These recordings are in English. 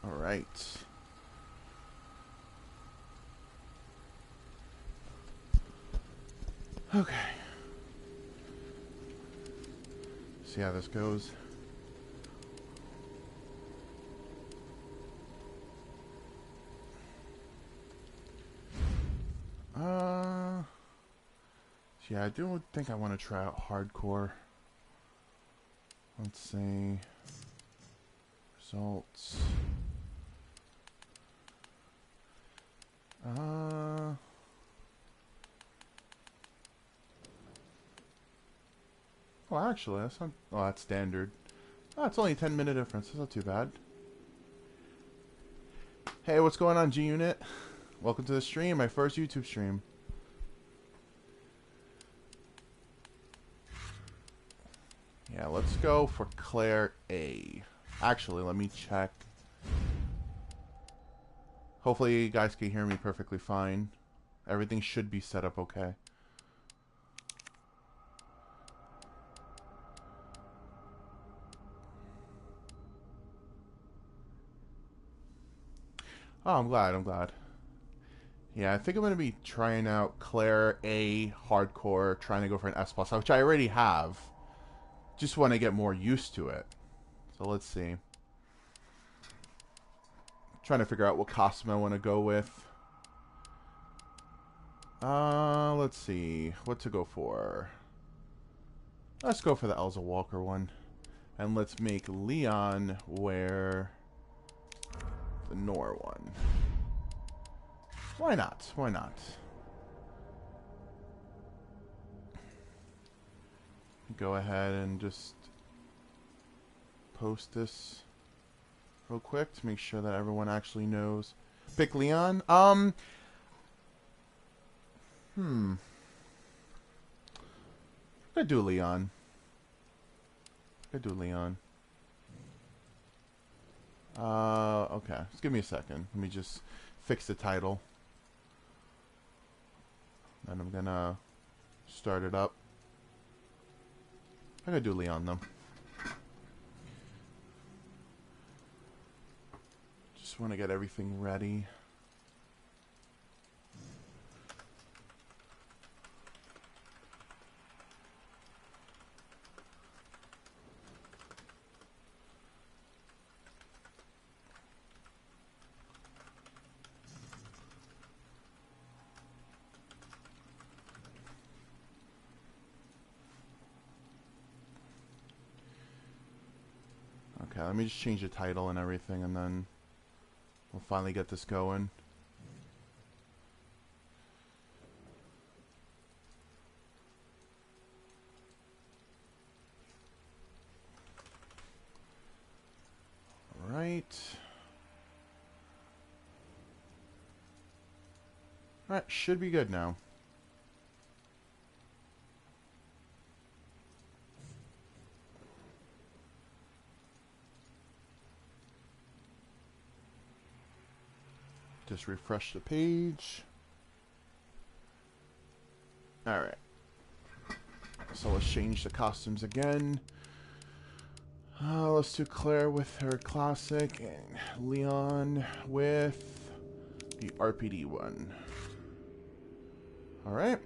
Alright. Okay. See how this goes. Yeah, I do think I want to try out hardcore. Let's see. Results. Well, actually, that's not. Oh, that's standard. Oh, it's only a 10-minute difference. That's not too bad. Hey, what's going on, G Unit? Welcome to the stream. My first YouTube stream. Yeah, let's go for Claire A. Actually, let me check. Hopefully you guys can hear me perfectly fine. Everything should be set up okay. Oh, I'm glad. Yeah, I think I'm going to be trying out Claire A Hardcore, trying to go for an S+, which I already have. Just want to get more used to it. So let's see. Trying to figure out what costume I want to go with. Let's see. What to go for? Let's go for the Elsa Walker one. And let's make Leon wear the Nor one. Why not? Why not? Go ahead and just post this real quick to make sure that everyone actually knows. Pick Leon. I do Leon. Okay. Just give me a second. Let me just fix the title. Then I'm gonna start it up. I'm gonna do Leon though. Just want to get everything ready. Okay, let me just change the title and everything, and then we'll finally get this going. Alright. Alright, should be good now. Just refresh the page. Alright. So let's change the costumes again. Let's do Claire with her classic and Leon with the RPD one. Alright.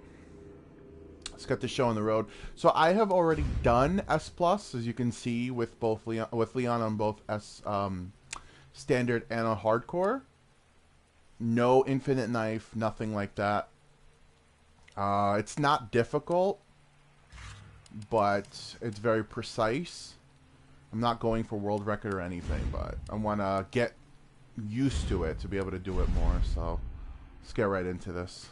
Let's get the show on the road. So I have already done S+, as you can see, with both Leon on both S standard and on hardcore. No infinite knife, nothing like that. It's not difficult, but it's very precise. I'm not going for world record or anything, but I want to get used to it to be able to do it more. So let's get right into this.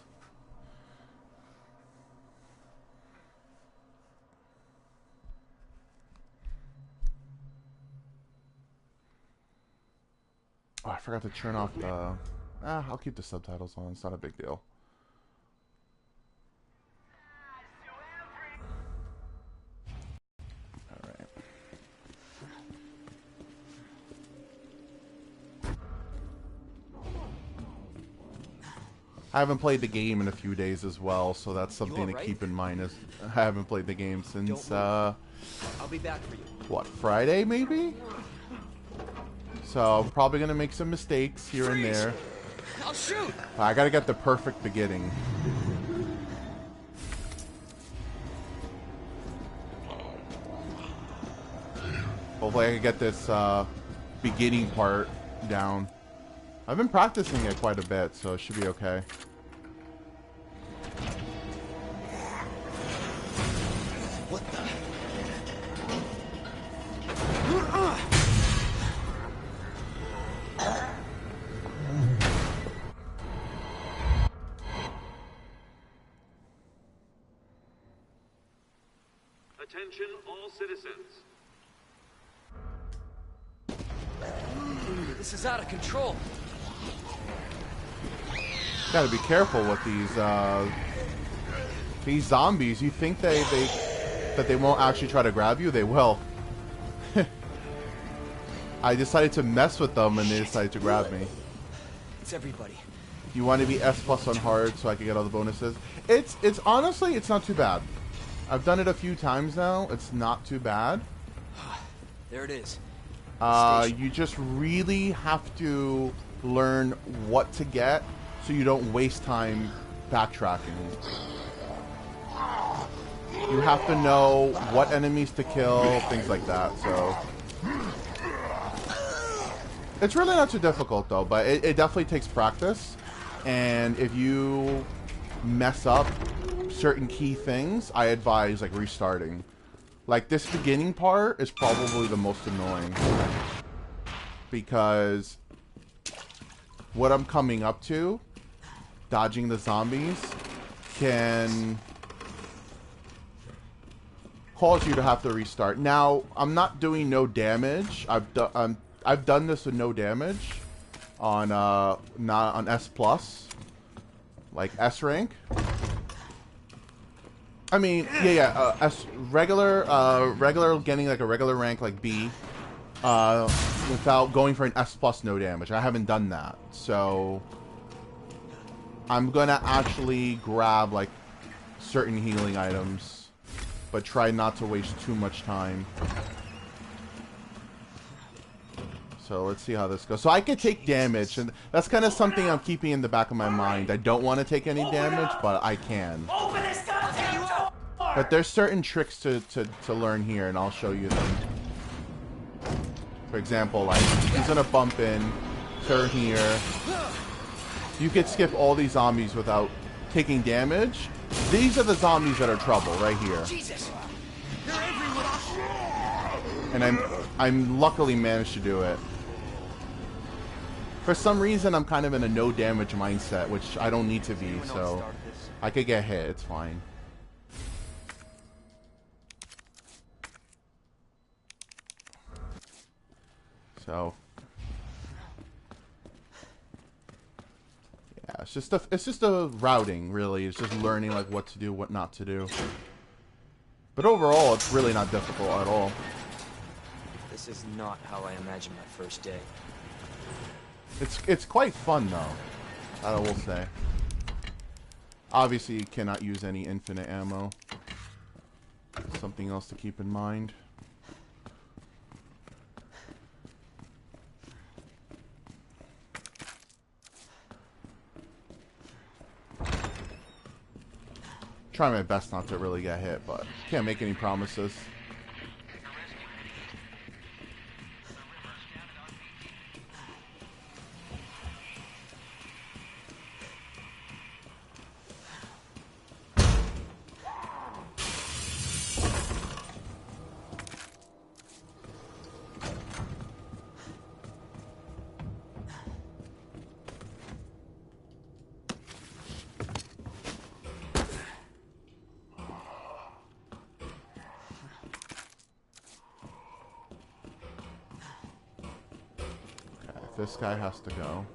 Oh, I forgot to turn off the... I'll keep the subtitles on. It's not a big deal. Alright. I haven't played the game in a few days as well, so that's something to keep in mind. As I haven't played the game since, I'll be back for you. what, Friday maybe? So I'm probably gonna make some mistakes here and there. I'll shoot. I gotta get the perfect beginning. Hopefully I can get this beginning part down. I've been practicing it quite a bit, so it should be okay. What the? Attention all citizens. This is out of control. Gotta be careful with these zombies. You think that they won't actually try to grab you? They will. I decided to mess with them and they decided to grab me. It's everybody. You want to be S+ on hard so I can get all the bonuses? It's honestly, it's not too bad. I've done it a few times now. It's not too bad. There it is. You just really have to learn what to get so you don't waste time backtracking. You have to know what enemies to kill, things like that, so... It's really not too difficult though, but it definitely takes practice. And if you mess up certain key things, I advise like restarting. Like this beginning part is probably the most annoying because what I'm coming up to, dodging the zombies, can cause you to have to restart. Now, I'm not doing no damage. I've done this with no damage on not on S+, like S rank. I mean, S regular getting like a regular rank like B, without going for an S+ no damage. I haven't done that, so I'm gonna actually grab like certain healing items, but try not to waste too much time. So let's see how this goes. So I can take damage, and that's kind of something I'm keeping in the back of my mind. I don't want to take any damage, but I can. But there's certain tricks to learn here, and I'll show you them. For example, like, he's gonna bump in, turn here. You could skip all these zombies without taking damage. These are the zombies that are trouble, right here. And I'm luckily managed to do it. For some reason, I'm kind of in a no damage mindset, which I don't need to be, so I could get hit, it's fine. So yeah, it's just a routing, really. It's just learning like what to do, what not to do. But overall, it's really not difficult at all. This is not how I imagined my first day. It's quite fun though, I will say. Obviously, you cannot use any infinite ammo. Something else to keep in mind. Try my best not to really get hit, but can't make any promises. This guy has to go.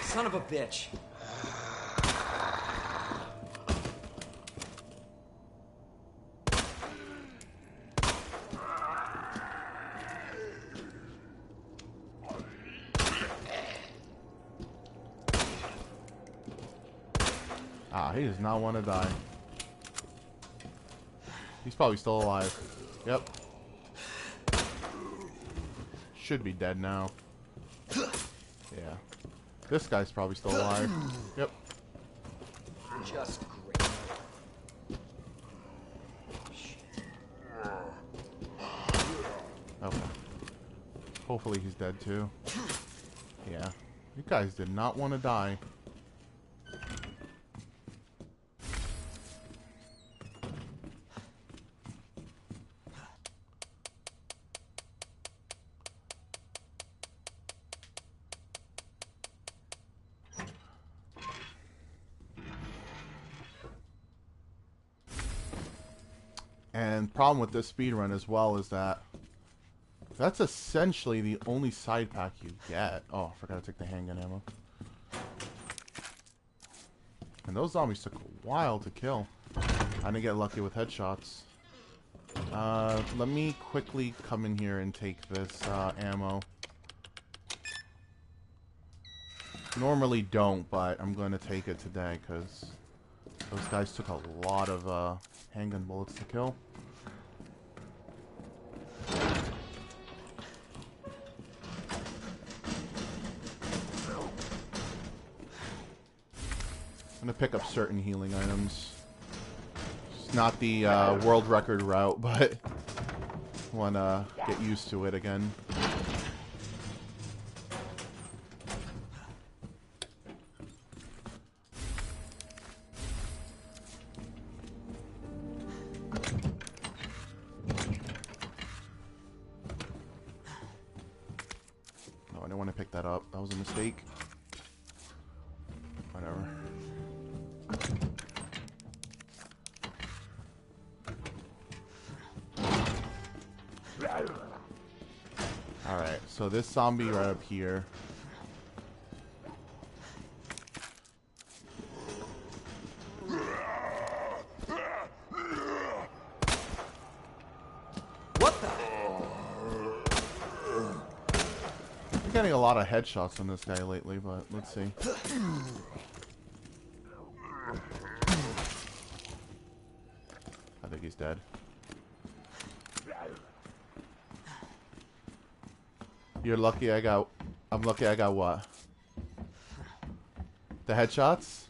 Son of a bitch. Ah, he does not want to die. He's probably still alive. Yep. Should be dead now. Yeah. This guy's probably still alive. Yep. Just great. Okay. Hopefully he's dead too. Yeah. You guys did not want to die. And problem with this speedrun as well is that that's essentially the only side pack you get. Oh, I forgot to take the handgun ammo. And those zombies took a while to kill. I didn't get lucky with headshots. Let me quickly come in here and take this ammo. Normally don't, but I'm going to take it today because those guys took a lot of handgun bullets to kill. I'm going to pick up certain healing items. It's not the world record route, but want to get used to it again. No, I didn't want to pick that up. That was a mistake. Whatever. Alright, so this zombie right up here. What the? I'm getting a lot of headshots on this guy lately, but let's see. I think he's dead. You're lucky I got... I'm lucky I got what? The headshots?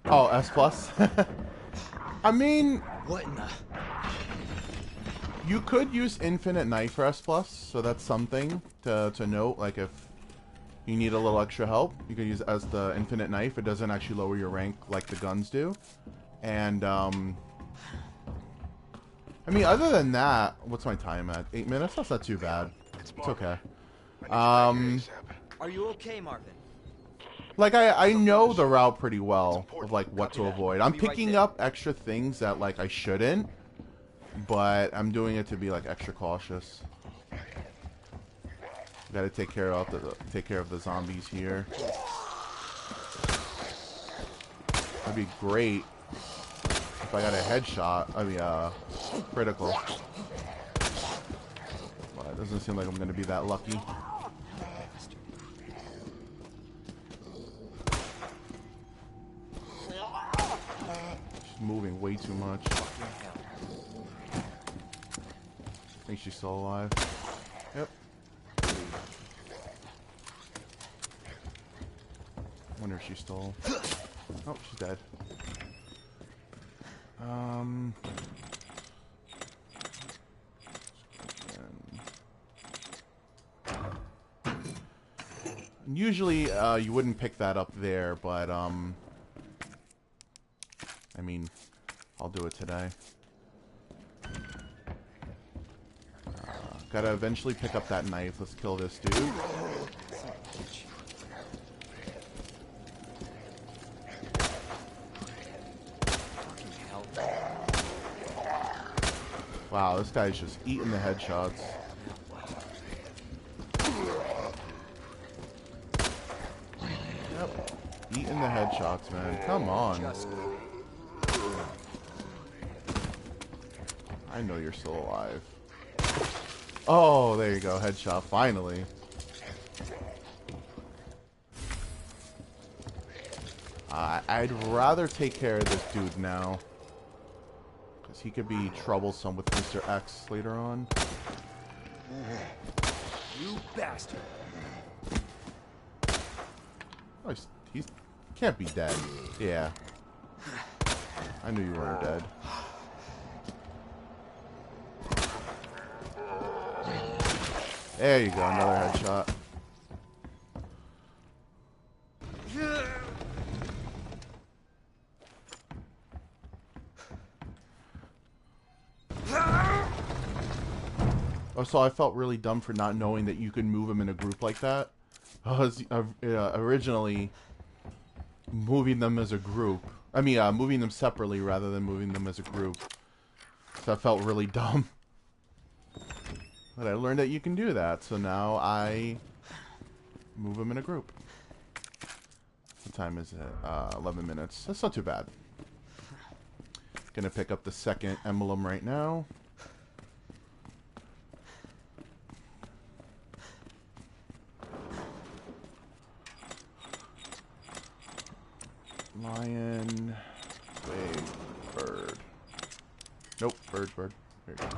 Oh, S plus? I mean... What in the... You could use infinite knife for S plus, so that's something to note. Like if you need a little extra help, you could use it as the infinite knife. It doesn't actually lower your rank like the guns do. And I mean, other than that, what's my time at? 8 minutes? That's not too bad. It's okay. Are you okay, Marvin? Like I know the route pretty well of like what to avoid. I'm picking up extra things that like I shouldn't. But I'm doing it to be like extra cautious. Got to take care of the zombies here. That'd be great if I got a headshot. I mean, critical. But it doesn't seem like I'm gonna be that lucky. She's moving way too much. I think she's still alive. Yep. Wonder if she's still... Oh, she's dead. Usually, you wouldn't pick that up there, but, I mean, I'll do it today. Gotta eventually pick up that knife. Let's kill this dude. Wow, this guy's just eating the headshots. Yep. Eating the headshots, man. Come on. I know you're still alive. Oh, there you go. Headshot, finally. I'd rather take care of this dude now. Because he could be troublesome with Mr. X later on. You bastard. Oh, he's can't be dead. Yeah. I knew you weren't dead. There you go, another headshot. Oh, so I felt really dumb for not knowing that you could move them in a group like that. I was originally moving them as a group. I mean, moving them separately rather than moving them as a group. So I felt really dumb. But I learned that you can do that, so now I move them in a group. What time is it? 11 minutes. That's not too bad. Gonna pick up the second emblem right now. Lion, wave, bird. Nope, bird. There you go.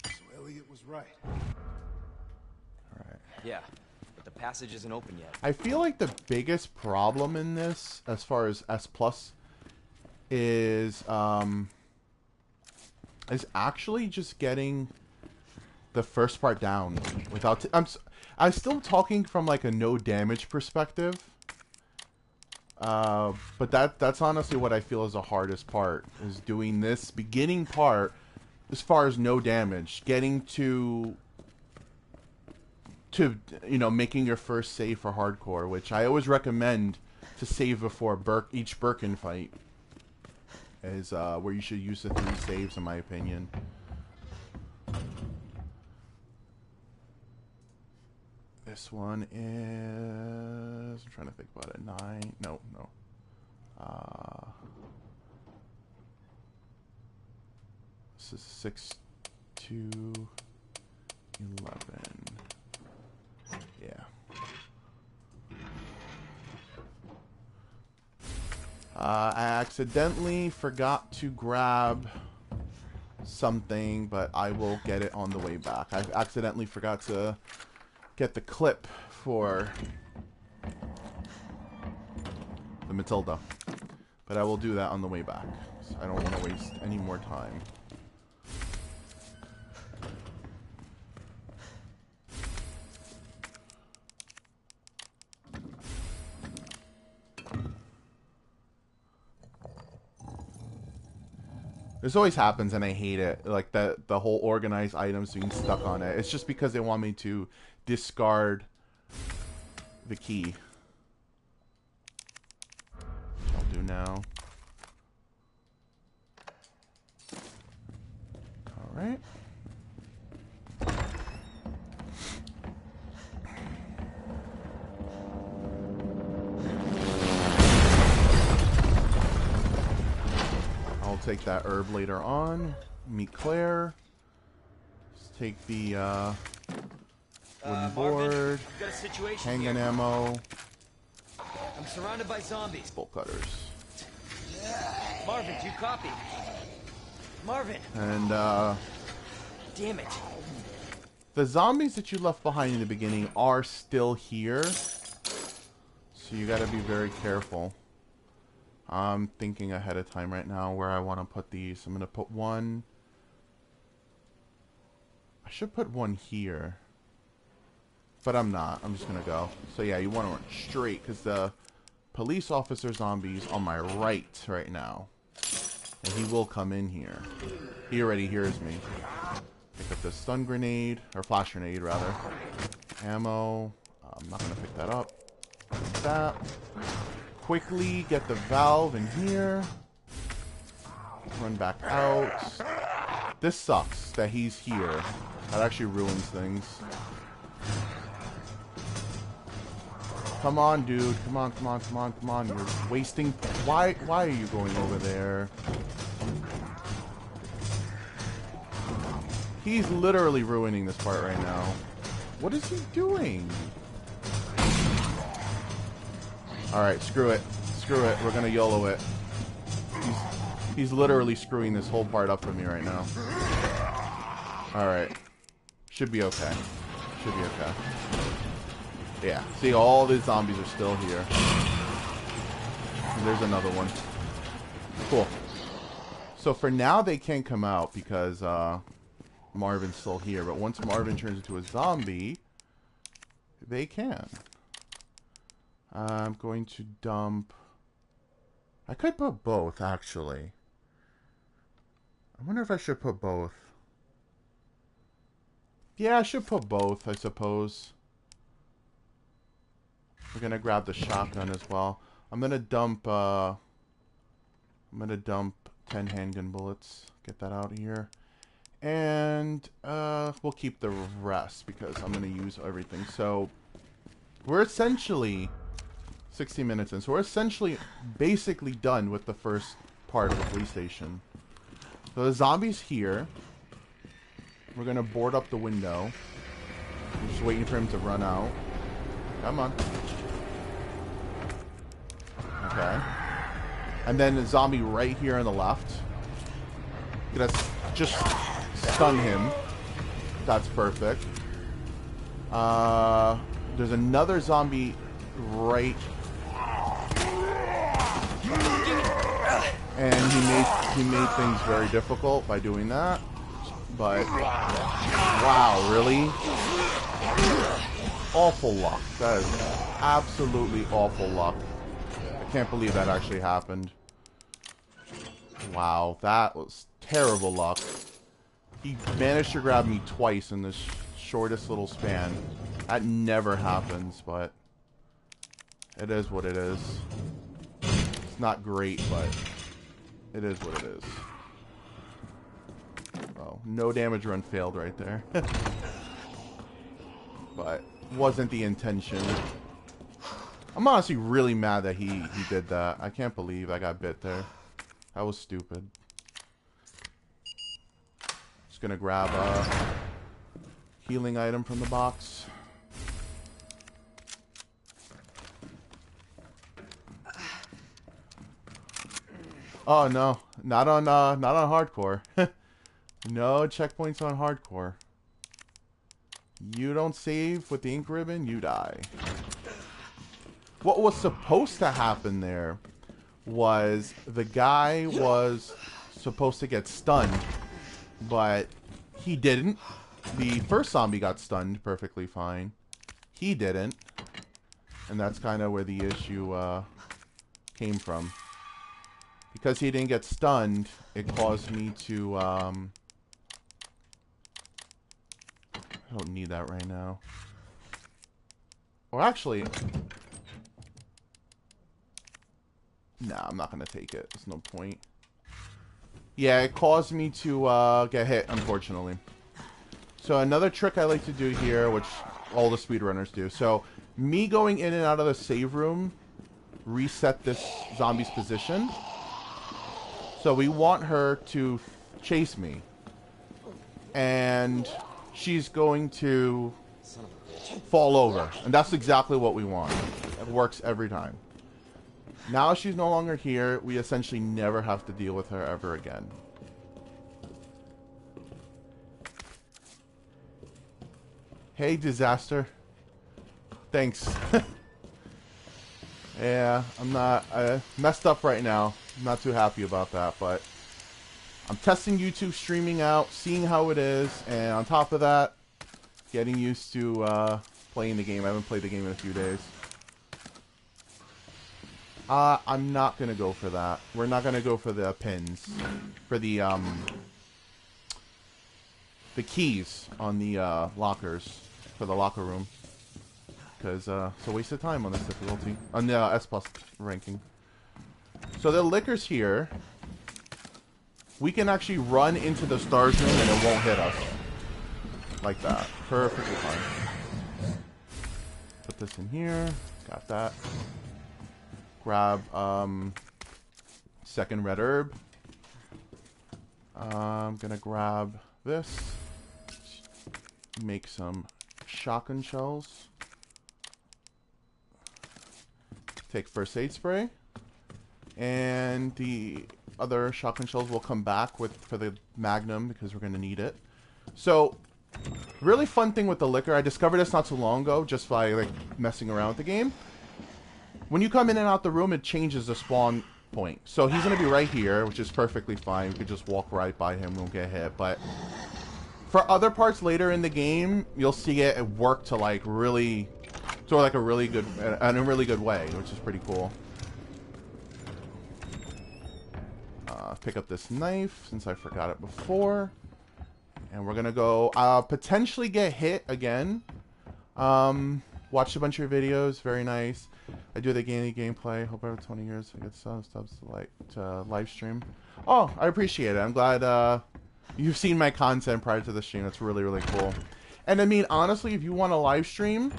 So Elliot was right. Alright. Yeah, but the passage isn't open yet. I feel like the biggest problem in this, as far as S Plus, is actually just getting the first part down without. I'm still talking from like a no damage perspective, but that's honestly what I feel is the hardest part, is doing this beginning part as far as no damage, getting to you know, making your first save for hardcore, which I always recommend to save before each Birkin fight, is where you should use the 3 saves, in my opinion. This one is, I'm trying to think about it, 9, no. This is 6 to 11. Yeah. I accidentally forgot to grab something, but I will get it on the way back. I accidentally forgot to get the clip for the Matilda, but I will do that on the way back. So I don't want to waste any more time. This always happens, and I hate it. Like the whole organized items being stuck on it. It's just because they want me to discard the key. Which I'll do now. All right. I'll take that herb later on. Meet Claire. Let's take the wooden board. Got a situation Handgun here. ammo. I'm surrounded by zombies. Bolt cutters. Marvin, do you copy? Marvin! And Damn it. the zombies that you left behind in the beginning are still here. So you gotta be very careful. I'm thinking ahead of time right now where I want to put these. I'm going to put one. I should put one here. But I'm not. I'm just going to go. So yeah, you want to run straight because the police officer zombie's on my right now. And he will come in here. He already hears me. Pick up the stun grenade, or flash grenade rather. Ammo. I'm not going to pick that up. That. Quickly get the valve in here. Run back out. This sucks that he's here. That actually ruins things. Come on, dude. Come on, come on, come on, come on. You're wasting... Why are you going over there? He's literally ruining this part right now. What is he doing? Alright, screw it. Screw it. We're gonna YOLO it. He's literally screwing this whole part up for me right now. Alright. Should be okay. Should be okay. Yeah. See, all these zombies are still here. And there's another one. Cool. So for now, they can't come out because Marvin's still here. But once Marvin turns into a zombie, they can. I'm going to dump... I could put both, actually. I wonder if I should put both. Yeah, I should put both, I suppose. We're gonna grab the shotgun as well. I'm gonna dump 10 handgun bullets. Get that out here. And we'll keep the rest because I'm gonna use everything. So we're essentially 60 minutes in. So we're essentially basically done with the first part of the police station. So the zombie's here. We're gonna board up the window. I'm just waiting for him to run out. Come on. Okay. And then the zombie right here on the left. Gonna just stun him. That's perfect. There's another zombie right. And he made things very difficult by doing that. But wow, really? Awful luck. That is absolutely awful luck. I can't believe that actually happened. Wow, that was terrible luck. He managed to grab me twice in this shortest little span. That never happens, but it is what it is. It's not great, but it is what it is. Oh, no damage run failed right there. But wasn't the intention. I'm honestly really mad that he did that. I can't believe I got bit there. That was stupid. Just gonna grab a healing item from the box. Oh no, not on hardcore. No checkpoints on hardcore. You don't save with the ink ribbon, you die. What was supposed to happen there was the guy was supposed to get stunned, but he didn't. The first zombie got stunned perfectly fine. He didn't. And that's kind of where the issue came from. Because he didn't get stunned, it caused me to... I don't need that right now. Or actually... Nah, I'm not going to take it. There's no point. Yeah, it caused me to get hit, unfortunately. So another trick I like to do here, which all the speedrunners do. So, me going in and out of the save room, reset this zombie's position. So we want her to chase me. And she's going to fall over. And that's exactly what we want. It works every time. Now she's no longer here. We essentially never have to deal with her ever again. Hey, disaster. Thanks. Yeah, I messed up right now. I'm not too happy about that, but I'm testing YouTube streaming out, seeing how it is, and on top of that, getting used to playing the game. I haven't played the game in a few days. I'm not gonna go for that. We're not gonna go for the pins, for the keys on the lockers for the locker room, because it's a waste of time on this difficulty on the S+ ranking. So the liquor's here. we can actually run into the stars room and it won't hit us. Like that. Perfectly fine. Put this in here. Got that. Grab, second red herb. I'm gonna grab this. Make some shotgun shells. Take first aid spray. And the other shotgun shells will come back for the magnum because we're gonna need it. So, really fun thing with the liquor. I discovered this not too long ago just by like messing around with the game. When you come in and out the room, it changes the spawn point. So he's gonna be right here, which is perfectly fine. We could just walk right by him, won't get hit. But for other parts later in the game, you'll see it work to like really, to like a really good, in a really good way, which is pretty cool. Pick up this knife since I forgot it before. And we're gonna go potentially get hit again. Watched a bunch of your videos, very nice. I do the gameplay. Hope over 20 years I get some subs to live stream. Oh, I appreciate it. I'm glad you've seen my content prior to the stream. That's really, really cool. And I mean, honestly, if you want a live stream,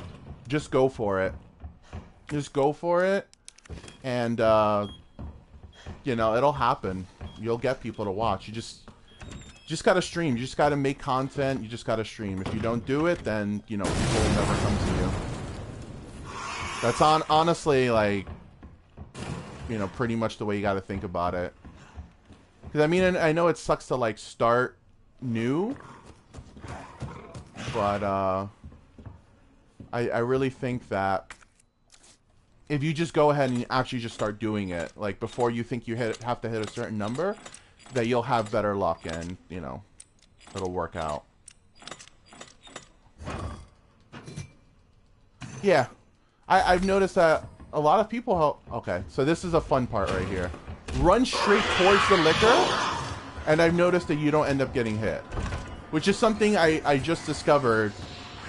just go for it. Just go for it, and you know, it'll happen. You'll get people to watch. You just gotta stream. You just gotta make content. You just gotta stream. If you don't do it, then, you know, people will never come to you. That's honestly, like, you know, pretty much the way you gotta think about it. Because, I mean, I know it sucks to, like, start new. But, I really think that if you just go ahead and actually just start doing it, like, before you think you have to hit a certain number, that you'll have better luck and, you know, it'll work out. Yeah. I've noticed that a lot of people... Okay, so this is a fun part right here. Run straight towards the liquor, and I've noticed that you don't end up getting hit. Which is something I just discovered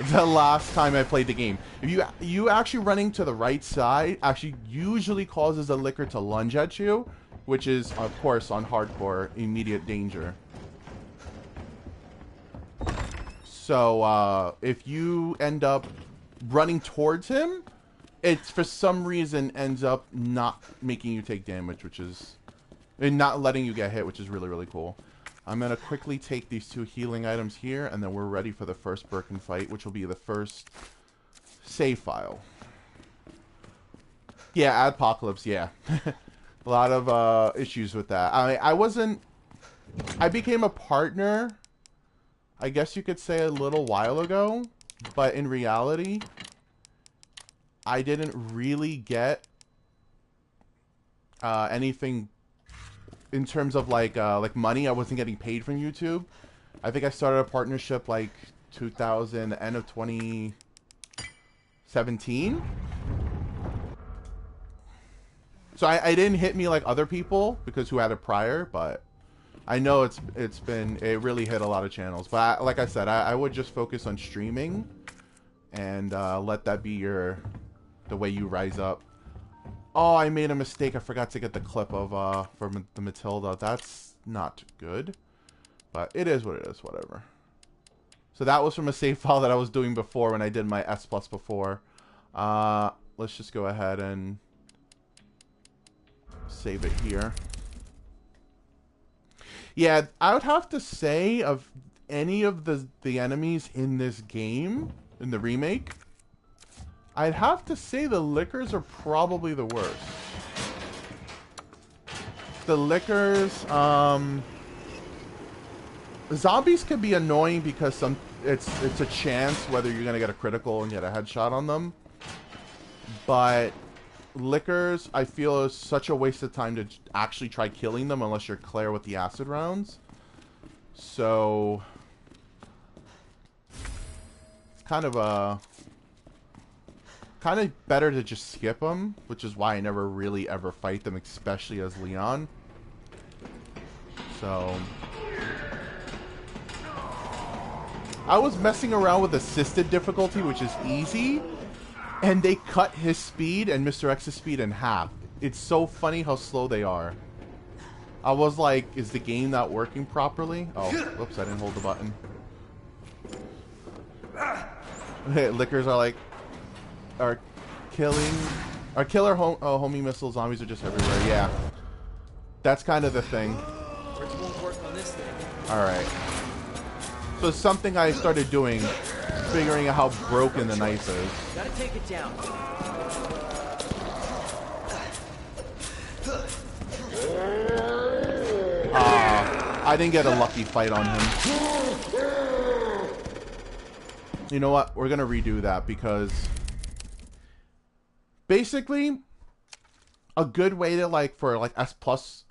the last time I played the game. If you actually running to the right side actually usually causes the liquor to lunge at you, which is, of course, on hardcore, immediate danger. So, if you end up running towards him, it, for some reason, ends up not making you take damage, which is... and not letting you get hit, which is really, really cool. I'm going to quickly take these 2 healing items here, and then we're ready for the first Birkin fight, which will be the first save file. Yeah, Adpocalypse, yeah. A lot of issues with that. I became a partner, I guess you could say, a little while ago, but in reality, I didn't really get anything in terms of like money. I wasn't getting paid from YouTube. I think I started a partnership like 2000, end of 2017. So I didn't hit me like other people because who had it prior, but I know it really hit a lot of channels. But like I said, I would just focus on streaming and let that be the way you rise up. Oh, I made a mistake. I forgot to get the clip of from the Matilda. That's not good, but it is what it is. Whatever. So that was from a save file that I was doing before when I did my S+ before. Let's just go ahead and save it here. Yeah, I would have to say of any of the enemies in this game, in the remake, I'd have to say the liquors are probably the worst. The liquors, zombies can be annoying because it's a chance whether you're gonna get a critical and get a headshot on them. But liquors, I feel, is such a waste of time to actually try killing them unless you're clear with the acid rounds. So it's kind of better to just skip them, which is why I never really ever fight them, especially as Leon. So I was messing around with assisted difficulty, which is easy, and they cut his speed and Mr. X's speed in half. It's so funny how slow they are. I was like, is the game not working properly? Oh, whoops, I didn't hold the button. Lickers are like, are killing, our killer homing missile zombies are just everywhere. Yeah, that's kind of the thing. Bridge won't work on this thing. All right. So something I started doing, figuring out how broken the knife is. Gotta take it down. I didn't get a lucky fight on him. You know what? We're gonna redo that because basically a good way to like for like S plus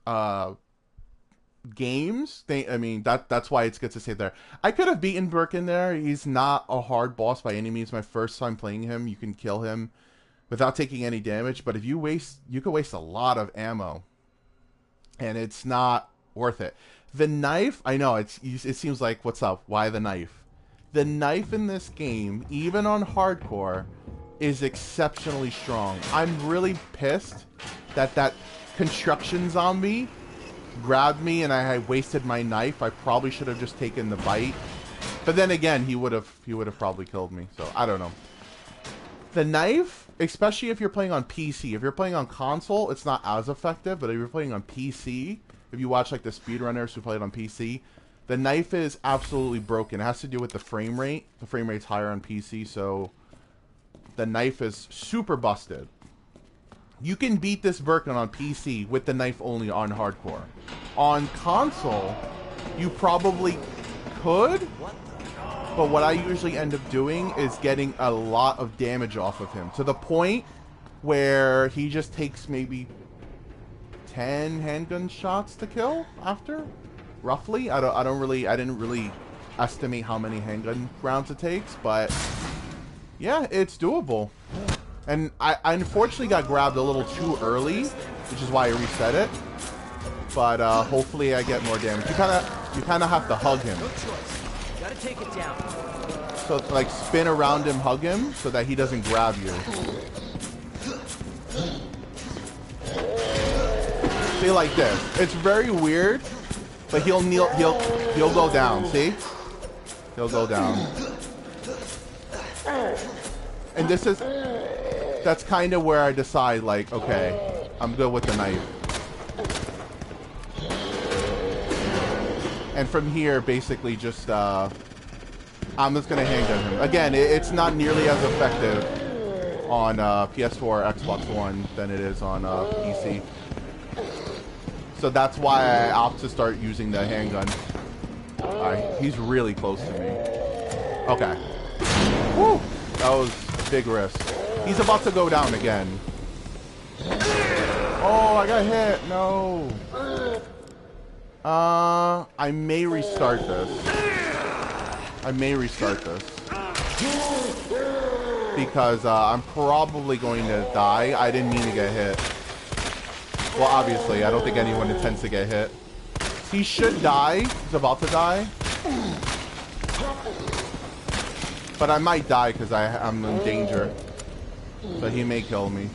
games. I mean that's why it's good to say there. I could have beaten Birkin there. He's not a hard boss by any means. My first time playing him, you can kill him without taking any damage. But if you could waste a lot of ammo, and it's not worth it. The knife, I know, it seems like, what's up? Why the knife? The knife in this game, even on hardcore, is exceptionally strong. I'm really pissed that construction zombie grabbed me and I had wasted my knife. I probably should have just taken the bite. But then again, he would have probably killed me. So, I don't know. The knife, especially if you're playing on PC. If you're playing on console, it's not as effective. But if you're playing on PC... If you watch like the speedrunners who play it on PC, the knife is absolutely broken. It has to do with the frame rate. The frame rate's higher on PC, so the knife is super busted. You can beat this Birkin on PC with the knife only on hardcore. On console, you probably could, but what I usually end up doing is getting a lot of damage off of him to the point where he just takes maybe 10 handgun shots to kill after, roughly. I didn't really estimate how many handgun rounds it takes, but yeah, it's doable. And I unfortunately got grabbed a little too early, which is why I reset it. But hopefully I get more damage. You kind of have to hug him. No choice. Gotta take it down. So like spin around him, hug him, so that he doesn't grab you. See, like this. It's very weird, but he'll go down. See? He'll go down. And that's kind of where I decide, like, okay, I'm good with the knife. And from here, basically, just I'm just gonna handgun him. Again, it's not nearly as effective on PS4 or Xbox One than it is on PC. So that's why I opt to start using the handgun. Alright, he's really close to me. Okay. Woo! That was a big risk. He's about to go down again. Oh, I got hit. No. I may restart this. Because I'm probably going to die. I didn't mean to get hit. Well, obviously, I don't think anyone intends to get hit. He should die. He's about to die. But I might die because I'm in danger. So he may kill me.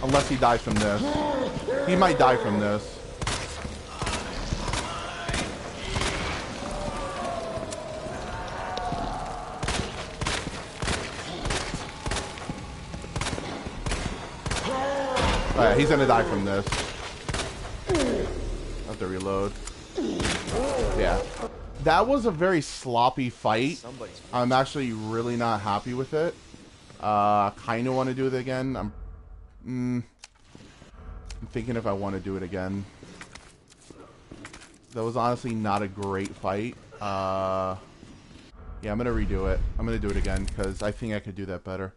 Unless he dies from this. He might die from this. Alright, he's gonna die from this. Have to reload. Yeah. That was a very sloppy fight. I'm actually really not happy with it. Kinda want to do it again. I'm thinking if I want to do it again. That was honestly not a great fight. Yeah, I'm gonna redo it. I'm gonna do it again because I think I could do that better.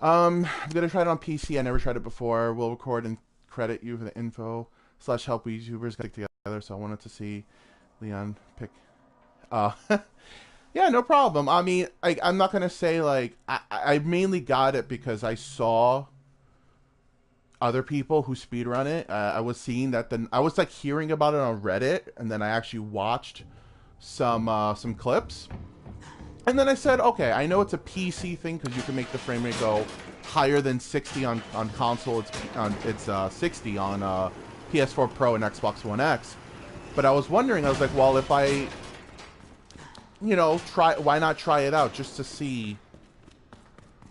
I'm gonna try it on PC. I never tried it before. We'll record and credit you for the info / help YouTubers get together. So I wanted to see Leon pick. Yeah, no problem. I mean, I'm not gonna say like I mainly got it because I saw other people who speedrun it. I was seeing that I was like hearing about it on Reddit, and then I actually watched some clips. And then I said, okay, I know it's a PC thing because you can make the frame rate go higher than 60 on console. It's 60 on PS4 Pro and Xbox One X. But I was wondering, I was like, well, if I, you know, why not try it out just to see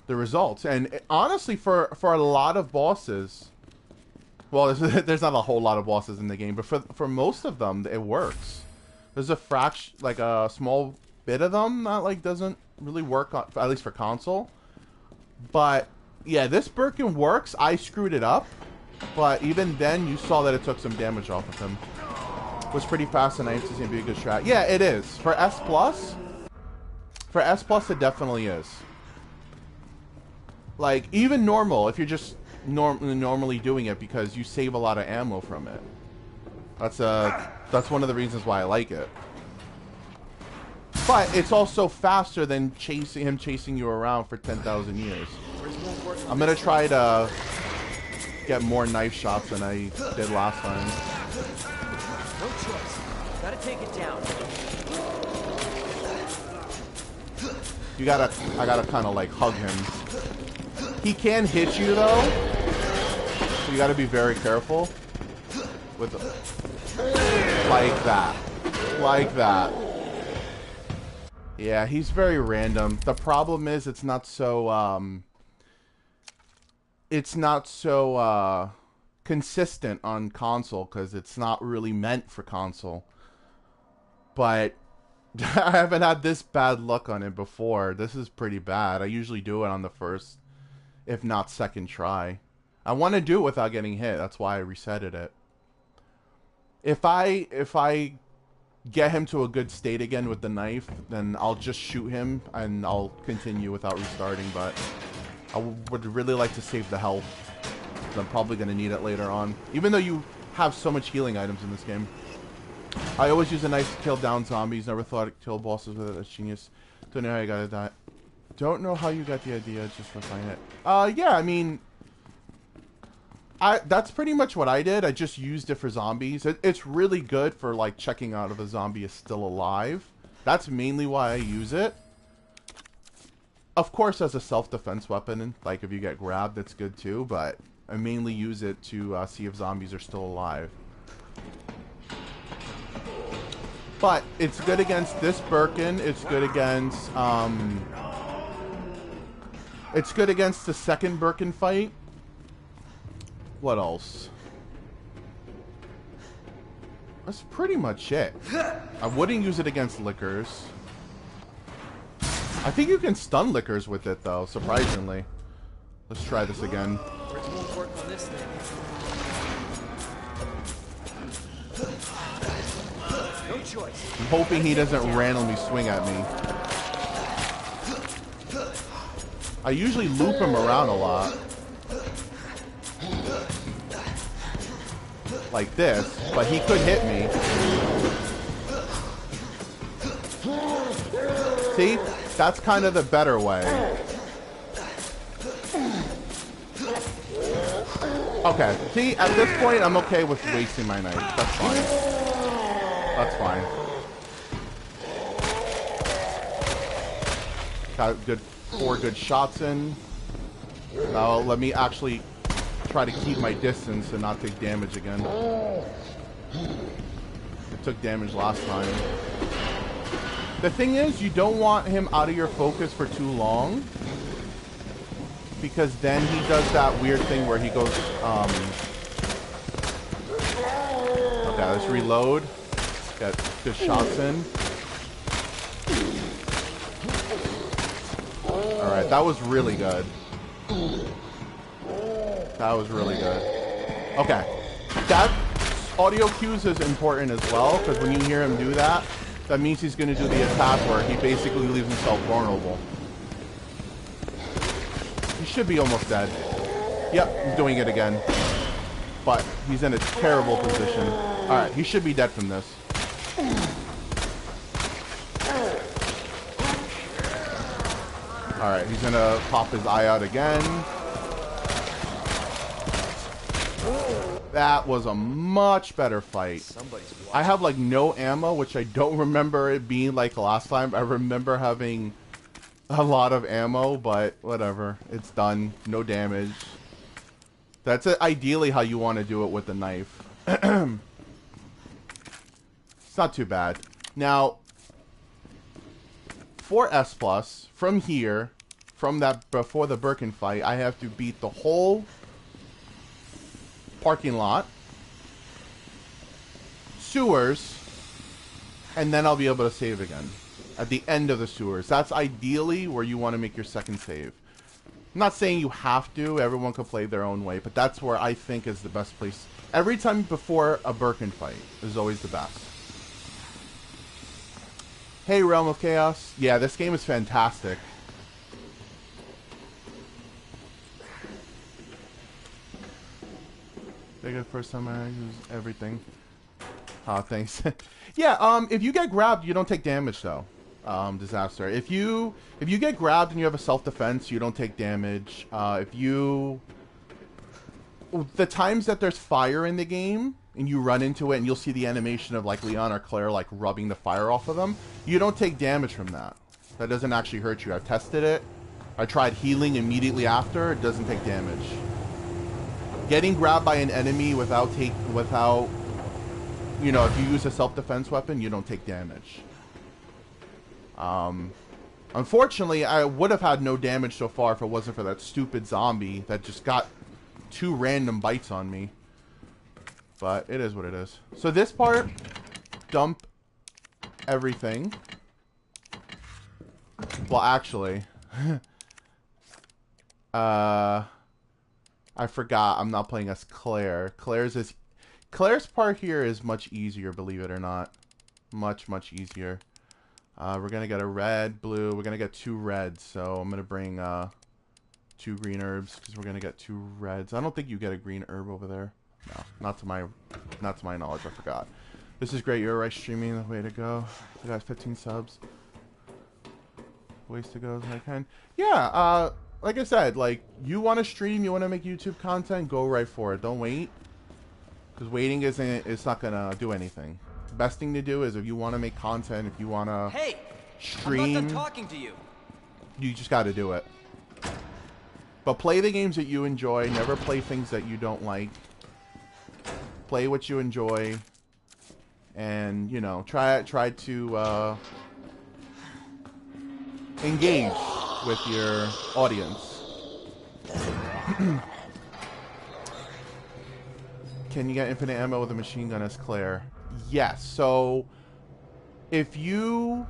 the results? And honestly, for a lot of bosses, well, there's not a whole lot of bosses in the game, but for most of them, it works. There's a fraction, like a small bit of them that like doesn't really work on, at least for console. But yeah, this Birkin works. I screwed it up, but even then, you saw that it took some damage off of him. It was pretty fast, and I used to see it be a good strat. Yeah, it is for S Plus. For S Plus, it definitely is. Like even normal, if you're just normally doing it, because you save a lot of ammo from it. That's one of the reasons why I like it. But it's also faster than chasing you around for 10,000 years. I'm gonna try to get more knife shots than I did last time. No choice. Gotta take it down. I gotta kind of like hug him. He can hit you though, so you gotta be very careful with like that. Yeah, he's very random. The problem is it's not so consistent on console because it's not really meant for console. But I haven't had this bad luck on it before. This is pretty bad. I usually do it on the first, if not second try. I want to do it without getting hit. That's why I resetted it. If I get him to a good state again with the knife, then I'll just shoot him and I'll continue without restarting, but I would really like to save the health. I'm probably going to need it later on. Even though you have so much healing items in this game. I always use a knife to kill down zombies. Never thought I'd kill bosses with it. That's genius. Don't know how you got that. Don't know how you got the idea. Just refine it. Yeah, I mean, that's pretty much what I did. I just used it for zombies. It's really good for like checking out if a zombie is still alive. That's mainly why I use it. Of course, as a self-defense weapon, like if you get grabbed, it's good too. But I mainly use it to see if zombies are still alive. But it's good against this Birkin. It's good against the second Birkin fight. What else? That's pretty much it. I wouldn't use it against lickers. I think you can stun lickers with it though, surprisingly. Let's try this again. It won't work on this thing. No choice. I'm hoping he doesn't randomly swing at me. I usually loop him around a lot. Like this, but he could hit me. See? That's kind of the better way. Okay, see, at this point, I'm okay with wasting my knife. That's fine. That's fine. Got good 4 good shots in. Now let me actually try to keep my distance and not take damage again. It took damage last time. The thing is, you don't want him out of your focus for too long, because then he does that weird thing where he goes, okay, let's reload. Got good shots in. Alright, that was really good. That was really good. Okay. That audio cues is important as well, because when you hear him do that, that means he's going to do the attack where he basically leaves himself vulnerable. He should be almost dead. Yep, he's doing it again. But he's in a terrible position. Alright, he should be dead from this. Alright, he's gonna pop his eye out again. That was a much better fight. I have like no ammo, which I don't remember it being like last time. I remember having a lot of ammo, but whatever. It's done. No damage. That's ideally how you want to do it with the knife. It's not too bad. Now, for S+, from here, from that before the Birkin fight, I have to beat the whole parking lot, sewers, and then I'll be able to save again. At the end of the sewers. That's ideally where you want to make your second save. I'm not saying you have to. Everyone can play their own way. But that's where I think is the best place. Every time before a Birkin fight is always the best. Hey, Realm of Chaos. Yeah, this game is fantastic. I think the first time I use everything. Oh, thanks. Yeah, if you get grabbed, you don't take damage, though. Disaster. If you get grabbed and you have a self-defense, you don't take damage. The times that there's fire in the game and you run into it and you'll see the animation of like Leon or Claire like rubbing the fire off of them, you don't take damage from that. That doesn't actually hurt you. I've tested it. I tried healing immediately after. It doesn't take damage. Getting grabbed by an enemy without you know, if you use a self-defense weapon, you don't take damage. Unfortunately, I would have had no damage so far if it wasn't for that stupid zombie that just got 2 random bites on me. But it is what it is. So this part, dump everything. Well, actually, I forgot I'm not playing as Claire. Claire's part here is much easier, believe it or not. Much easier. We're going to get a red, blue. We're going to get 2 reds. So I'm going to bring 2 green herbs because we're going to get 2 reds. I don't think you get a green herb over there. No, not to my knowledge. I forgot. This is great. You're right streaming. The way to go. I got 15 subs. Ways to go as I can. Yeah, like I said, like, you want to stream, you want to make YouTube content, go right for it. Don't wait. Because waiting it's not going to do anything. The best thing to do is if you want to make content, if you want to stream, I'm not done talking to you. You just got to do it. But play the games that you enjoy. Never play things that you don't like. Play what you enjoy. And, you know, try to engage with your audience. Can you get infinite ammo with a machine gun as Claire? Yes. So if you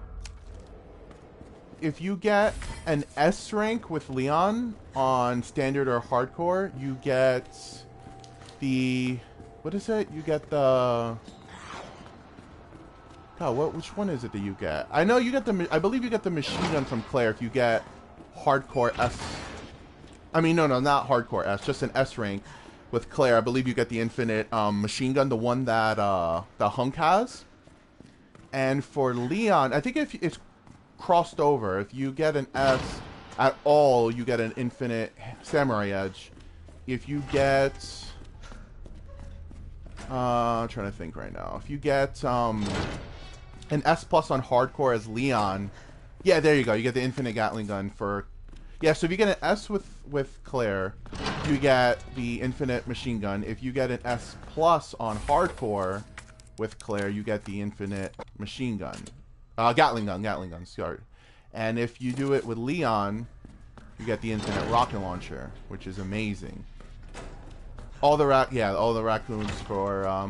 get an S rank with Leon on standard or hardcore, you get the what is it? You get the which one is it that you get? I know you get I believe you get the machine gun from Claire if you get hardcore S. I mean, no, not hardcore S, just an S rank. With Claire, I believe you get the infinite machine gun, the one that the Hunk has. And for Leon, I think if it's crossed over, if you get an S at all, you get an infinite samurai edge. If you get, I'm trying to think right now. If you get an S plus on hardcore as Leon, yeah, there you go. You get the infinite Gatling gun for. Yeah, so if you get an S with Claire, you get the infinite machine gun. If you get an S plus on hardcore with Claire, you get the infinite machine gun. Gatling gun, sorry. And if you do it with Leon, you get the infinite rocket launcher, which is amazing. All the raccoons for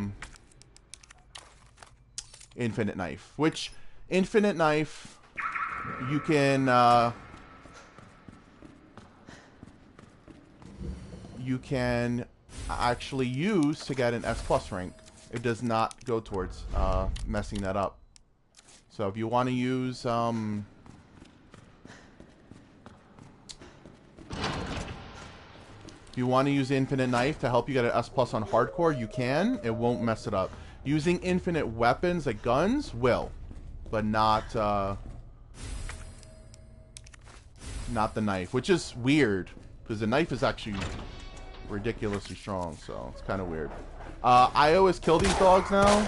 infinite knife. Which infinite knife you can actually use to get an S plus rank. It does not go towards messing that up. So if you want to use infinite knife to help you get an S plus on hardcore, you can. It won't mess it up. Using infinite weapons like guns will, but not the knife, which is weird because the knife is actually ridiculously strong, so it's kind of weird. I always kill these dogs now.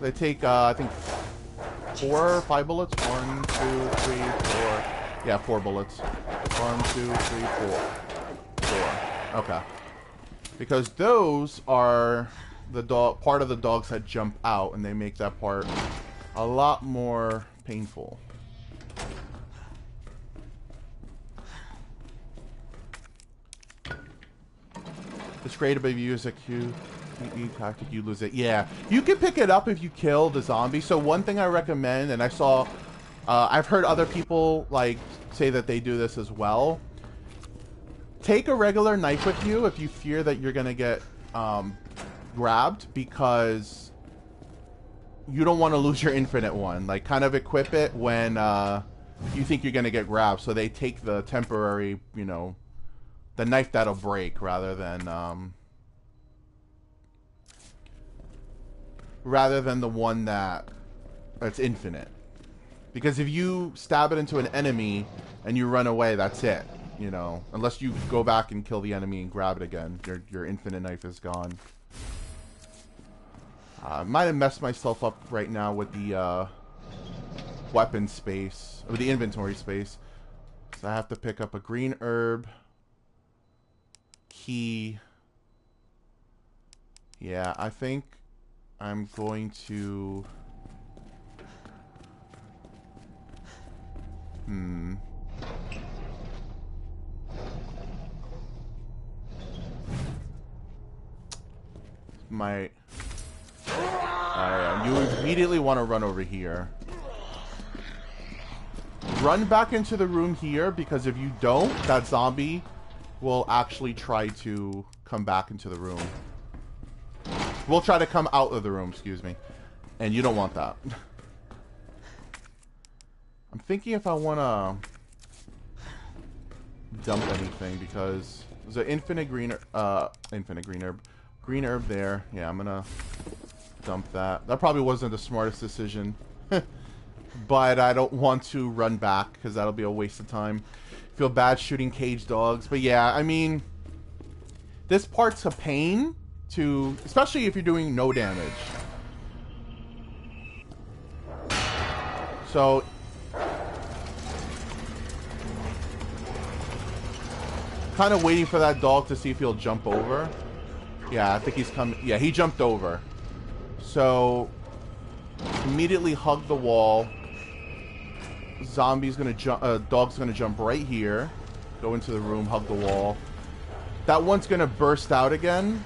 They take, I think, 5 bullets. 1, 2, 3, 4. Yeah, 4 bullets. 1, 2, 3, 4. Okay. Because those are the part of the dogs that jump out, and they make that part a lot more painful. It's great if you use a Q tactic, you lose it. Yeah, you can pick it up if you kill the zombie. So one thing I recommend, and I saw, I've heard other people like say that they do this as well. Take a regular knife with you if you fear that you're gonna get grabbed, because you don't want to lose your infinite one. Like, kind of equip it when you think you're gonna get grabbed, so they take the temporary, you know, the knife that'll break rather than the one that's infinite. Because if you stab it into an enemy and you run away, that's it. You know, unless you go back and kill the enemy and grab it again, your infinite knife is gone. Might have messed myself up right now with the weapon space, or the inventory space. So I have to pick up a green herb, key. Yeah, I think I'm going to... Alright, you immediately want to run over here. Run back into the room here, because if you don't, that zombie will actually try to come back into the room. We'll try to come out of the room, excuse me. And you don't want that. I'm thinking if I want to dump anything, because there's an infinite green herb. Green herb there. Yeah, I'm gonna dump that. That probably wasn't the smartest decision. But I don't want to run back, because that'll be a waste of time. Feel bad shooting cage dogs. But yeah, I mean, this part's a pain to, especially if you're doing no damage. So kind of waiting for that dog to see if he'll jump over. Yeah, I think he's coming. Yeah, he jumped over. So immediately hug the wall. Zombie's gonna jump. Dog's gonna jump right here. Go into the room. Hug the wall. That one's gonna burst out again.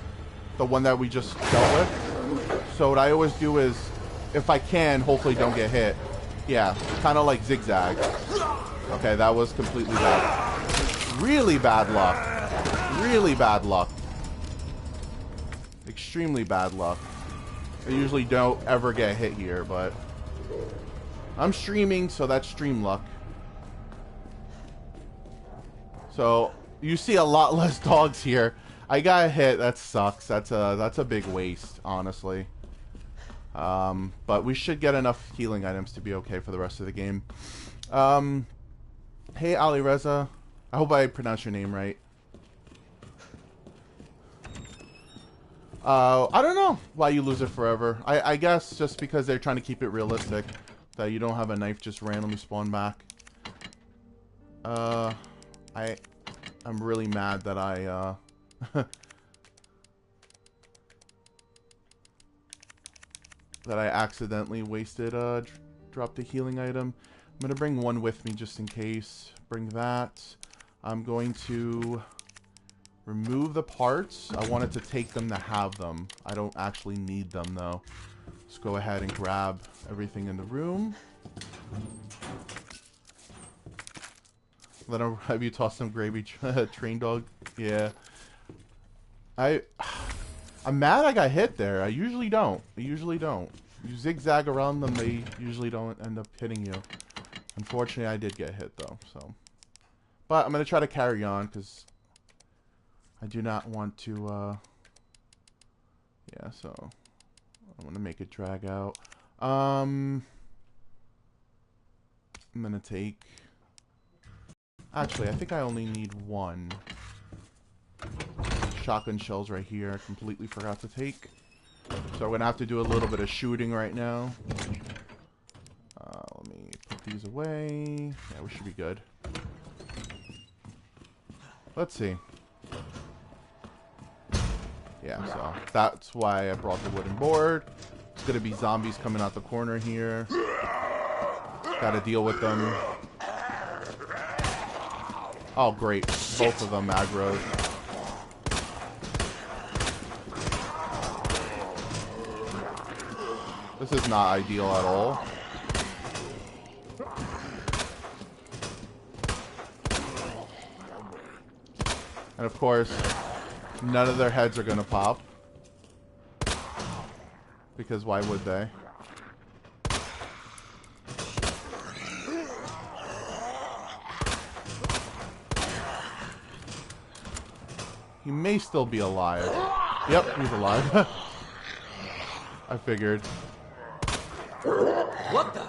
The one that we just dealt with. So what I always do is, if I can, hopefully don't get hit. Yeah, kind of like zigzag. Okay, that was completely bad. Really bad luck. Really bad luck. Extremely bad luck. I usually don't ever get hit here, but I'm streaming, so that's stream luck. So you see a lot less dogs here. I got hit. That sucks. That's a big waste, honestly. But we should get enough healing items to be okay for the rest of the game. Hey, Ali Reza. I hope I pronounced your name right. I don't know why you lose it forever. I guess just because they're trying to keep it realistic. That you don't have a knife just randomly spawn back. I'm really mad that I, that I accidentally wasted, dropped a healing item. I'm gonna bring one with me just in case. Bring that. I'm going to remove the parts. I wanted to take them to have them. I don't actually need them though. Let's go ahead and grab everything in the room. Let him have you toss some gravy train dog. Yeah. I'm mad I got hit there. I usually don't. You zigzag around them, they usually don't end up hitting you. Unfortunately, I did get hit though, so. But I'm gonna try to carry on because I do not want to yeah, so I'm gonna make it drag out. I'm gonna take, actually I think I only need one. Shotgun shells right here. Completely forgot to take. So I'm gonna have to do a little bit of shooting right now. these away. Yeah, we should be good. Let's see. Yeah, so that's why I brought the wooden board. It's gonna be zombies coming out the corner here. Gotta deal with them. Oh, great. Both of them aggroed. This is not ideal at all. And of course, none of their heads are gonna pop. Because why would they? He may still be alive. Yep, he's alive. I figured. What the?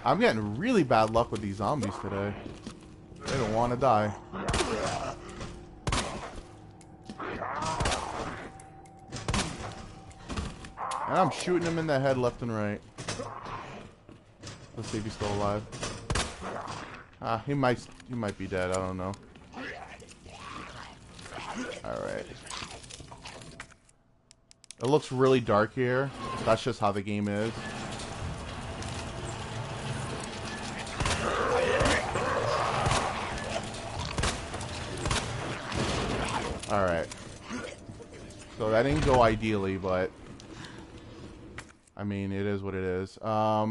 I'm getting really bad luck with these zombies today. They don't want to die. And I'm shooting him in the head left and right. Let's see if he's still alive. Ah, he might be dead. I don't know. Alright. It looks really dark here. That's just how the game is. Alright. So that didn't go ideally, but I mean, it is what it is. Yeah,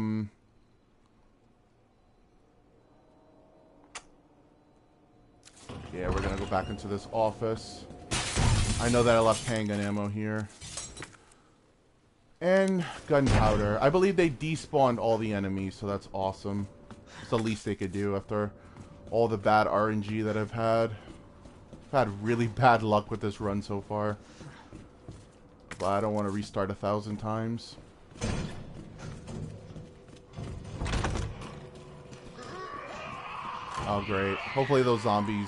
we're gonna go back into this office. I know that I left handgun ammo here. And gunpowder. I believe they despawned all the enemies, so that's awesome. It's the least they could do after all the bad RNG that I've had. I've had really bad luck with this run so far. But I don't want to restart 1,000 times. Oh, great. Hopefully those zombies,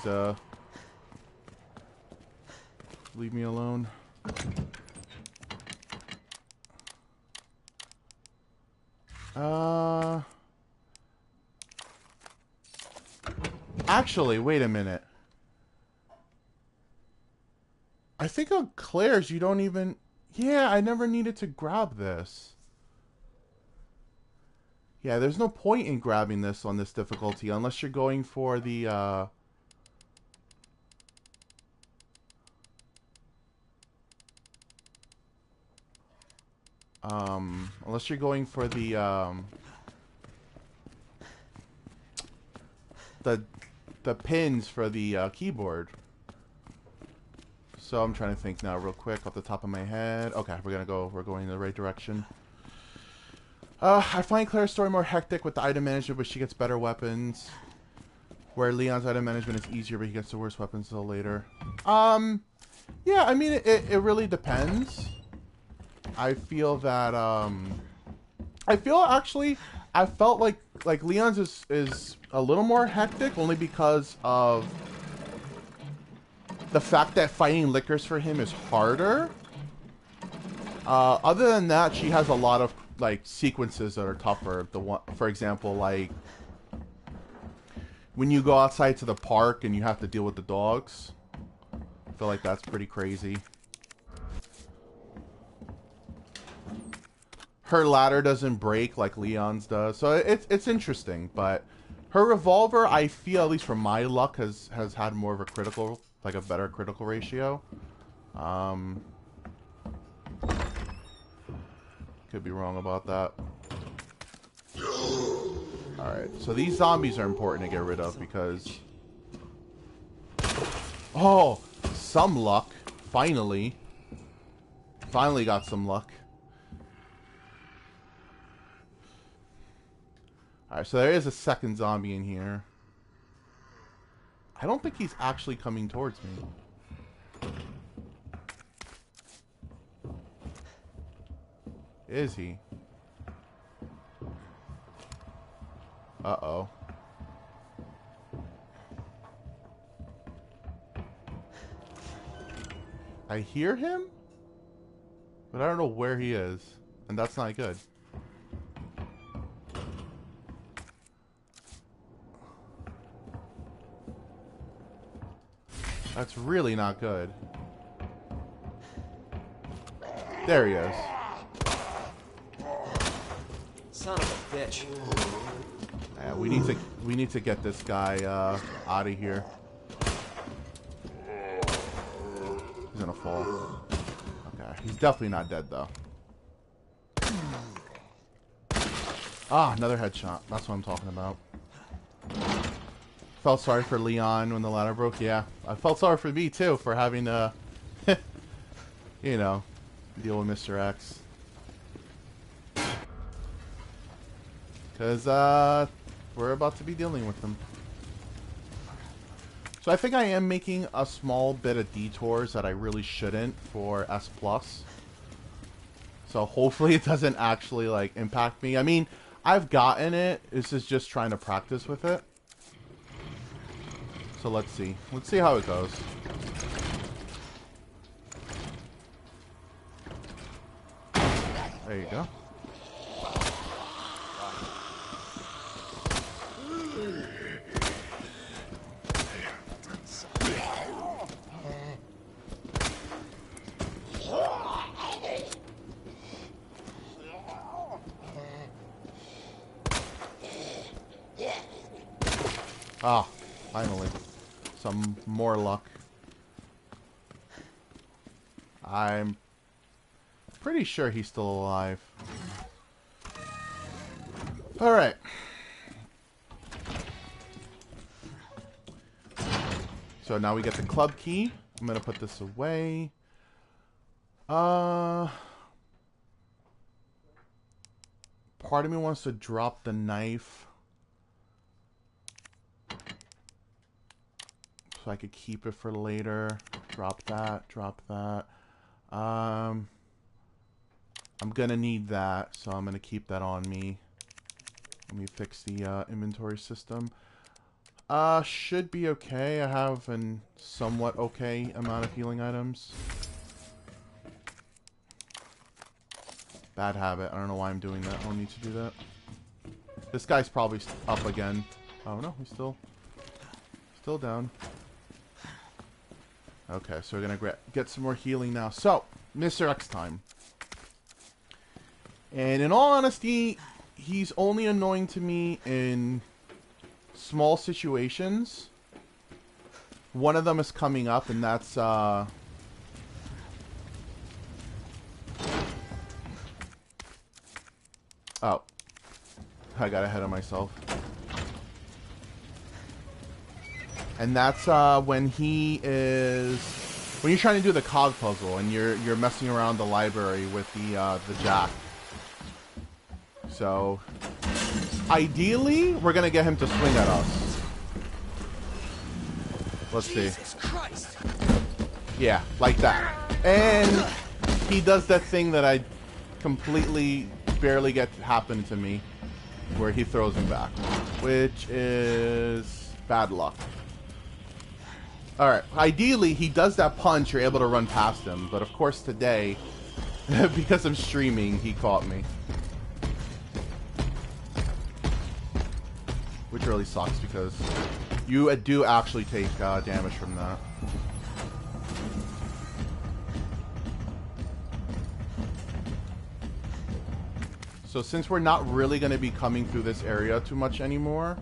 leave me alone. Actually, wait a minute. I think on Claire's you don't even... Yeah, I never needed to grab this. Yeah, there's no point in grabbing this on this difficulty unless you're going for the, unless you're going for the pins for the, keyboard. So I'm trying to think now real quick off the top of my head. Okay, we're going in the right direction. I find Claire's story more hectic with the item management, but she gets better weapons. Where Leon's item management is easier, but he gets the worst weapons until later. Yeah, I mean, it really depends. I feel that, I felt like Leon's is a little more hectic, only because of the fact that fighting Lickers for him is harder. Other than that, she has a lot of like sequences that are tougher. For example, like when you go outside to the park and you have to deal with the dogs. I feel like that's pretty crazy. Her ladder doesn't break like Leon's does, so it's interesting. But her revolver, I feel, at least from my luck, has had more of a critical, like a better critical ratio. Could be wrong about that. Alright, so these zombies are important to get rid of because... Oh! Some luck. Finally. Finally got some luck. Alright, so there is a second zombie in here. I don't think he's actually coming towards me. Is he? Uh-oh. I hear him? But I don't know where he is. And that's not good. That's really not good. There he is. Son of a bitch. Yeah, we need to get this guy out of here. He's gonna fall. Okay, he's definitely not dead though. Ah, another headshot. That's what I'm talking about. Felt sorry for Leon when the ladder broke. Yeah, I felt sorry for me too for having to, you know, deal with Mr. X. Because we're about to be dealing with them. So I think I am making a small bit of detours that I really shouldn't for S+. So hopefully it doesn't actually like impact me. I mean, I've gotten it. This is just trying to practice with it. So let's see. Let's see how it goes. There you go. Ah, finally. Some more luck. I'm pretty sure he's still alive. Alright. So now we get the club key. I'm gonna put this away. Part of me wants to drop the knife. So I could keep it for later. Drop that, drop that. I'm gonna need that, so I'm gonna keep that on me. Let me fix the inventory system. Should be okay. I have an somewhat okay amount of healing items. Bad habit. I don't know why I'm doing that. I don't need to do that. This guy's probably up again. Oh no, he's still down. Okay, so we're gonna get some more healing now. So, Mr. X time. And in all honesty, he's only annoying to me in small situations. One of them is coming up, and that's oh, I got ahead of myself. And that's when you're trying to do the cog puzzle and you're messing around the library with the jack. So ideally, we're gonna get him to swing at us. Let's see. Jesus Christ. Yeah, like that. And he does that thing that I completely barely get happen to me, where he throws him back, which is bad luck. Alright, ideally, he does that punch, you're able to run past him. But of course today, because I'm streaming, he caught me. Which really sucks, because you do actually take damage from that. So since we're not really going to be coming through this area too much anymore,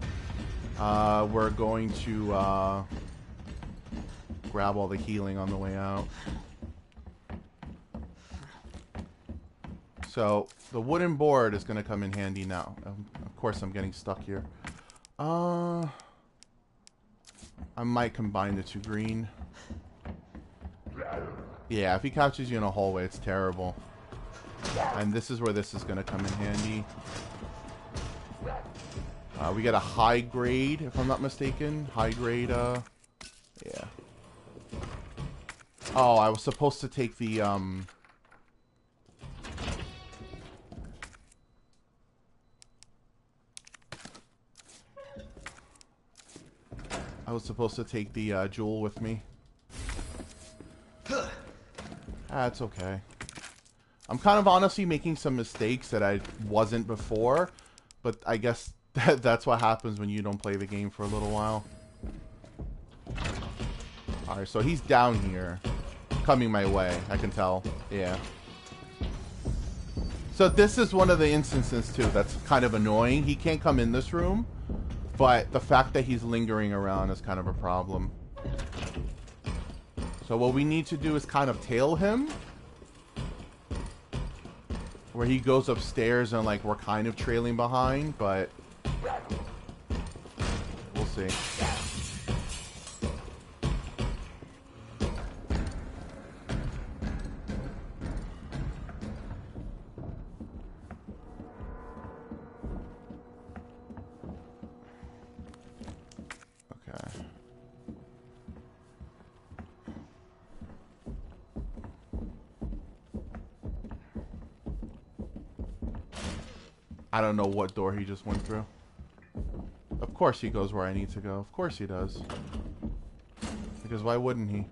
we're going to grab all the healing on the way out. So the wooden board is going to come in handy now. Of course, I'm getting stuck here. I might combine the two green. Yeah, if he catches you in a hallway, it's terrible. And this is where this is going to come in handy. We get a high grade, if I'm not mistaken. High grade, yeah. Oh, I was supposed to take the, jewel with me. That's okay. I'm kind of honestly making some mistakes that I wasn't before, but I guess that's what happens when you don't play the game for a little while. Alright, so he's down here. Coming my way, I can tell. Yeah. So this is one of the instances, too, that's kind of annoying. He can't come in this room, but the fact that he's lingering around is kind of a problem. So what we need to do is kind of tail him. Where he goes upstairs and, like, we're kind of trailing behind, but... we'll see. I don't know what door he just went through. Of course he goes where I need to go. Of course he does. Because why wouldn't he?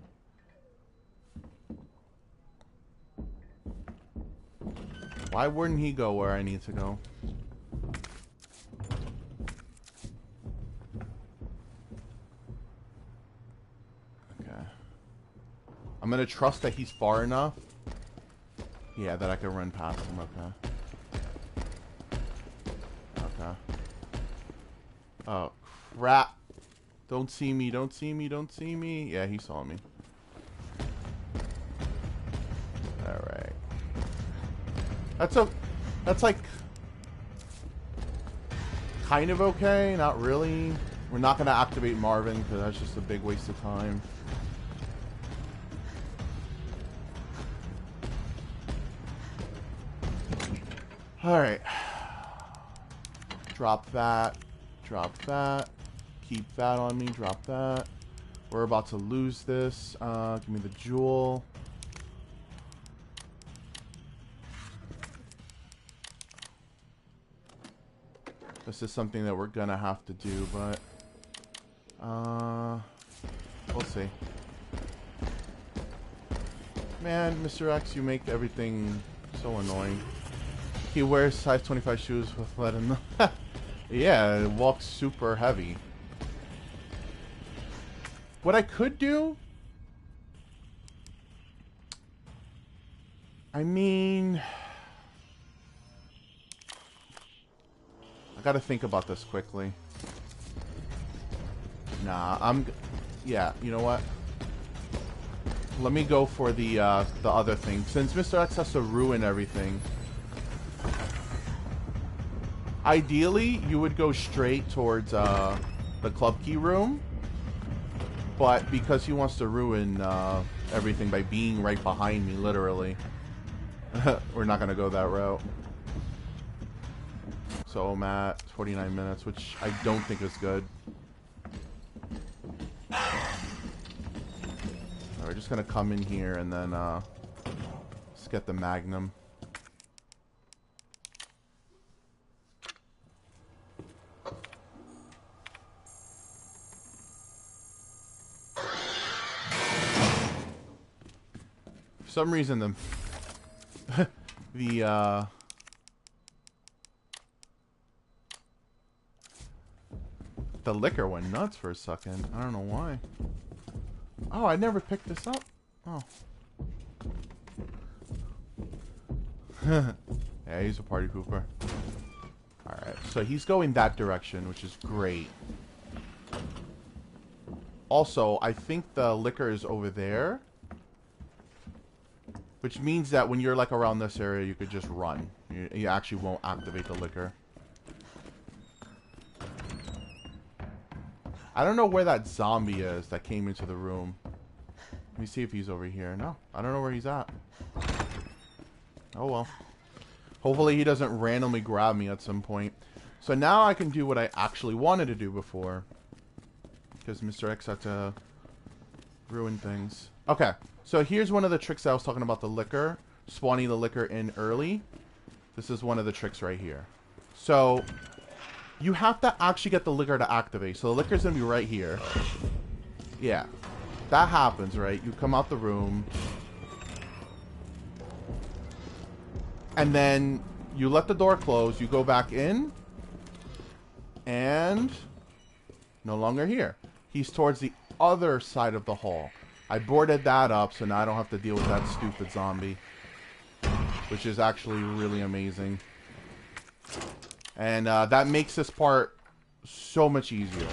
Why wouldn't he go where I need to go? Okay. I'm gonna trust that he's far enough. Yeah, that I can run past him. Okay. Oh, crap. Don't see me, don't see me, don't see me. Yeah, he saw me. Alright. That's like... kind of okay, not really. We're not going to activate Marvin, because that's just a big waste of time. Alright. Drop that. Drop that. Keep that on me. Drop that. We're about to lose this. Give me the jewel. This is something that we're gonna have to do, but... we'll see. Man, Mr. X, you make everything so annoying. He wears size 25 shoes with let him know. Yeah, it walks super heavy. What I could do... I mean... I gotta think about this quickly. Nah, yeah, you know what? Let me go for the other thing. Since Mr. X has to ruin everything... Ideally, you would go straight towards the club key room, but because he wants to ruin everything by being right behind me, literally, we're not going to go that route. So I'm at 49 minutes, which I don't think is good. We're just going to come in here and then let's get the Magnum. For some reason the liquor went nuts for a second. I don't know why. Oh, I never picked this up. Oh. Yeah, he's a party pooper. Alright, so he's going that direction, which is great. Also, I think the liquor is over there. Which means that when you're like around this area, you could just run. You actually won't activate the liquor. I don't know where that zombie is that came into the room. Let me see if he's over here. No, I don't know where he's at. Oh well. Hopefully he doesn't randomly grab me at some point. So now I can do what I actually wanted to do before. Because Mr. X had to ruin things. Okay. So here's one of the tricks I was talking about, the liquor. Spawning the liquor in early. This is one of the tricks right here. So, you have to actually get the liquor to activate. So the liquor's going to be right here. Yeah. That happens, right? You come out the room. And then you let the door close. You go back in. And no longer here. He's towards the other side of the hall. I boarded that up, so now I don't have to deal with that stupid zombie. Which is actually really amazing. And that makes this part so much easier.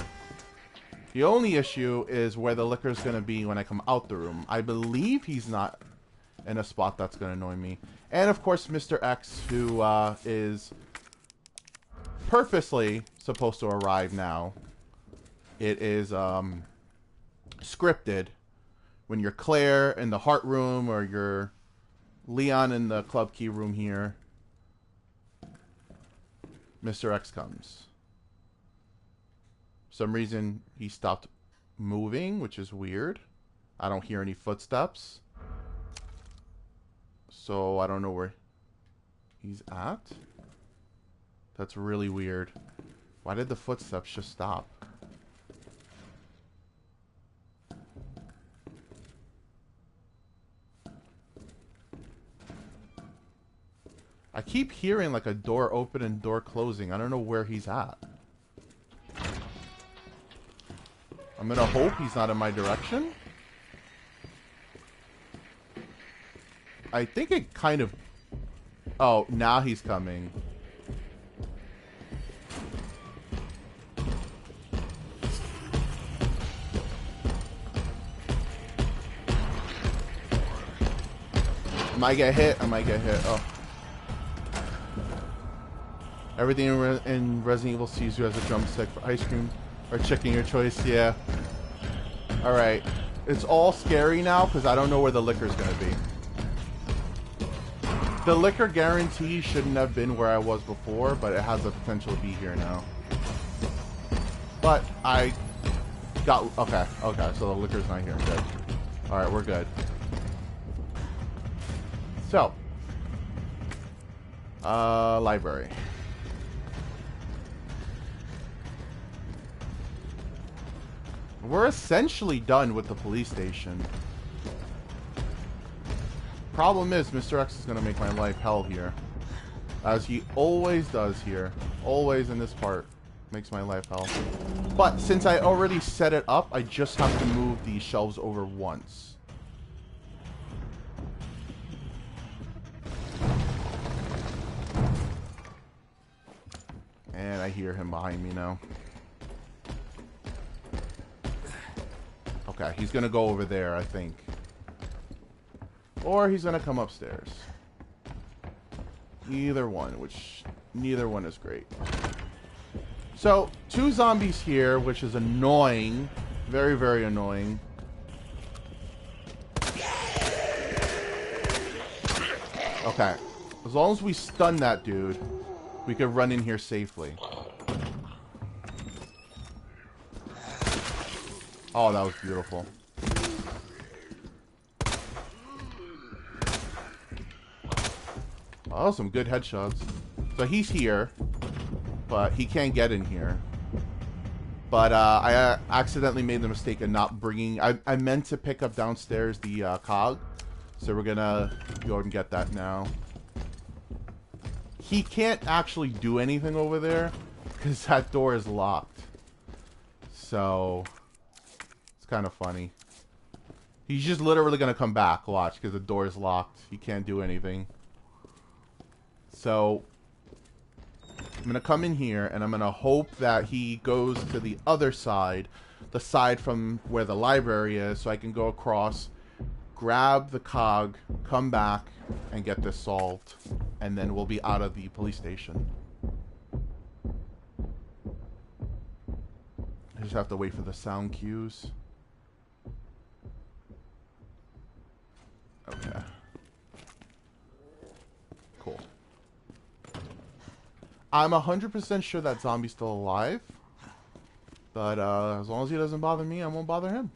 The only issue is where the liquor's going to be when I come out the room. I believe he's not in a spot that's going to annoy me. And, of course, Mr. X, who is purposely supposed to arrive now. It is scripted. When you're Claire in the heart room or you're Leon in the club key room here, Mr. X comes. For some reason, he stopped moving, which is weird. I don't hear any footsteps. So I don't know where he's at. That's really weird. Why did the footsteps just stop? I keep hearing like a door open and door closing. I don't know where he's at. I'm gonna hope he's not in my direction. I think it kind of... Oh, now he's coming. I might get hit. I might get hit. Oh. Everything in Resident Evil sees you as a drumstick for ice cream or chicken, your choice. Yeah. Alright. It's all scary now because I don't know where the liquor's going to be. The liquor guarantee shouldn't have been where I was before, but it has the potential to be here now. But I got... Okay, okay, so the liquor's not here. Good. Alright, we're good. So. Library. We're essentially done with the police station. Problem is, Mr. X is going to make my life hell here. As he always does here. Always in this part. Makes my life hell. But since I already set it up, I just have to move these shelves over once. And I hear him behind me now. Okay, he's gonna go over there, I think. Or he's gonna come upstairs. Either one, which neither one is great. So, 2 zombies here, which is annoying. Very, very annoying. Okay. As long as we stun that dude, we could run in here safely. Oh, that was beautiful. Oh, some good headshots. So he's here, but he can't get in here. But I accidentally made the mistake of not bringing... I meant to pick up downstairs the cog. So we're gonna go and get that now. He can't actually do anything over there because that door is locked. So... It's kind of funny. He's just literally going to come back, watch, because the door is locked. He can't do anything. So, I'm going to come in here, and I'm going to hope that he goes to the other side, the side from where the library is, so I can go across, grab the cog, come back, and get this solved. And then we'll be out of the police station. I just have to wait for the sound cues. Okay. Cool. I'm 100% sure that zombie's still alive. But as long as he doesn't bother me, I won't bother him.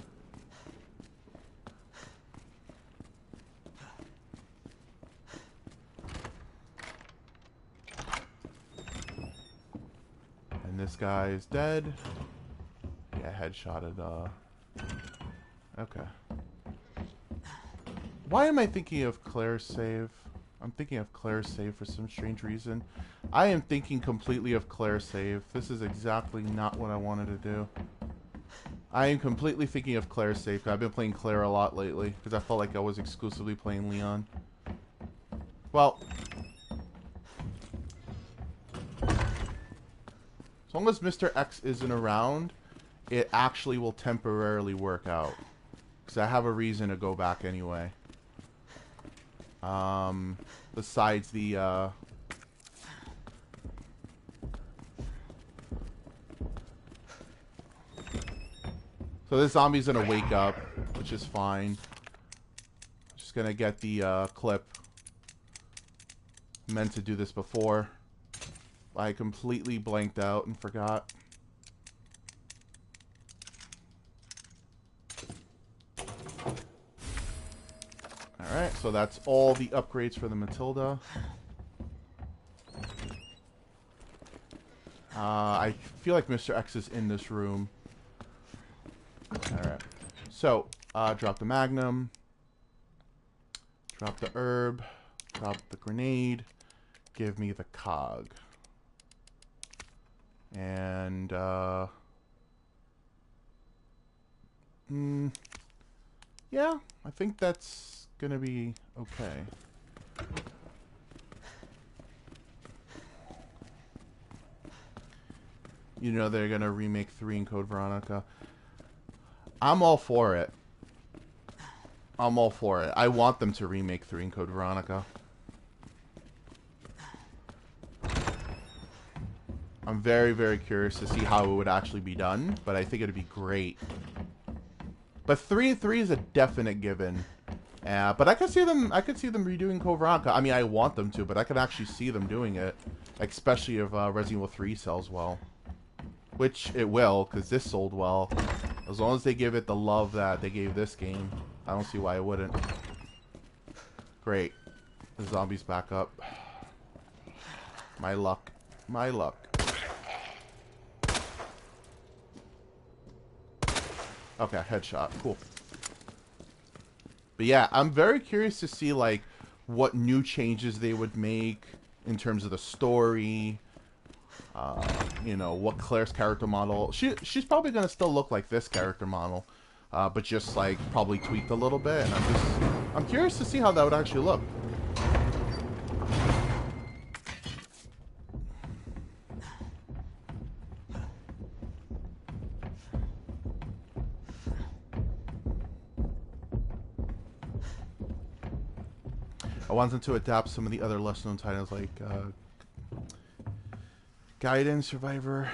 And this guy is dead. Yeah, headshotted. Okay. Why am I thinking of Claire's save? I'm thinking of Claire's save for some strange reason. I am thinking completely of Claire's save. This is exactly not what I wanted to do. I am completely thinking of Claire's safety. I've been playing Claire a lot lately because I felt like I was exclusively playing Leon. Well, as long as Mr. X isn't around, it actually will temporarily work out. Because I have a reason to go back anyway. Besides the, So this zombie's gonna wake up, which is fine. Just gonna get the, clip. Meant to do this before. I completely blanked out and forgot. Alright, so that's all the upgrades for the Matilda. I feel like Mr. X is in this room. Alright. So, drop the Magnum. Drop the herb. Drop the grenade. Give me the cog. And, yeah, I think that's gonna be okay. You know they're gonna remake 3 in Code Veronica. I'm all for it. I'm all for it. I want them to remake 3 in Code Veronica. I'm very, very curious to see how it would actually be done, but I think it'd be great. But 3 is a definite given. But I could see them redoing Code Veronica. I mean, I want them to, but I could actually see them doing it, especially if Resident Evil 3 sells well, which it will, because this sold well. As long as they give it the love that they gave this game, I don't see why it wouldn't. Great, the zombies back up. My luck, my luck. Okay, headshot. Cool. But yeah, I'm very curious to see, like, what new changes they would make in terms of the story. You know, what Claire's character model... She's probably going to still look like this character model. But just, like, probably tweaked a little bit. And I'm curious to see how that would actually look. I want them to adapt some of the other lesser-known titles like Gaiden, Survivor.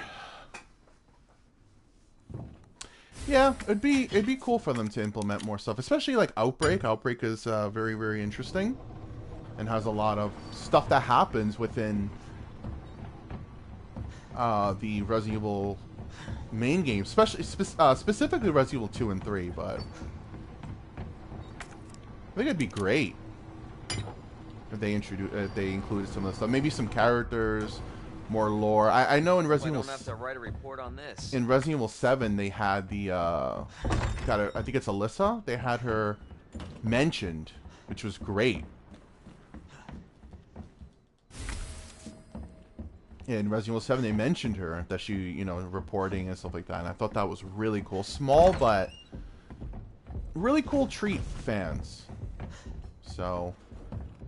Yeah, it'd be cool for them to implement more stuff, especially like Outbreak. Outbreak is very, very interesting and has a lot of stuff that happens within the Resident Evil main game, especially specifically Resident Evil 2 and 3. But I think it'd be great if they included some of the stuff. Maybe some characters, more lore. I know in Resident Evil... I don't have to write a report on this. In Resident Evil 7, they had the... I think it's Alyssa. They had her mentioned, which was great. In Resident Evil 7, they mentioned her, that she, you know, reporting and stuff like that. And I thought that was really cool. Small, but really cool treat for fans. So...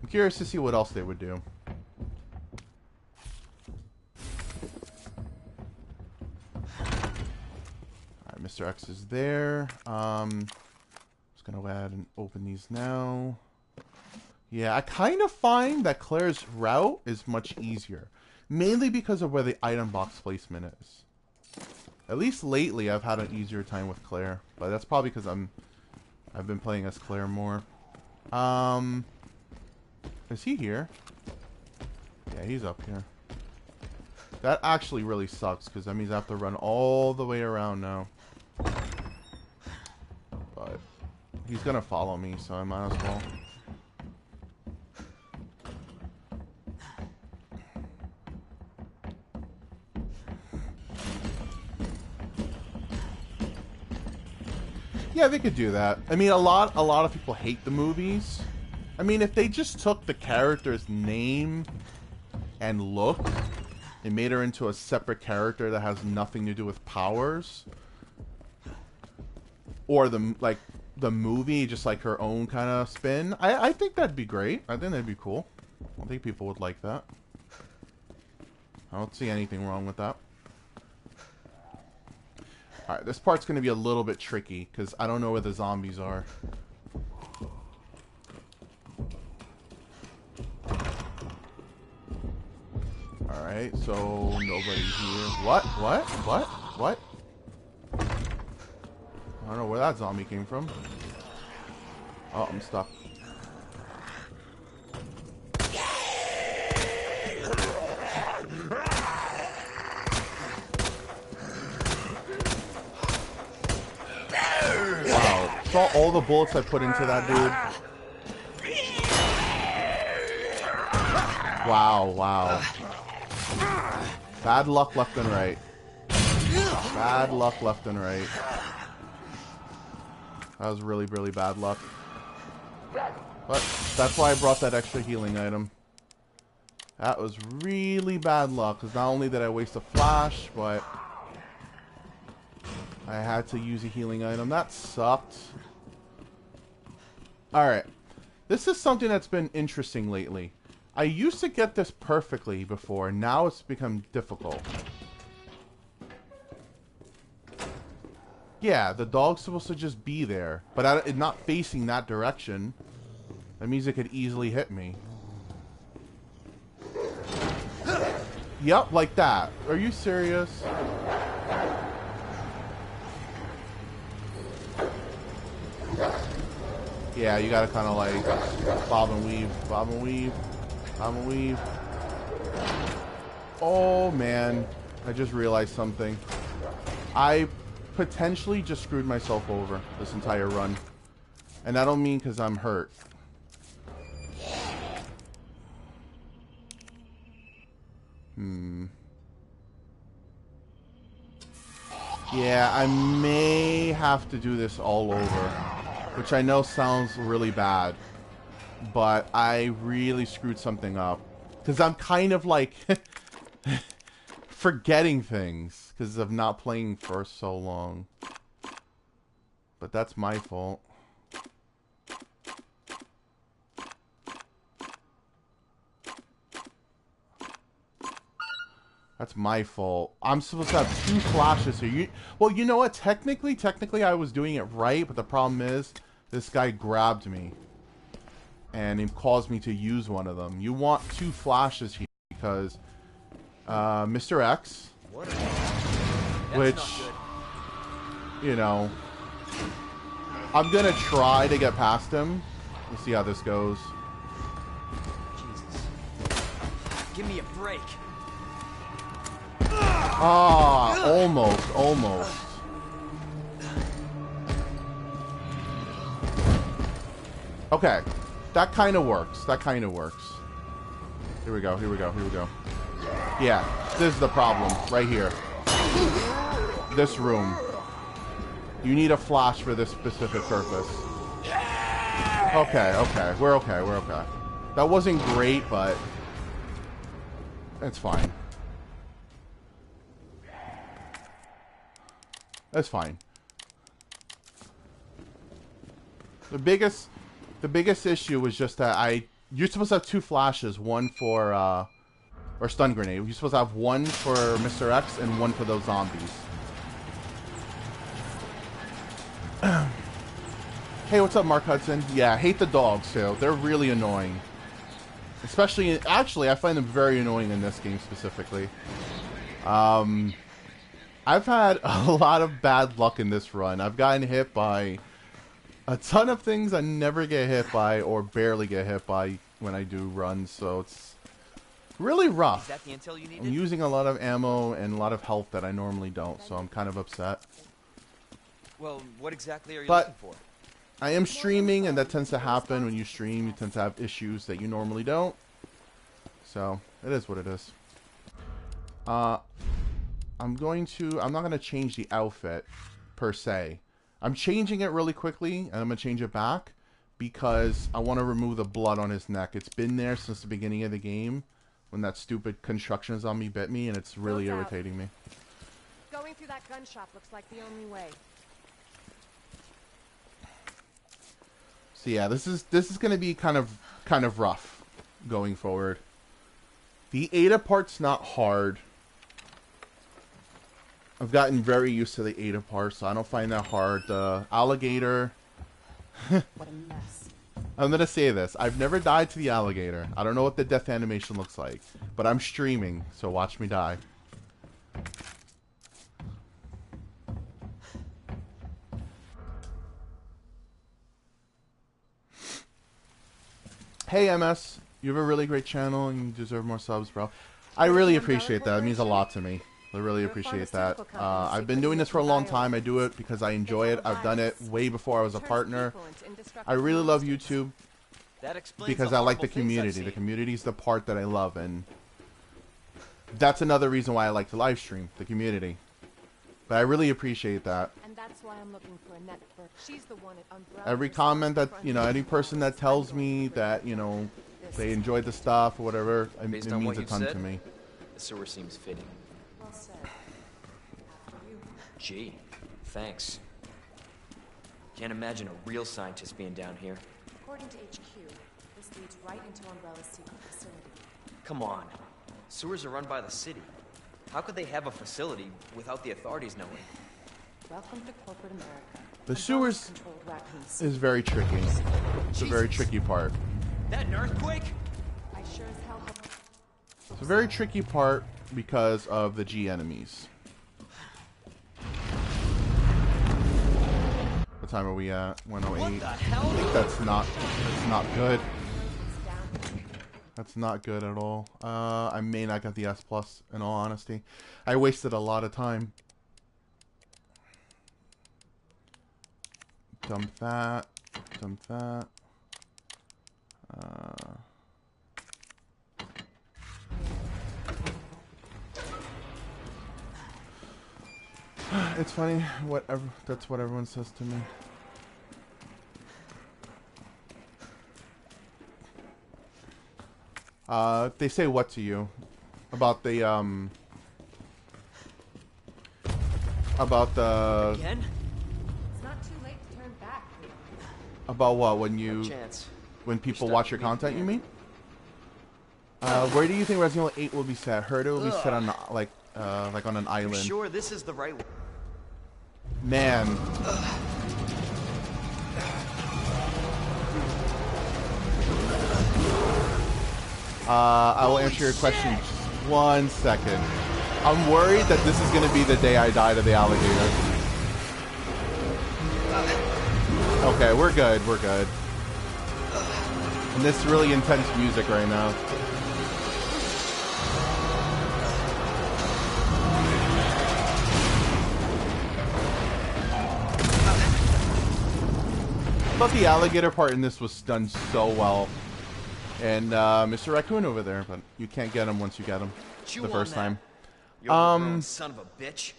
I'm curious to see what else they would do. Alright, Mr. X is there. Just gonna go ahead and open these now. Yeah, I kind of find that Claire's route is much easier. Mainly because of where the item box placement is. At least lately, I've had an easier time with Claire. But that's probably because I've been playing as Claire more. Is he here? Yeah, he's up here. That actually really sucks, because that means I have to run all the way around now. But he's gonna follow me, so I might as well. Yeah, they could do that. I mean, a lot of people hate the movies. I mean, if they just took the character's name and look and made her into a separate character that has nothing to do with powers, or the movie, just like her own kind of spin. I think that'd be great. I think that'd be cool. I think people would like that. I don't see anything wrong with that. Alright, this part's going to be a little bit tricky, because I don't know where the zombies are. Alright, so nobody here. What? I don't know where that zombie came from. Oh, I'm stuck. Wow. Saw all the bullets I put into that dude. Wow. Bad luck left and right. Bad luck left and right. That was really, really bad luck. But that's why I brought that extra healing item. That was really bad luck, because not only did I waste a flash, but I had to use a healing item. That sucked. Alright. This is something that's been interesting lately. I used to get this perfectly before. Now it's become difficult. Yeah, the dog's supposed to just be there. But it's not facing that direction. That means it could easily hit me. Yep, like that. Are you serious? Yeah, you gotta kind of like bob and weave, bob and weave, bob and weave. Oh man, I just realized something. I potentially just screwed myself over this entire run. And I don't mean because I'm hurt. Yeah, I may have to do this all over. Which I know sounds really bad. But I really screwed something up. Because I'm kind of like forgetting things. Because of not playing for so long. But that's my fault. That's my fault. I'm supposed to have 2 flashes here. Well, you know what? Technically I was doing it right, but the problem is this guy grabbed me. And it caused me to use one of them. You want 2 flashes here because Mr. X, which, you know, I'm going to try to get past him. We'll see how this goes. Jesus. Give me a break. Ah, almost. Okay, that kind of works. Here we go. Yeah, this is the problem right here. This room. You need a flash for this specific purpose. Okay, we're okay. That wasn't great, but it's fine. That's fine. The biggest issue was just that you're supposed to have 2 flashes, one for or stun grenade. You're supposed to have one for Mr. X and one for those zombies. Hey, what's up, Mark Hudson? Yeah, I hate the dogs too. They're really annoying. Especially, actually, I find them very annoying in this game specifically. I've had a lot of bad luck in this run. I've gotten hit by a ton of things I never get hit by or barely get hit by when I do runs, so it's really rough. Is that the intel you needed? I'm using a lot of ammo and a lot of health that I normally don't, so I'm kind of upset. Well, what exactly are you looking for? I am streaming, and that tends to happen when you stream. You tend to have issues that you normally don't. So, it is what it is. I'm not going to change the outfit, per se. I'm changing it really quickly, and I'm going to change it back, because I want to remove the blood on his neck. It's been there since the beginning of the game, when that stupid construction zombie bit me, and it's really irritating me. Going through that gun shop looks like the only way. So yeah, this is gonna be kind of rough going forward. The Ada part's not hard. I've gotten very used to the Ada part, so I don't find that hard. The alligator. What a mess. I'm gonna say this. I've never died to the alligator. I don't know what the death animation looks like, but I'm streaming, so watch me die. Hey MS, you have a really great channel and you deserve more subs, bro. I really appreciate that. It means a lot to me. I really appreciate that. I've been doing this for a long time. I do it because I enjoy it. I've done it way before I was a partner. I really love YouTube because I like the community. The community is the part that I love, and that's another reason why I like to live stream, the community. But I really appreciate that. And that's why I'm looking for a network. She's the one at Umbrella. Every comment that, you know, any person that tells me that, you know, they enjoyed the stuff or whatever, it means a ton to me. The sewer seems fitting. Well said. After you. Gee, thanks. Can't imagine a real scientist being down here. According to HQ, this leads right into Umbrella's secret facility. Come on. Sewers are run by the city. How could they have a facility without the authorities knowing? Welcome to corporate America. The sewers is very tricky. It's a very tricky part. That an earthquake? I sure as hell hope. It's a very tricky part because of the G enemies. What time are we at? 1:08. What the hell? I think that's not good. That's not good at all. I may not get the S+, in all honesty. I wasted a lot of time. Dump that. Dump that. It's funny. That's what everyone says to me. They say what to you? About the, Again? It's not too late to turn back. about what? No chance. When people watch your content, you mean? Where do you think Resident Evil 8 will be set? Heard it will be set on, like on an island. Sure, this is the right one. Man. I will answer your question in just 1 second. I'm worried that this is going to be the day I die to the alligator. Okay, we're good, we're good. And this really intense music right now. I thought the alligator part in this was done so well. And Mr. Raccoon over there, but you can't get him once you get him the first time. You overgrown son of a bitch.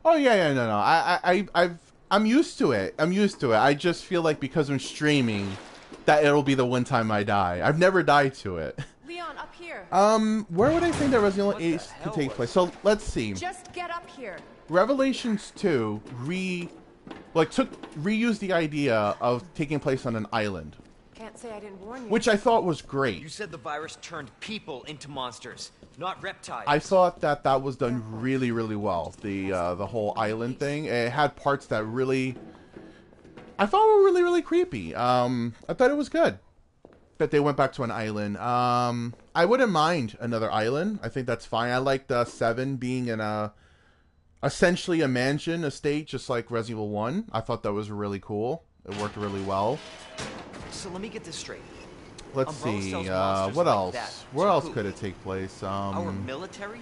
Oh yeah, no. I'm used to it. I'm used to it. I just feel like because I'm streaming, that it'll be the one time I die. I've never died to it. Leon, up here. Where would I think that Resident Evil 8 could take place? So let's see. Just get up here. Revelations 2 reused the idea of taking place on an island, Can't say I didn't warn you. which I thought was great. You said the virus turned people into monsters, not reptiles. I thought that was done really, really well. The whole island thing. It had parts that I thought were really, really creepy. I thought it was good that they went back to an island. I wouldn't mind another island. I think that's fine. I liked 7 being in essentially a mansion estate, just like Resident Evil 1. I thought that was really cool. It worked really well. So let me get this straight. Let's Umbrella see. sells monsters What like else? that. Where To else who? could it take place? Our military?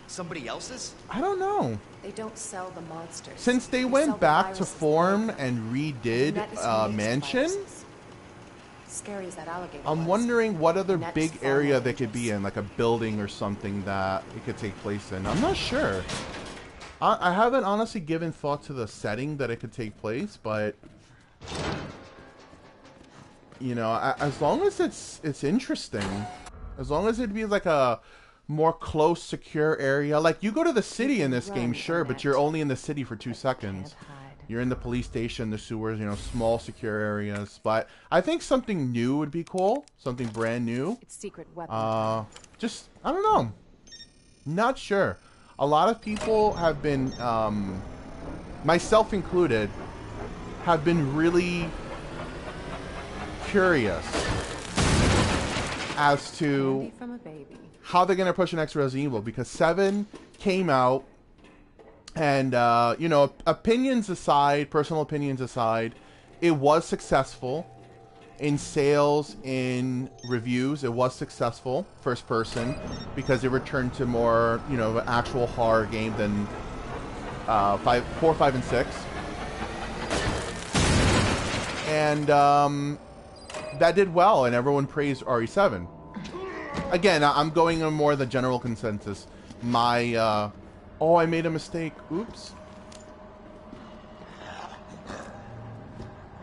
Somebody else's? I don't know. They don't sell the monsters. Since they sell went the back to viruses form they make. and redid Net is who makes the Mansion, viruses. Scary as that alligator I'm was. wondering what other Net's big far area more they could be dangerous. in, like a building or something that it could take place in. I'm not sure. I haven't honestly given thought to the setting that it could take place, but you know, as long as it's interesting, as long as it'd be like a more close, secure area. Like you go to the city in this game, sure, but you're only in the city for 2 seconds. You're in the police station, the sewers, you know, small secure areas. But I think something new would be cool. Something brand new. It's secret weapon. Just, I don't know. Not sure. A lot of people have been, myself included, have been really curious as to Candy from a baby. how they're going to push an next Resident Evil, because 7 came out, and, you know, opinions aside, personal opinions aside, it was successful in sales, in reviews. It was successful, first person, because it returned to more, you know, an actual horror game than 4, 5, and 6. And that did well, and everyone praised RE7. Again, I'm going on more the general consensus. My, oh, I made a mistake. Oops.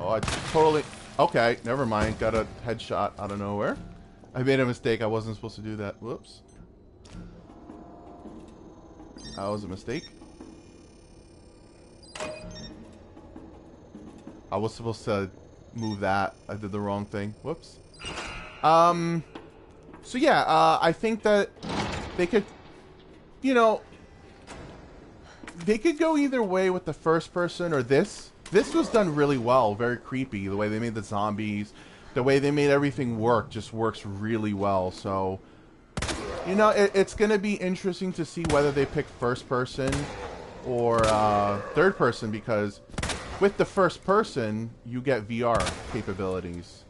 Oh, I totally... Okay, never mind. Got a headshot out of nowhere. I made a mistake. I wasn't supposed to do that. Whoops. That was a mistake. I was supposed to move that. I did the wrong thing. Whoops. So yeah, I think that they could, you know, they could go either way with the first person or this. This was done really well, very creepy. The way they made the zombies, the way they made everything work, just works really well. So, you know, it's going to be interesting to see whether they pick first person or third person, because with the first person, you get VR capabilities.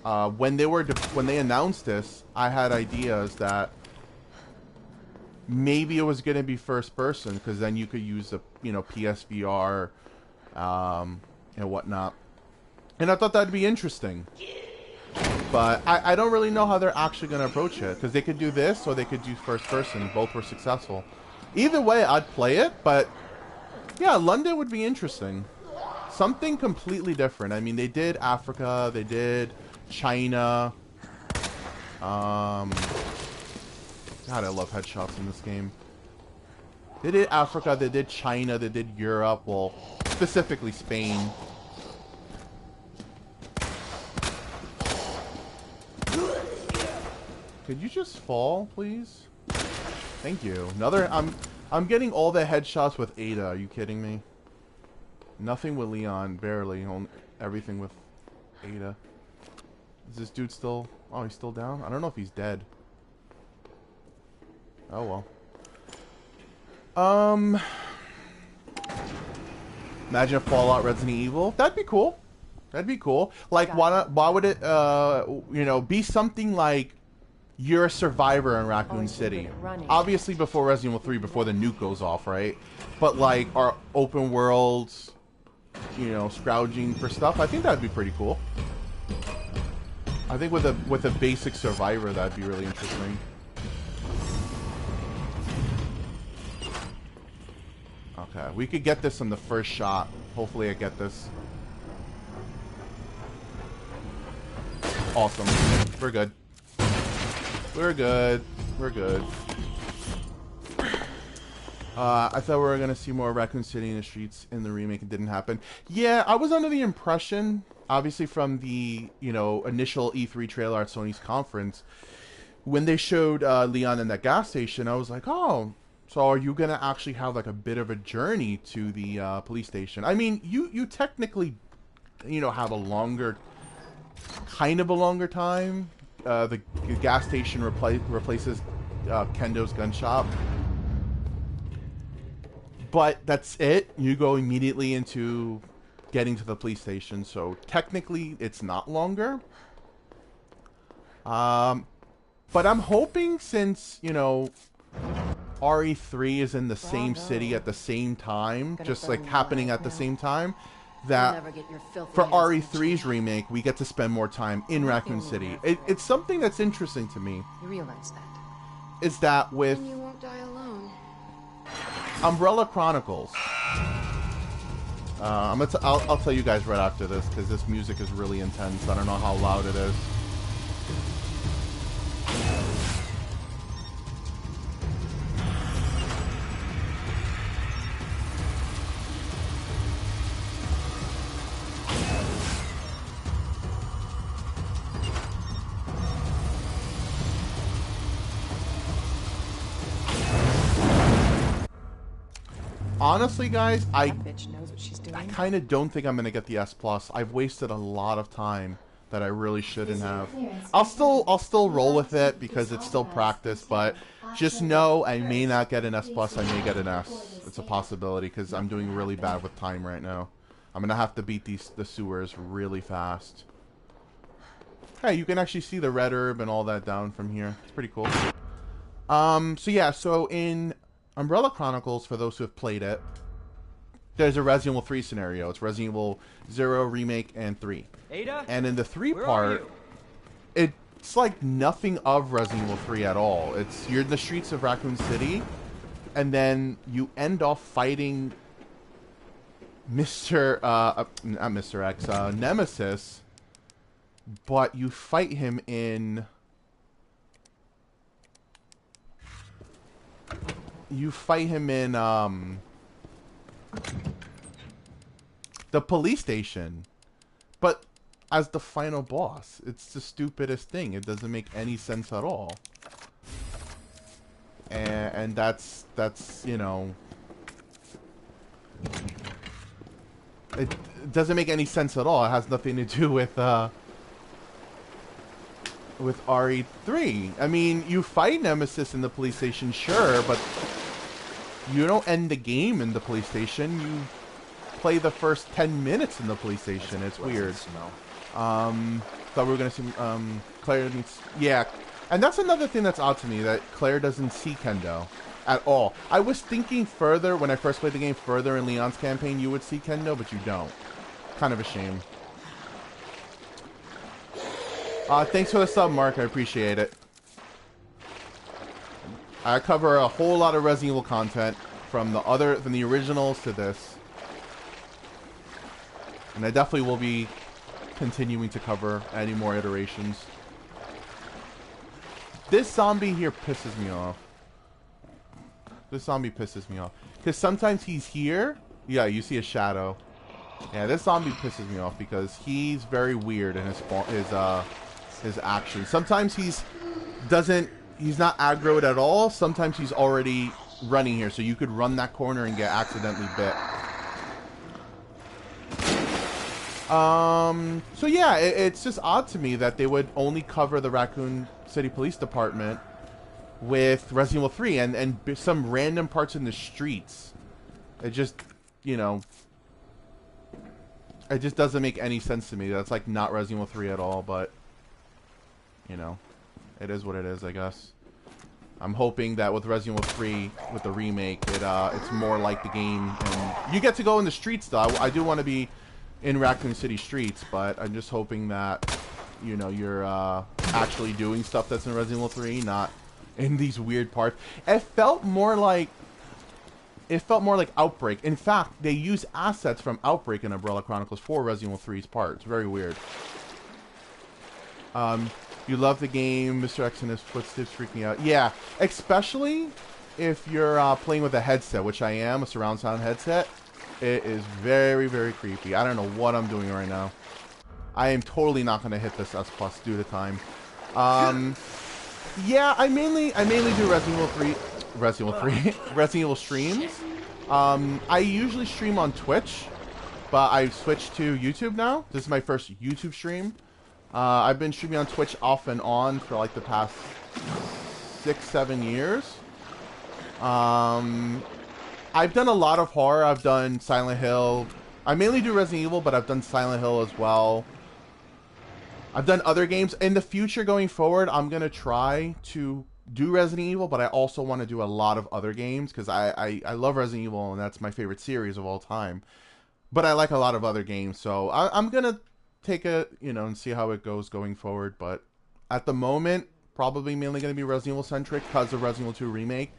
When they announced this, I had ideas that maybe it was going to be first person, because then you could use the, you know, PSVR and whatnot. And I thought that'd be interesting. But I don't really know how they're actually going to approach it, because they could do this or they could do first person. Both were successful. Either way, I'd play it, but yeah, London would be interesting. Something completely different. I mean, they did Africa, they did China. God, I love headshots in this game. They did Africa, they did China, they did Europe, well, specifically Spain. Could you just fall, please? Thank you. Another, I'm getting all the headshots with Ada. Are you kidding me? Nothing with Leon, barely. Everything with Ada. Is this dude still... Oh, he's still down? I don't know if he's dead. Oh, well. Imagine a Fallout Resident Evil. That'd be cool. That'd be cool. Like, why would it, you know, be something like you're a survivor in Raccoon City? Obviously before Resident Evil 3, before the nuke goes off, right? But, like, our open worlds, you know, scrounging for stuff. I think that'd be pretty cool. I think with a basic survivor, that'd be really interesting. Okay, we could get this on the first shot. Hopefully I get this. Awesome. We're good. We're good. We're good. I thought we were going to see more Raccoon City in the streets in the remake. It didn't happen. Yeah, I was under the impression, obviously from the, you know, initial E3 trailer at Sony's conference, when they showed Leon in that gas station, I was like, oh, so are you going to actually have like a bit of a journey to the police station? I mean, you technically, you know, have a longer, kind of a longer time. The gas station replaces Kendo's gun shop. But that's it. You go immediately into getting to the police station. So technically, it's not longer. But I'm hoping, since, you know, RE3 is in the same city at the same time, just like happening at the same time, that for RE3's remake, we get to spend more time in Raccoon City. It's something that's interesting to me. You realize that? Is that with And you won't die alone. Umbrella Chronicles. I'll tell you guys right after this, because this music is really intense. I don't know how loud it is. honestly, guys, I That bitch knows what she's doing. kind of don't think I'm gonna get the S Plus. I've wasted a lot of time that I really shouldn't have. I'll still roll with it because it's still practice, but just know I may not get an S Plus. I may get an S. It's a possibility because I'm doing really bad with time right now. I'm gonna have to beat the sewers really fast. Hey, you can actually see the red herb and all that down from here. It's pretty cool. So yeah, so in Umbrella Chronicles, for those who have played it, there's a Resident Evil 3 scenario. It's Resident Evil 0, Remake, and 3. Ada? And in the 3 Where are part, you? it's like nothing of Resident Evil 3 at all. You're in the streets of Raccoon City, and then you end off fighting not Mr. X, Nemesis, but you fight him in... the police station, but as the final boss. It's the stupidest thing. It doesn't make any sense at all. And that's you know, it doesn't make any sense at all. It has nothing to do with RE3. I mean, you fight Nemesis in the police station, sure, but you don't end the game in the police station. You play the first 10 minutes in the police station. It's weird. Thought we were gonna see Claire needs, yeah, and that's another thing that's odd to me, that Claire doesn't see Kendo at all. I was thinking further when I first played the game, further in Leon's campaign, you would see Kendo, but you don't. Kind of a shame. Thanks for the sub, Mark. I appreciate it. I cover a whole lot of Resident Evil content from the originals to this, and I definitely will be continuing to cover any more iterations. This zombie here pisses me off. This zombie pisses me off because sometimes he's here. Yeah, you see a shadow. Yeah, this zombie pisses me off because he's very weird in his actions. Sometimes he's not aggroed at all. Sometimes he's already running here, so you could run that corner and get accidentally bit. So yeah, it's just odd to me that they would only cover the Raccoon City Police Department with Resident Evil 3 and some random parts in the streets. It just, you know, it just doesn't make any sense to me. That's like not Resident Evil 3 at all, but you know, it is what it is, I guess. I'm hoping that with Resident Evil 3, with the remake, it's more like the game, and you get to go in the streets though. I do want to be in Raccoon City streets, but I'm just hoping that, you know, you're actually doing stuff that's in Resident Evil 3, not in these weird parts. It felt more like Outbreak. In fact, they use assets from Outbreak in Umbrella Chronicles for Resident Evil 3's part. It's very weird. You love the game, Mr. X and his footsteps freak me out. Yeah, especially if you're playing with a headset, which I am, a surround sound headset. It is very, very creepy. I don't know what I'm doing right now. I am totally not going to hit this S Plus due to time. Yeah, I mainly do Resident Evil streams. I usually stream on Twitch, but I switched to YouTube now. This is my first YouTube stream. I've been streaming on Twitch off and on for like the past 6-7 years. I've done a lot of horror. I've done Silent Hill. I mainly do Resident Evil, but I've done Silent Hill as well. I've done other games. In the future, going forward, I'm going to try to do Resident Evil, but I also want to do a lot of other games, because I love Resident Evil, and that's my favorite series of all time. But I like a lot of other games, so I'm going to take a, you know, and see how it goes going forward. But at the moment, probably mainly going to be Resident Evil centric because of Resident Evil 2 Remake.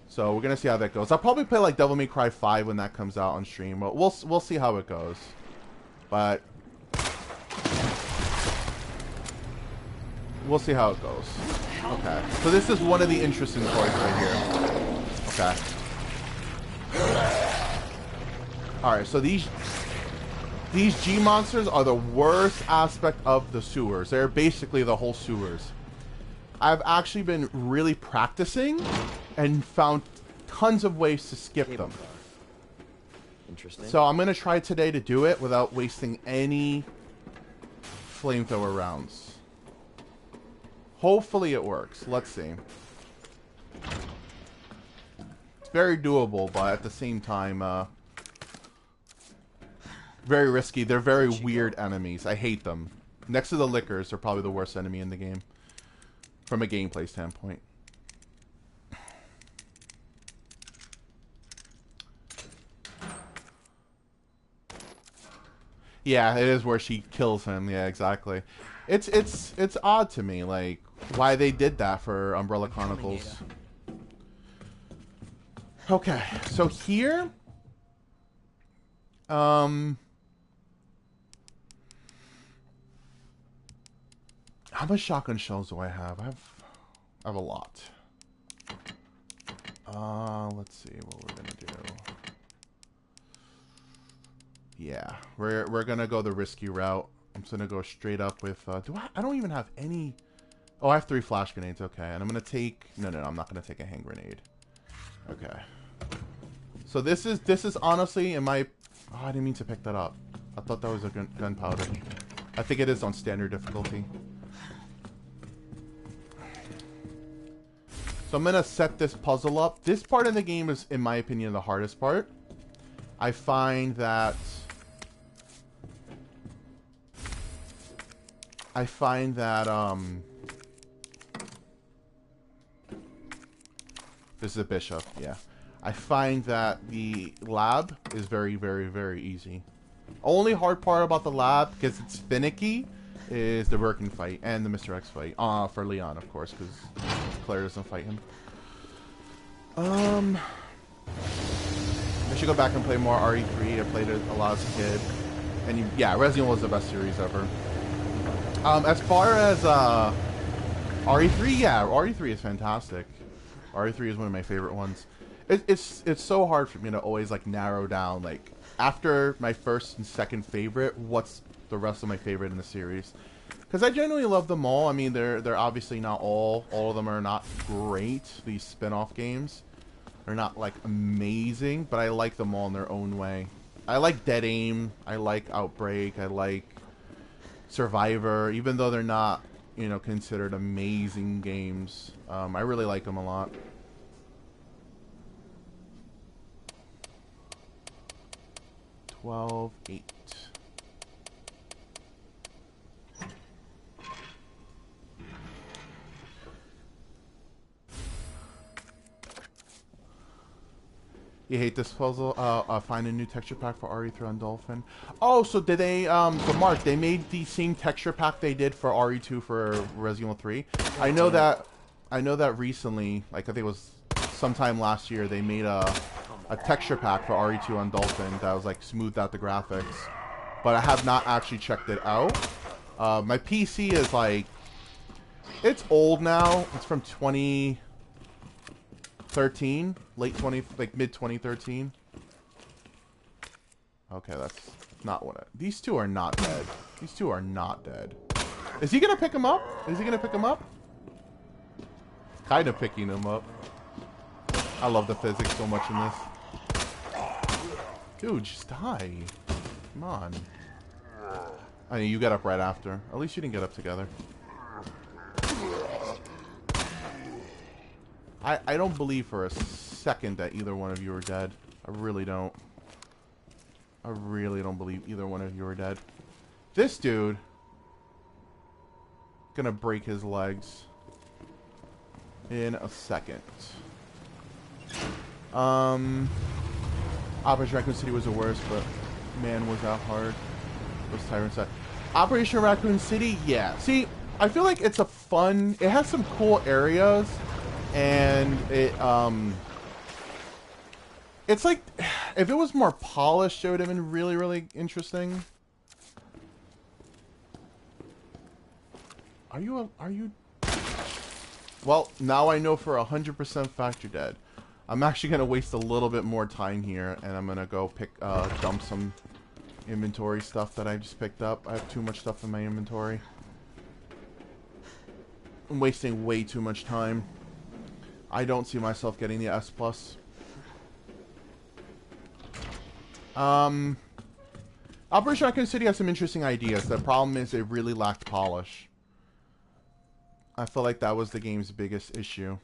So we're gonna see how that goes. I'll probably play like Devil May Cry 5 when that comes out on stream. But we'll see how it goes. But we'll see how it goes. Okay. So this is one of the interesting toys right here. Okay. Alright, so these G monsters are the worst aspect of the sewers. They're basically the whole sewers. I've actually been really practicing and found tons of ways to skip them. Interesting. So I'm going to try today to do it without wasting any flamethrower rounds. Hopefully it works. Let's see. It's very doable, but at the same time, very risky. They're very weird enemies. I hate them. Next to the Lickers, they're probably the worst enemy in the game. From a gameplay standpoint. Yeah, it is where she kills him. Yeah, exactly. It's odd to me, like, why they did that for Umbrella Chronicles. Okay, so here, how much shotgun shells do I have? I have a lot. Let's see what we're gonna do. Yeah, we're gonna go the risky route. I'm just gonna go straight up with. I don't even have any. Oh, I have 3 flash grenades. Okay, and I'm gonna take. No, I'm not gonna take a hand grenade. Okay. So this is honestly in my. Oh, I didn't mean to pick that up. I thought that was a gunpowder. I think it is on standard difficulty. So I'm gonna set this puzzle up. This part of the game is, in my opinion, the hardest part. I find that this is a bishop, yeah. I find that the lab is very, very, very easy. Only hard part about the lab, because it's finicky, is the Birkin fight and the Mr. X fight. For Leon, of course, because Claire doesn't fight him. I should go back and play more RE3. I played it a lot as a kid. And yeah, Resident Evil was the best series ever. As far as RE3, yeah, RE3 is fantastic. RE3 is one of my favorite ones. It's so hard for me to always like narrow down, like, after my first and second favorite, what's the rest of my favorite in the series. Because I genuinely love them all. I mean, they're obviously not all of them are not great. These spin-off games are not like amazing, but I like them all in their own way. I like Dead Aim, I like Outbreak, I like Survivor, even though they're not, you know, considered amazing games. I really like them a lot. $12.8. You hate this puzzle? Find a new texture pack for RE3 on Dolphin. Oh, so did they, so Mark, they made the same texture pack they did for RE2 for Resident Evil 3. I know that recently, like I think it was sometime last year, they made a texture pack for RE2 on Dolphin that was like smoothed out the graphics. But I have not actually checked it out. My PC is like, it's old now. It's from 2013, late 20, like mid 2013. Okay, that's not what these two are not dead. These two are not dead. Is he gonna pick him up? Is he gonna pick him up? Kind of picking him up. I love the physics so much in this. Dude, just die. Come on. I mean, you got up right after. At least you didn't get up together. I don't believe for a second that either one of you are dead. I really don't. I really don't believe either one of you are dead. This dude gonna break his legs in a second. Operation Raccoon City was the worst, but man, was that hard. Those tyrants said. Operation Raccoon City, yeah. See, I feel like it's a fun. It has some cool areas, and it's like if it was more polished, it would have been really, really interesting. Are you? Well, now I know for 100% fact you're dead. I'm actually gonna waste a little bit more time here, and I'm gonna go dump some inventory stuff that I just picked up. I have too much stuff in my inventory. I'm wasting way too much time. I don't see myself getting the S+. Operation Raccoon City has some interesting ideas. The problem is it really lacked polish. I feel like that was the game's biggest issue,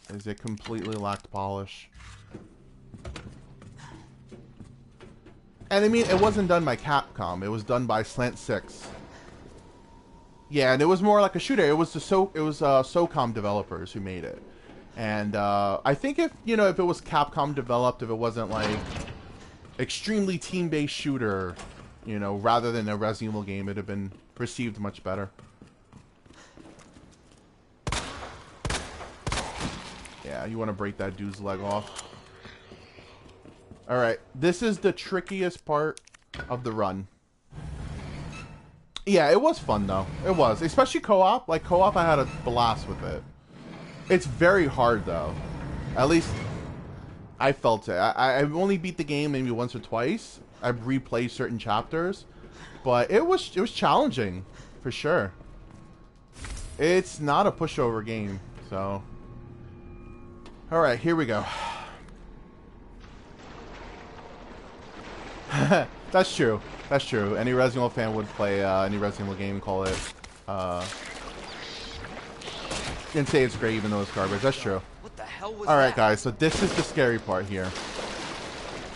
is it completely lacked polish. And I mean, it wasn't done by Capcom. It was done by Slant 6. Yeah, and it was more like a shooter. It was SOCOM developers who made it. And I think if it was Capcom developed, if it wasn't like extremely team-based shooter, rather than a Resident Evil game, it'd have been received much better. Yeah, you want to break that dude's leg off. Alright, this is the trickiest part of the run. Yeah, it was fun though. It was. Especially co-op. Like co-op, I had a blast with it. It's very hard though. At least I felt it. I've only beat the game maybe once or twice. I've replayed certain chapters. But it was challenging, for sure. It's not a pushover game, so. Alright, here we go. That's true. That's true. Any Resident Evil fan would play any Resident Evil game and call it and say it's great even though it's garbage. That's true. What the hell was Alright that? guys, so this is the scary part here.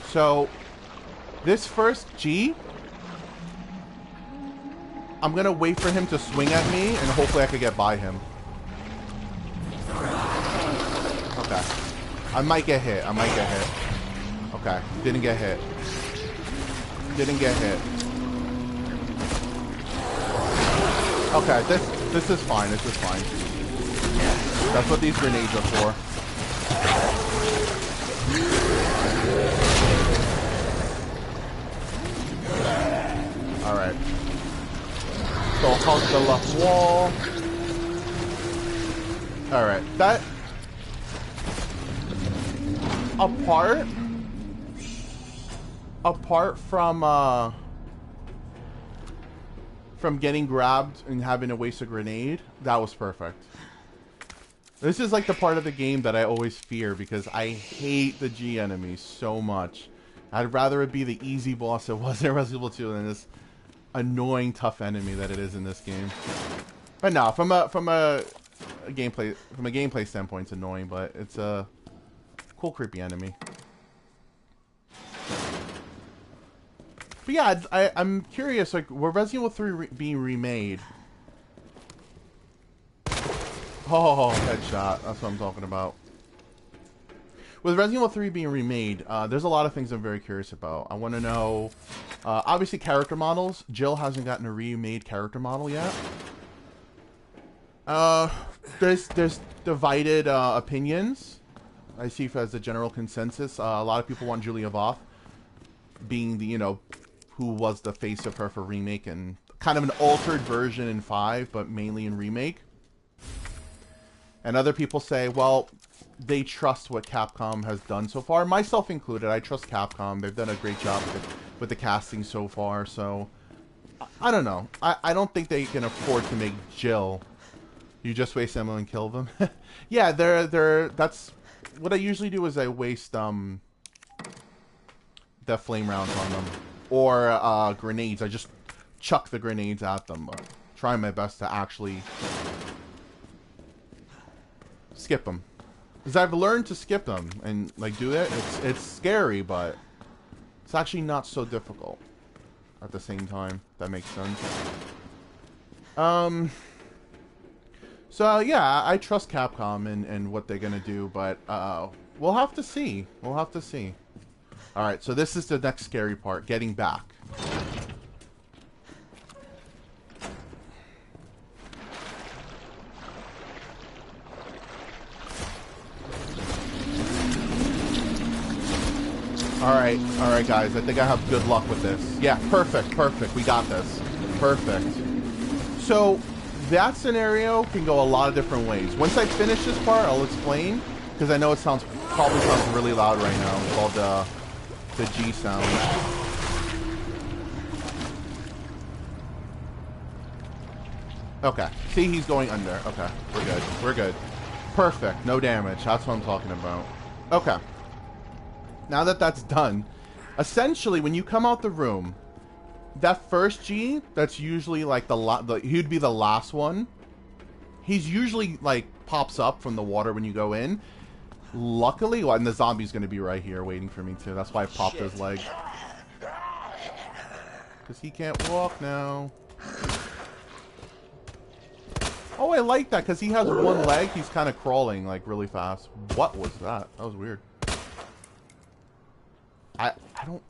So this first G, I'm gonna wait for him to swing at me and hopefully I could get by him. Okay. I might get hit. Okay, didn't get hit. Didn't get hit. Okay, this is fine. This is fine. That's what these grenades are for. Alright. So hug the left wall. Alright, that apart from getting grabbed and having to waste a grenade, that was perfect. This is like the part of the game that I always fear because I hate the G enemies so much. I'd rather it be the easy boss it was in Resident Evil 2 than this annoying tough enemy that it is in this game. But no, from a gameplay standpoint, it's annoying, but it's a cool creepy enemy. But yeah, I'm curious, like, were Resident Evil 3 being remade? Oh, headshot. That's what I'm talking about. With Resident Evil 3 being remade, there's a lot of things I'm very curious about. I want to know, obviously, character models. Jill hasn't gotten a remade character model yet. There's divided opinions. I see as a general consensus. A lot of people want Julia Voth being the, who was the face of her for Remake and kind of an altered version in 5, but mainly in Remake. And other people say, well, they trust what Capcom has done so far. Myself included, I trust Capcom. They've done a great job with the casting so far, so I don't know. I don't think they can afford to make Jill. You just waste ammo and kill them. Yeah, that's what I usually do is I waste the flame rounds on them. Or grenades. I just chuck the grenades at them, but trying my best to actually skip them. Because I've learned to skip them and like do it. It's scary, but it's actually not so difficult at the same time. If that makes sense. So yeah, I trust Capcom and what they're gonna do, but we'll have to see. We'll have to see. Alright, so this is the next scary part, getting back. Alright guys, I think I have good luck with this. Yeah, perfect, we got this. Perfect. So, that scenario can go a lot of different ways. Once I finish this part, I'll explain, because I know it probably sounds really loud right now. It's called the G sound. Okay. See, he's going under. Okay. We're good. We're good. Perfect. No damage. That's what I'm talking about. Okay. Now that that's done, Essentially, when you come out the room, that first G, that's usually like he'd be the last one. He's usually like pops up from the water when you go in. Luckily, well, and the zombie's going to be right here waiting for me too. That's why I popped his leg. Because he can't walk now. Oh, I like that because he has one leg. He's kind of crawling like really fast. What was that? That was weird. I don't...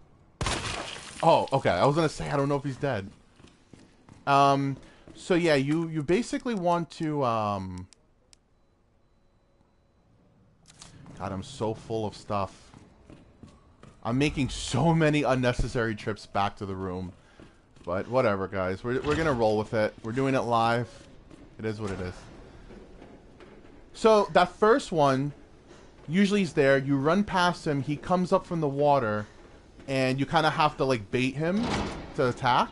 Oh, okay. I was going to say, I don't know if he's dead. So yeah, you basically want to, God, I'm so full of stuff. I'm making so many unnecessary trips back to the room. But whatever, guys. We're going to roll with it. We're doing it live. It is what it is. So, that first one, usually he's there. You run past him. He comes up from the water. And you kind of have to, like, bait him to attack.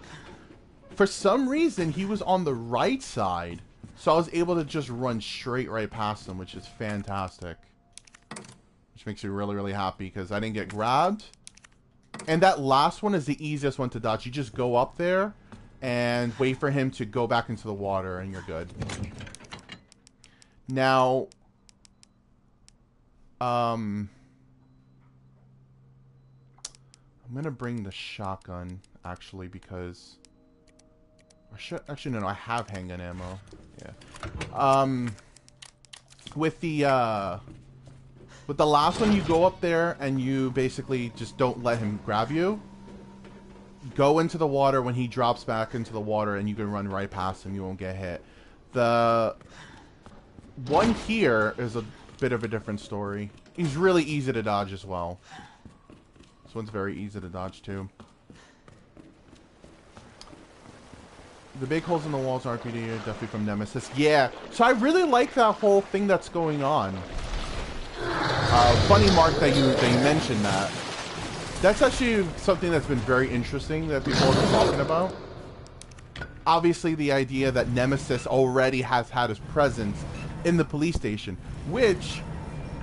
For some reason, he was on the right side. So I was able to just run straight right past him, which is fantastic. Which makes me really, really happy because I didn't get grabbed. And that last one is the easiest one to dodge. You just go up there and wait for him to go back into the water and you're good. Now, I'm going to bring the shotgun, actually, because... Actually, no, I have handgun ammo. Yeah. With the last one, you go up there and you basically just don't let him grab you. Go into the water when he drops back into the water and you can run right past him. You won't get hit. The one here is a bit of a different story. He's really easy to dodge as well. This one's very easy to dodge too. The big holes in the walls are RPD, definitely from Nemesis. Yeah, so I really like that whole thing that's going on. Funny, Mark, that you mentioned that. That's actually something that's been very interesting that people have been talking about. Obviously, the idea that Nemesis already has had his presence in the police station, which,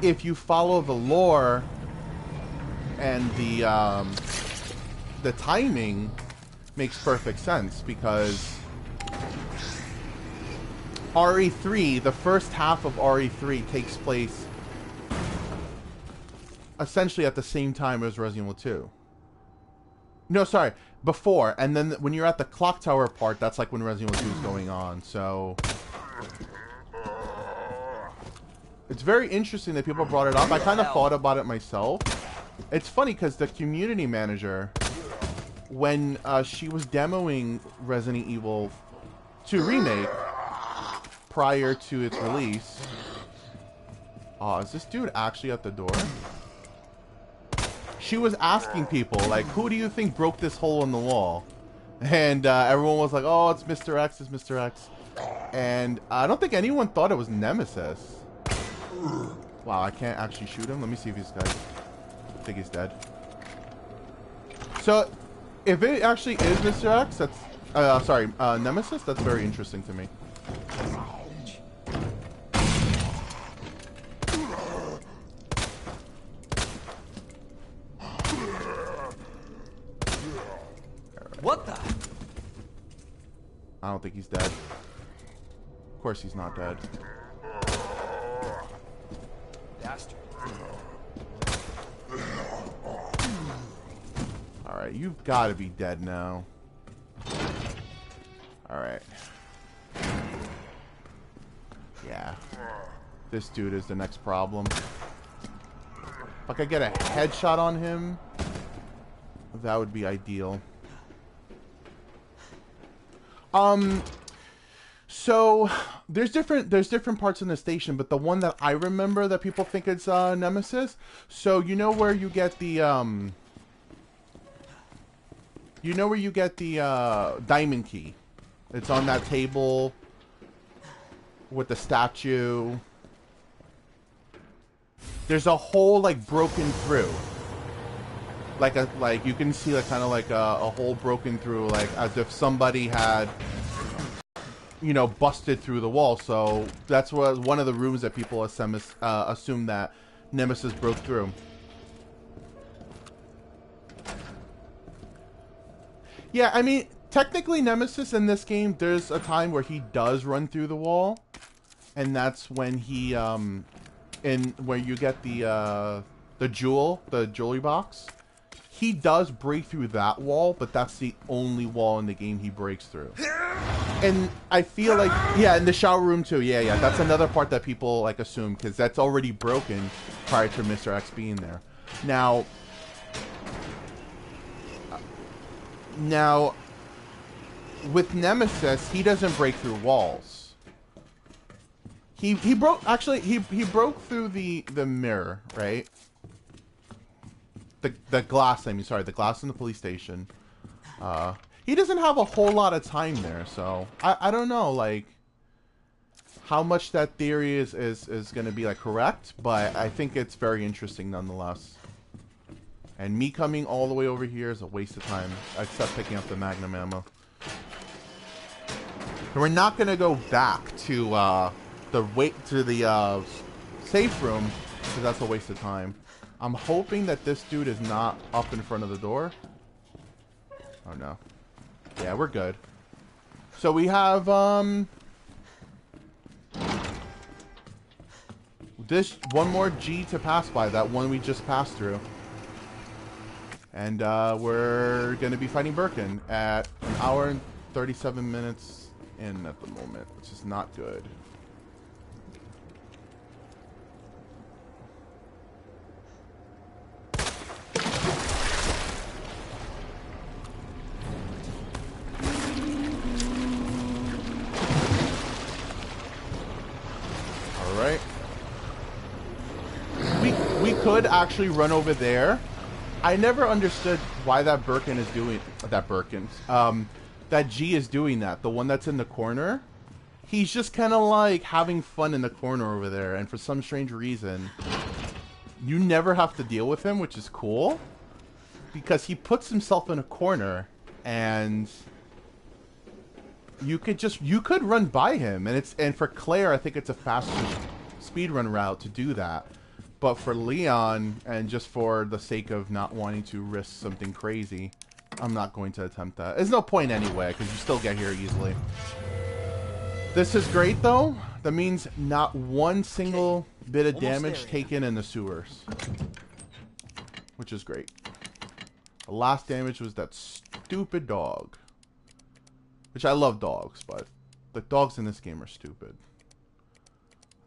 if you follow the lore and the timing, makes perfect sense because RE3, the first half of RE3 takes place essentially at the same time as Resident Evil 2. No, sorry, before. And then when you're at the clock tower part, that's like when Resident Evil 2 is going on. So it's very interesting that people brought it up. I kind of thought about it myself. It's funny because the community manager, when she was demoing Resident Evil 2 Remake prior to its release... Oh, is this dude actually at the door? She was asking people, like, who do you think broke this hole in the wall? And everyone was like, oh, it's Mr. X, it's Mr. X. And I don't think anyone thought it was Nemesis. Wow, I can't actually shoot him. Let me see if he's dead. I think he's dead. So, if it actually is Mr. X, that's... sorry, Nemesis, that's very interesting to me. What the? I don't think he's dead. Of course he's not dead. Bastard. Alright, you've got to be dead now. Alright. Yeah. This dude is the next problem. If I could get a headshot on him, that would be ideal. So there's different parts in the station, but the one that I remember that people think it's Nemesis. So you know where you get the diamond key. It's on that table with the statue. There's a hole like broken through. Like you can see like kind of like a hole broken through, like as if somebody had, you know, busted through the wall. So that's what one of the rooms that people assume that Nemesis broke through. Yeah, I mean, technically Nemesis in this game, there's a time where he does run through the wall. And that's when he, where you get the jewelry box. He does break through that wall, but that's the only wall in the game he breaks through. And I feel like, yeah, in the shower room too. Yeah, that's another part that people like assume because that's already broken prior to Mr. X being there. Now, with Nemesis, he doesn't break through walls. He broke through the mirror, right? The glass, the glass in the police station. He doesn't have a whole lot of time there, so I don't know like how much that theory is gonna be like correct, but I think it's very interesting nonetheless. And me coming all the way over here is a waste of time, except picking up the Magnum ammo. And we're not gonna go back to the safe room because that's a waste of time. I'm hoping that this dude is not up in front of the door. Oh no. Yeah, we're good. So we have this one more G to pass by, that one we just passed through. And we're gonna be fighting Birkin at 1 hour and 37 minutes in at the moment, which is not good. Alright. We could actually run over there. I never understood why that Birkin is doing that G is doing that. The one that's in the corner. He's just kind of like having fun in the corner over there, and for some strange reason, you never have to deal with him, which is cool, because he puts himself in a corner, and you could run by him, and for Claire, I think it's a faster speedrun route to do that. But for Leon, and just for the sake of not wanting to risk something crazy, I'm not going to attempt that. There's no point anyway, because you still get here easily. This is great, though. That means not one single bit of damage taken in the sewers. Which is great. The last damage was that stupid dog. Which I love dogs, but the dogs in this game are stupid.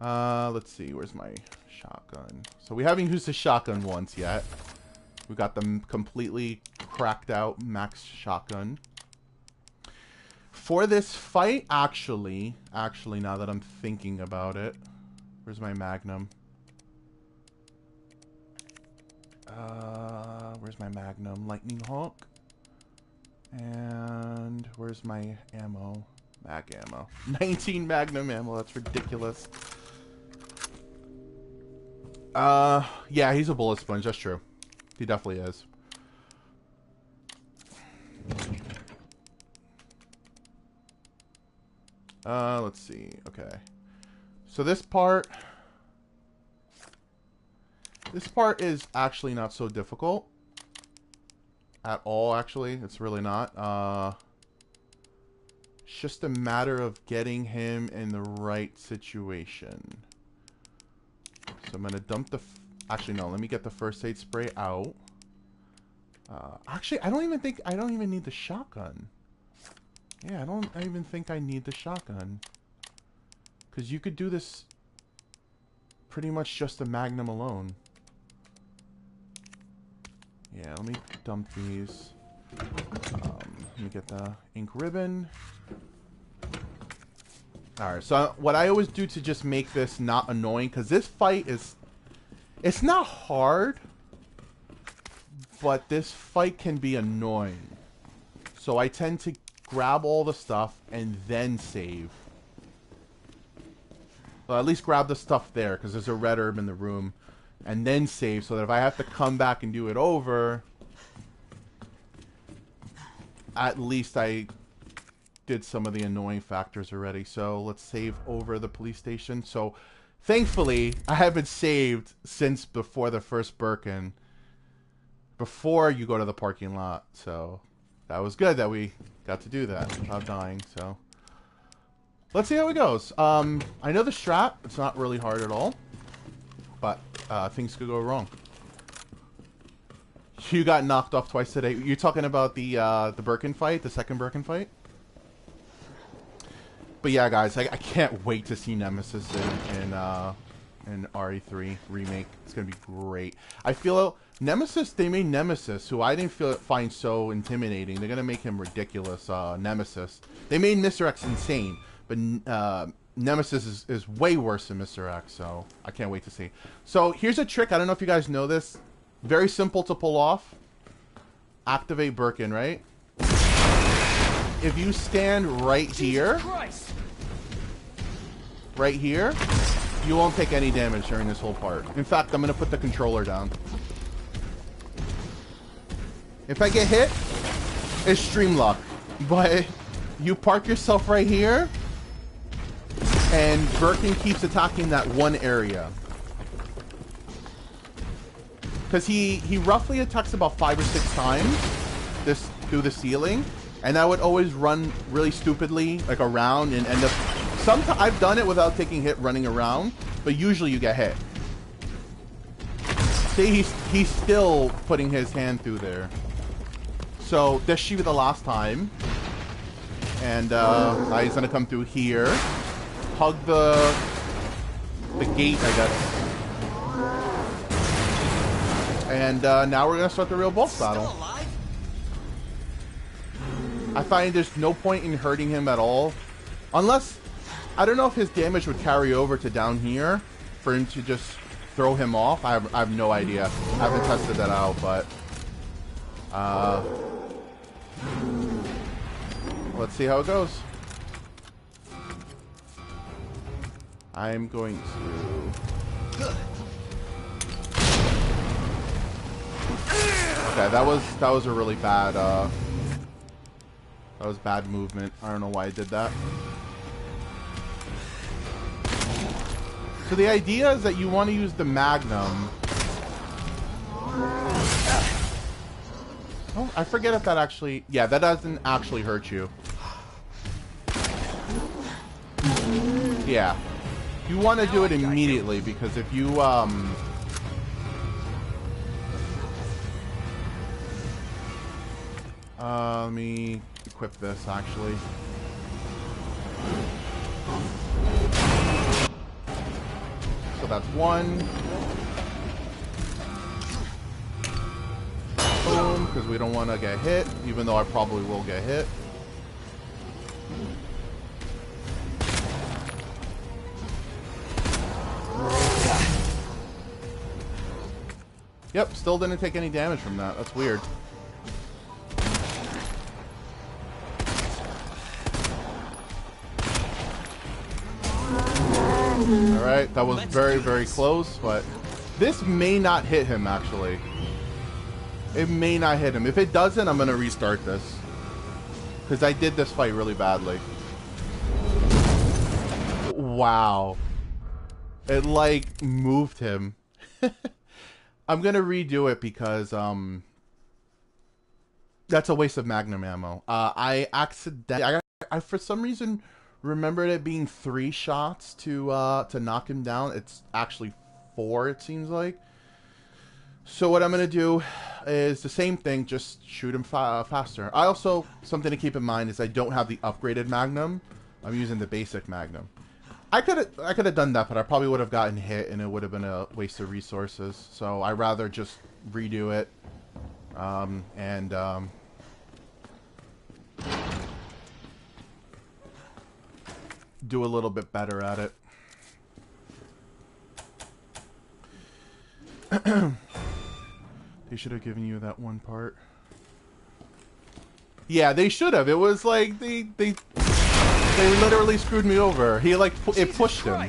Let's see. Where's my shotgun? So we haven't used the shotgun once yet. We got the completely cracked out max shotgun. For this fight, actually, now that I'm thinking about it, where's my Magnum? Where's my Magnum? Lightning Hawk. And where's my ammo? Mag ammo. 19 Magnum ammo. That's ridiculous. Yeah, he's a bullet sponge. That's true. He definitely is. Let's see. Okay. So this part is actually not so difficult at all, actually. It's really not. It's just a matter of getting him in the right situation. So I'm gonna dump the... Actually, no. Let me get the first aid spray out. Actually, I don't even need the shotgun. Yeah, I don't even think I need the shotgun. Because you could do this pretty much just the Magnum alone. Yeah, let me dump these. Let me get the ink ribbon. Alright, so what I always do to just make this not annoying, because this fight is... It's not hard, but this fight can be annoying. So I tend to grab all the stuff and then save. Well, at least grab the stuff there, because there's a red herb in the room. And then save, so that if I have to come back and do it over, at least I did some of the annoying factors already. So let's save over the police station. So thankfully, I haven't saved since before the first Birkin. Before you go to the parking lot. So that was good that we got to do that without dying, so. Let's see how it goes. I know the strat, it's not really hard at all. But, things could go wrong. You got knocked off twice today. You're talking about the Birkin fight, the second Birkin fight? But yeah, guys, I can't wait to see Nemesis in RE3 Remake. It's gonna be great. I feel Nemesis, they made Nemesis, who I didn't find so intimidating. They're gonna make him ridiculous, Nemesis. They made Mr. X insane, but Nemesis is way worse than Mr. X, so I can't wait to see. So here's a trick. I don't know if you guys know this. Very simple to pull off. Activate Birkin, right? If you stand right here, you won't take any damage during this whole part. In fact, I'm going to put the controller down. If I get hit, it's stream luck. But you park yourself right here, and Birkin keeps attacking that one area. Because he roughly attacks about 5 or 6 times through the ceiling, and I would always run really stupidly, like around, and end up. Sometimes I've done it without taking hit running around, but usually you get hit. See, he's still putting his hand through there. So this should be the last time, and he's gonna come through here, hug the gate, I guess. And now we're gonna start the real boss battle. I find there's no point in hurting him at all, unless I don't know if his damage would carry over to down here for him to just throw him off. I have no idea. I haven't tested that out, but let's see how it goes. I'm going to. Okay, that was a really bad that was bad movement. I don't know why I did that. So the idea is that you want to use the Magnum. Oh, I forget if that actually, yeah, that doesn't actually hurt you. Yeah. You want to do it immediately, because if you let me equip this, actually. So that's one. Boom, because we don't want to get hit, even though I probably will get hit. Yep, still didn't take any damage from that. That's weird. Alright, that was very, very close, but this may not hit him, actually. It may not hit him. If it doesn't, I'm going to restart this. Because I did this fight really badly. Wow. It, like, moved him. I'm going to redo it because, that's a waste of Magnum ammo. I accidentally, I for some reason remembered it being 3 shots to knock him down. It's actually 4, it seems like. So what I'm going to do is the same thing, just shoot him faster. I also, something to keep in mind is I don't have the upgraded Magnum. I'm using the basic Magnum. I could have done that, but I probably would have gotten hit and it would have been a waste of resources. So I'd rather just redo it and do a little bit better at it. They should have given you that one part. Yeah, they should have. It was like they literally screwed me over. He like it pushed him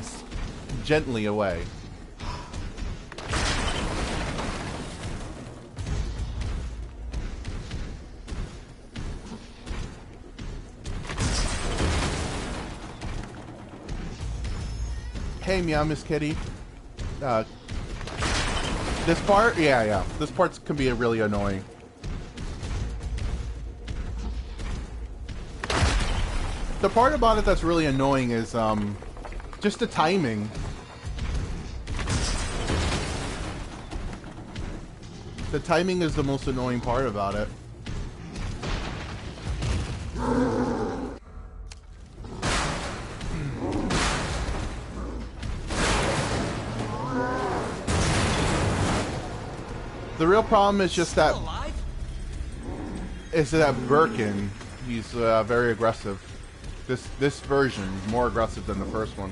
gently away. Hey, meow, Miss Kitty. This part, yeah, this part can be really annoying. The part about it that's really annoying is just the timing. The timing is the most annoying part about it. The real problem is just that Birkin, he's very aggressive. This version is more aggressive than the first one.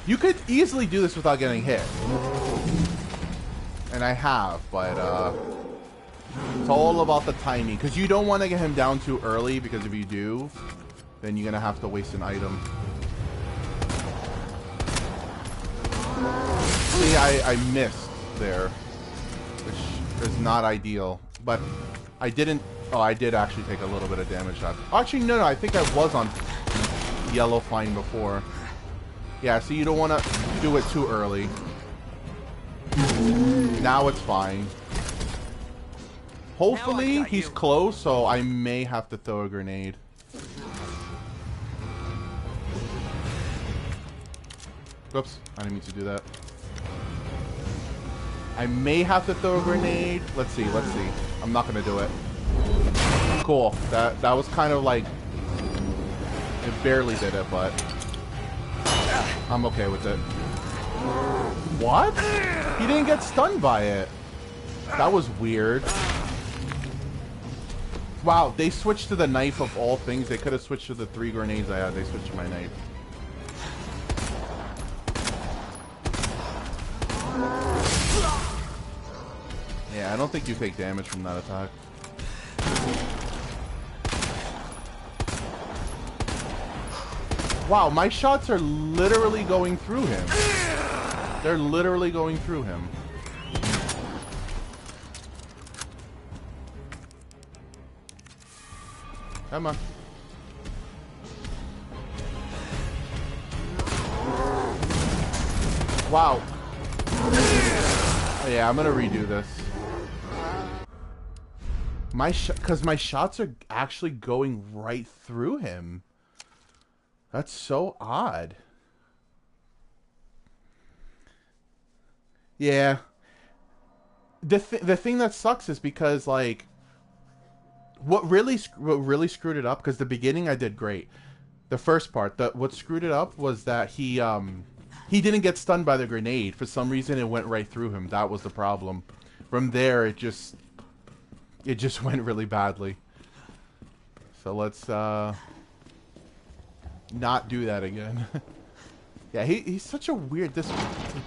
You could easily do this without getting hit. And I have, but it's all about the timing. Because you don't want to get him down too early, because if you do, then you're going to have to waste an item. See, I missed there, which is not ideal. But I didn't... Oh, I did actually take a little bit of damage. Actually, no, I think I was on yellow fine before. Yeah, so you don't want to do it too early. Now it's fine. Hopefully, he's close, so I may have to throw a grenade. Whoops, I didn't mean to do that. I may have to throw a grenade. Let's see. I'm not gonna do it. Cool. That was kind of like... It barely did it, but... I'm okay with it. What? He didn't get stunned by it. That was weird. Wow, they switched to the knife of all things. They could have switched to the 3 grenades I had. They switched to my knife. Yeah, I don't think you take damage from that attack. Wow, my shots are literally going through him. They're literally going through him. Come on. Wow. Yeah, I'm gonna redo this. Because my shots are actually going right through him. That's so odd. Yeah. The thing that sucks is because, like, what really screwed it up, because the beginning I did great. The first part, what screwed it up was that he didn't get stunned by the grenade. For some reason, it went right through him. That was the problem. From there, it just went really badly. So let's not do that again. Yeah, he's such a weird... The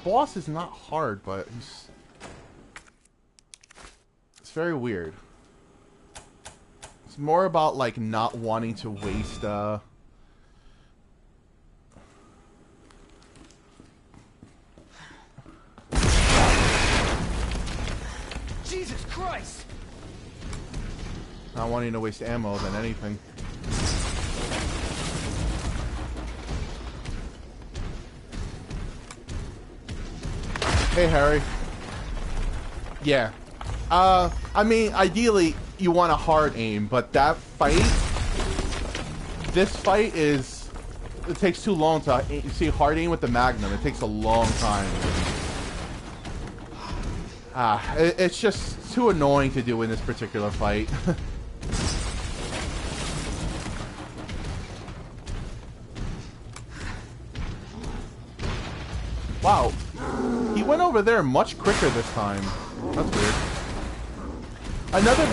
boss is not hard, but it's very weird. It's more about, like, not wanting to waste... Jesus Christ! Not wanting to waste ammo than anything. Hey, Harry. Yeah. I mean, ideally, you want a hard aim, but that fight... This fight is... It takes too long to... You see, hard aim with the Magnum, it takes a long time. It's just too annoying to do in this particular fight. Wow. He went over there much quicker this time. That's weird. Another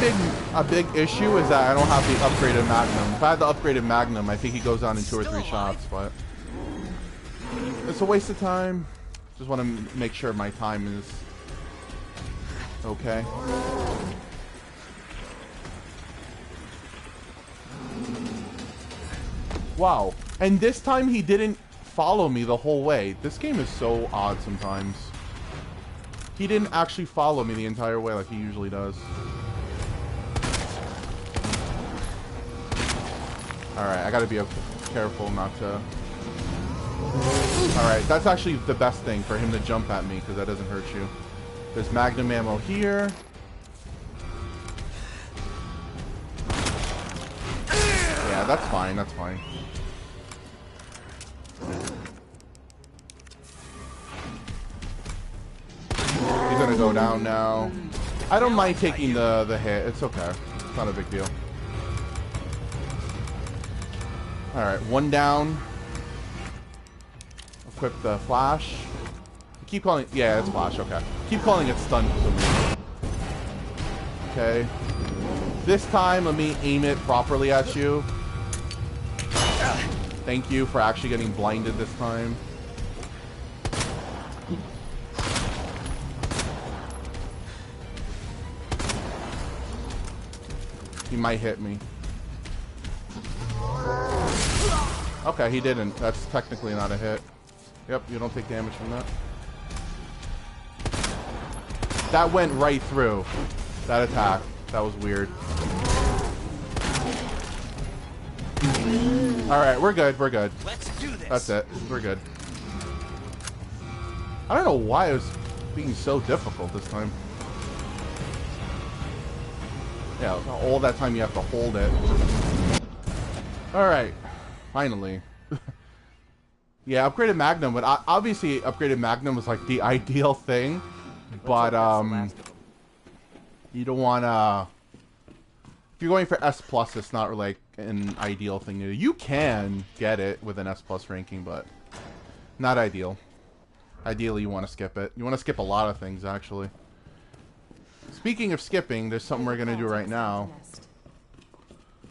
big issue is that I don't have the upgraded Magnum. If I had the upgraded Magnum, I think he goes down in 2 or 3 shots, but... It's a waste of time. Just want to make sure my time is... okay. Wow. And this time he didn't follow me the whole way. This game is so odd sometimes. He didn't actually follow me the entire way like he usually does. Alright, I gotta be careful not to... Alright, that's actually the best thing, for him to jump at me, because that doesn't hurt you. There's Magnum ammo here. Yeah, that's fine. That's fine. He's gonna go down now. I don't mind taking the hit. It's okay. It's not a big deal. Alright, one down. Equip the flash. Keep calling it... Yeah, it's flash. Okay. Keep calling it stun for some reason. Okay. This time, let me aim it properly at you. Thank you for actually getting blinded this time. He might hit me. Okay, he didn't. That's technically not a hit. Yep, you don't take damage from that. That went right through. That attack. That was weird. Alright, we're good, we're good. Let's do this. That's it. We're good. I don't know why it was being so difficult this time. Yeah, all that time you have to hold it. Alright. Finally. Yeah, upgraded Magnum, but obviously upgraded Magnum was like the ideal thing. But, you don't wanna... If you're going for S+, it's not like an ideal thing to do. You can get it with an S+ ranking, but not ideal. Ideally, you want to skip it. You want to skip a lot of things, actually. Speaking of skipping, there's something we're going to do right now.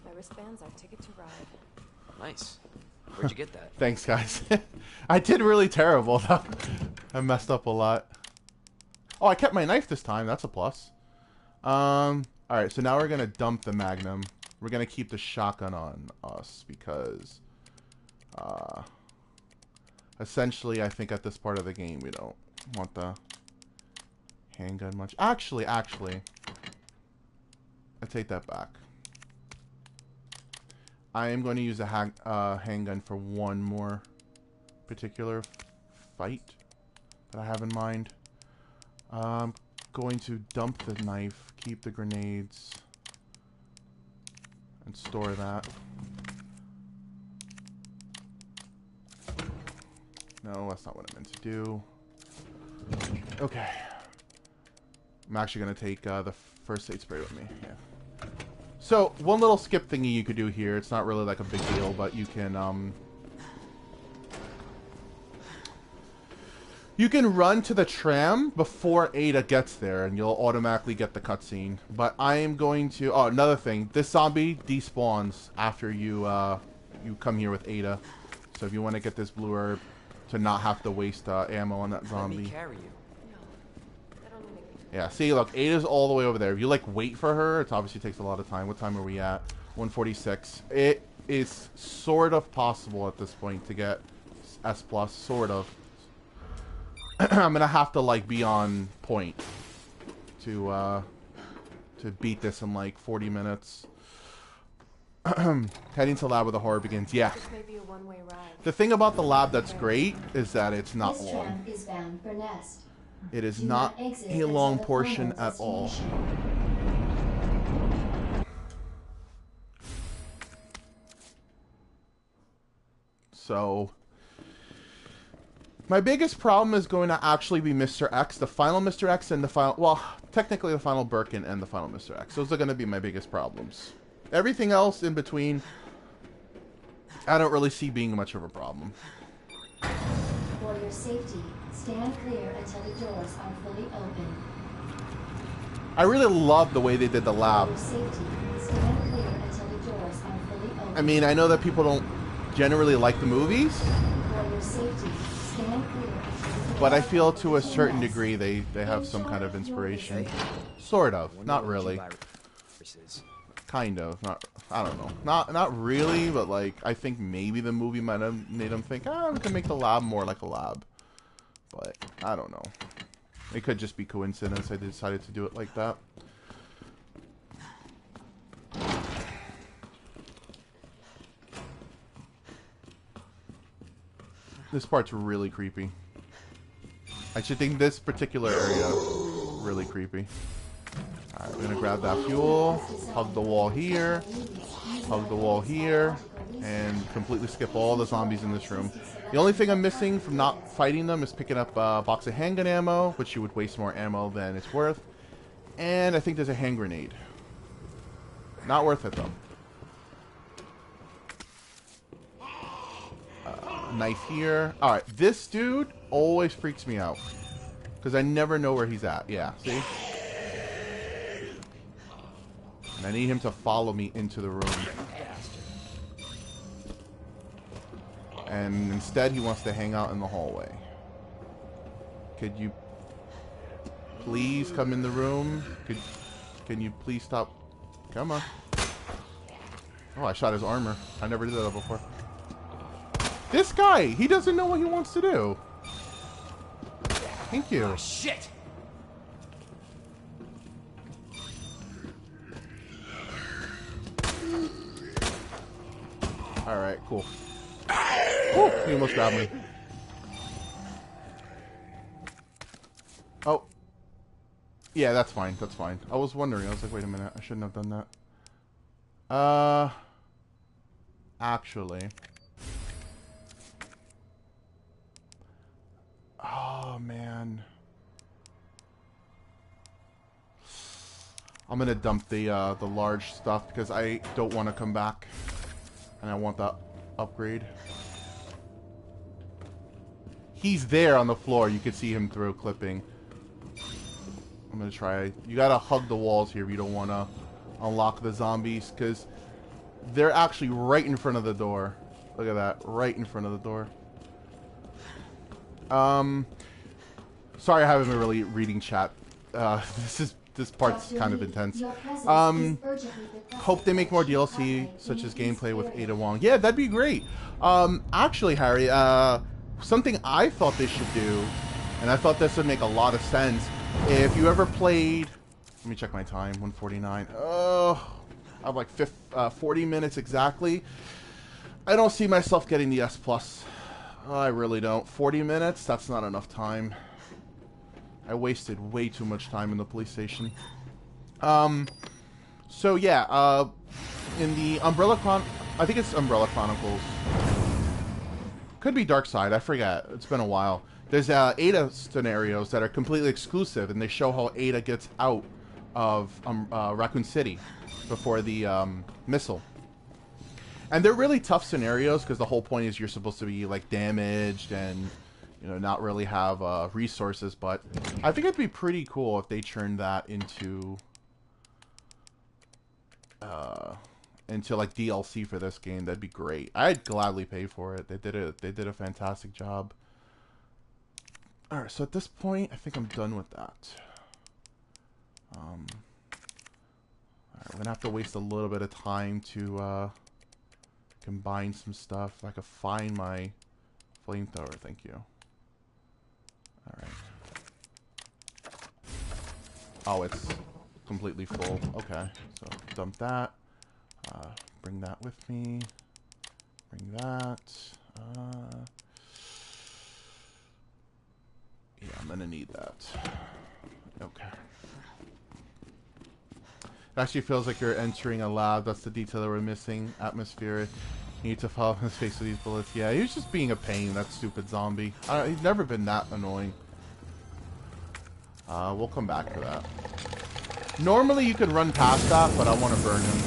My wristbands are ticket to ride. Nice. Where'd you get that? Thanks, guys. I did really terrible, though. I messed up a lot. Oh, I kept my knife this time. That's a plus. Alright, so now we're going to dump the Magnum. We're going to keep the shotgun on us because... essentially, I think at this part of the game, we don't want the handgun much. Actually, I take that back. I am going to use a handgun for one more particular fight that I have in mind. I'm going to dump the knife, keep the grenades, and store that. No, that's not what I meant to do. Okay. I'm actually going to take the first aid spray with me. Yeah. So, one little skip thingy you could do here. It's not really like a big deal, but you can, you can run to the tram before Ada gets there, and you'll automatically get the cutscene. But I am going to... Oh, another thing. This zombie despawns after you, you come here with Ada. So if you want to get this blue herb, to not have to waste ammo on that zombie. Let me carry you. Yeah, see, look, Ada's all the way over there. If you, like, wait for her, it obviously takes a lot of time. What time are we at? 1:46. It is sort of possible at this point to get S+, sort of. I'm gonna have to, like, be on point to beat this in, like, 40 minutes. Heading to the lab where the horror begins. Yeah. This may be a one-way ride. The thing about the lab that's great is that it's not This long. tram is bound for Nest. It is Do not exit a until long the portion final at all. destination. So, my biggest problem is going to actually be Mr. X, the final Mr. X, and the final, well, technically the final Birkin and the final Mr. X. Those are going to be my biggest problems. Everything else in between, I don't really see being much of a problem. For your safety, stand clear until the doors are fully open. I really love the way they did the For lab. your safety, stand clear until the doors are fully open. I mean, I know that people don't generally like the movies, For your safety, stand clear until the but I doors feel are to a fully certain open. degree they have some kind of inspiration. Sort of, not really. Kind of, not. I don't know, not really, but like I think maybe the movie might have made them think, ah, we can make the lab more like a lab. But I don't know. It could just be coincidence. I decided to do it like that. This part's really creepy. I should think this particular area really creepy. Alright, we're gonna grab that fuel, hug the wall here. hug the wall here, and completely skip all the zombies in this room. The only thing I'm missing from not fighting them is picking up a box of handgun ammo, which you would waste more ammo than it's worth. And I think there's a hand grenade. Not worth it, though. Knife here. Alright, this dude always freaks me out. Because I never know where he's at. Yeah, see? And I need him to follow me into the room. And instead, he wants to hang out in the hallway. Could you please come in the room? Can you please stop? Come on. Oh, I shot his armor. I never did that before. This guy, he doesn't know what he wants to do. Thank you. Oh, shit! Alright, cool. Oh, he almost grabbed me. Oh. Yeah, that's fine. That's fine. I was wondering. I was like, wait a minute. I shouldn't have done that. Actually. Oh, man. I'm gonna dump the large stuff because I don't want to come back. And I want that upgrade. He's there on the floor. You can see him through clipping. I'm gonna try. You gotta hug the walls here if you don't want to unlock the zombies because they're actually right in front of the door. Look at that, right in front of the door. Sorry, I haven't been really reading chat. This part's kind of intense. Hope they make more DLC, such as gameplay with Ada Wong. Yeah, that'd be great. Actually, Harry, something I thought they should do, and I thought this would make a lot of sense. If you ever played, let me check my time, 1:49. Oh, I have like 40 minutes exactly. I don't see myself getting the S Plus. I really don't. 40 minutes? That's not enough time. I wasted way too much time in the police station. So yeah, in the I think it's Umbrella Chronicles. Could be Dark Side, I forget. It's been a while. There's Ada scenarios that are completely exclusive, and they show how Ada gets out of Raccoon City before the missile. And they're really tough scenarios because the whole point is you're supposed to be like damaged and not really have resources. But I think it'd be pretty cool if they turned that into like DLC for this game. That'd be great. I'd gladly pay for it. They did a fantastic job. All right, so at this point, I think I'm done with that. All right, we're gonna have to waste a little bit of time to combine some stuff. If I could find my flamethrower, thank you. All right. Oh, it's completely full. Okay, so dump that. Bring that with me. Bring that. Yeah, I'm gonna need that. Okay. It actually feels like you're entering a lab. That's the detail that we're missing. Atmospheric. You need to follow his face with these bullets. Yeah, he was just being a pain, that stupid zombie. He's never been that annoying. We'll come back to that. Normally you could run past that, but I want to burn him.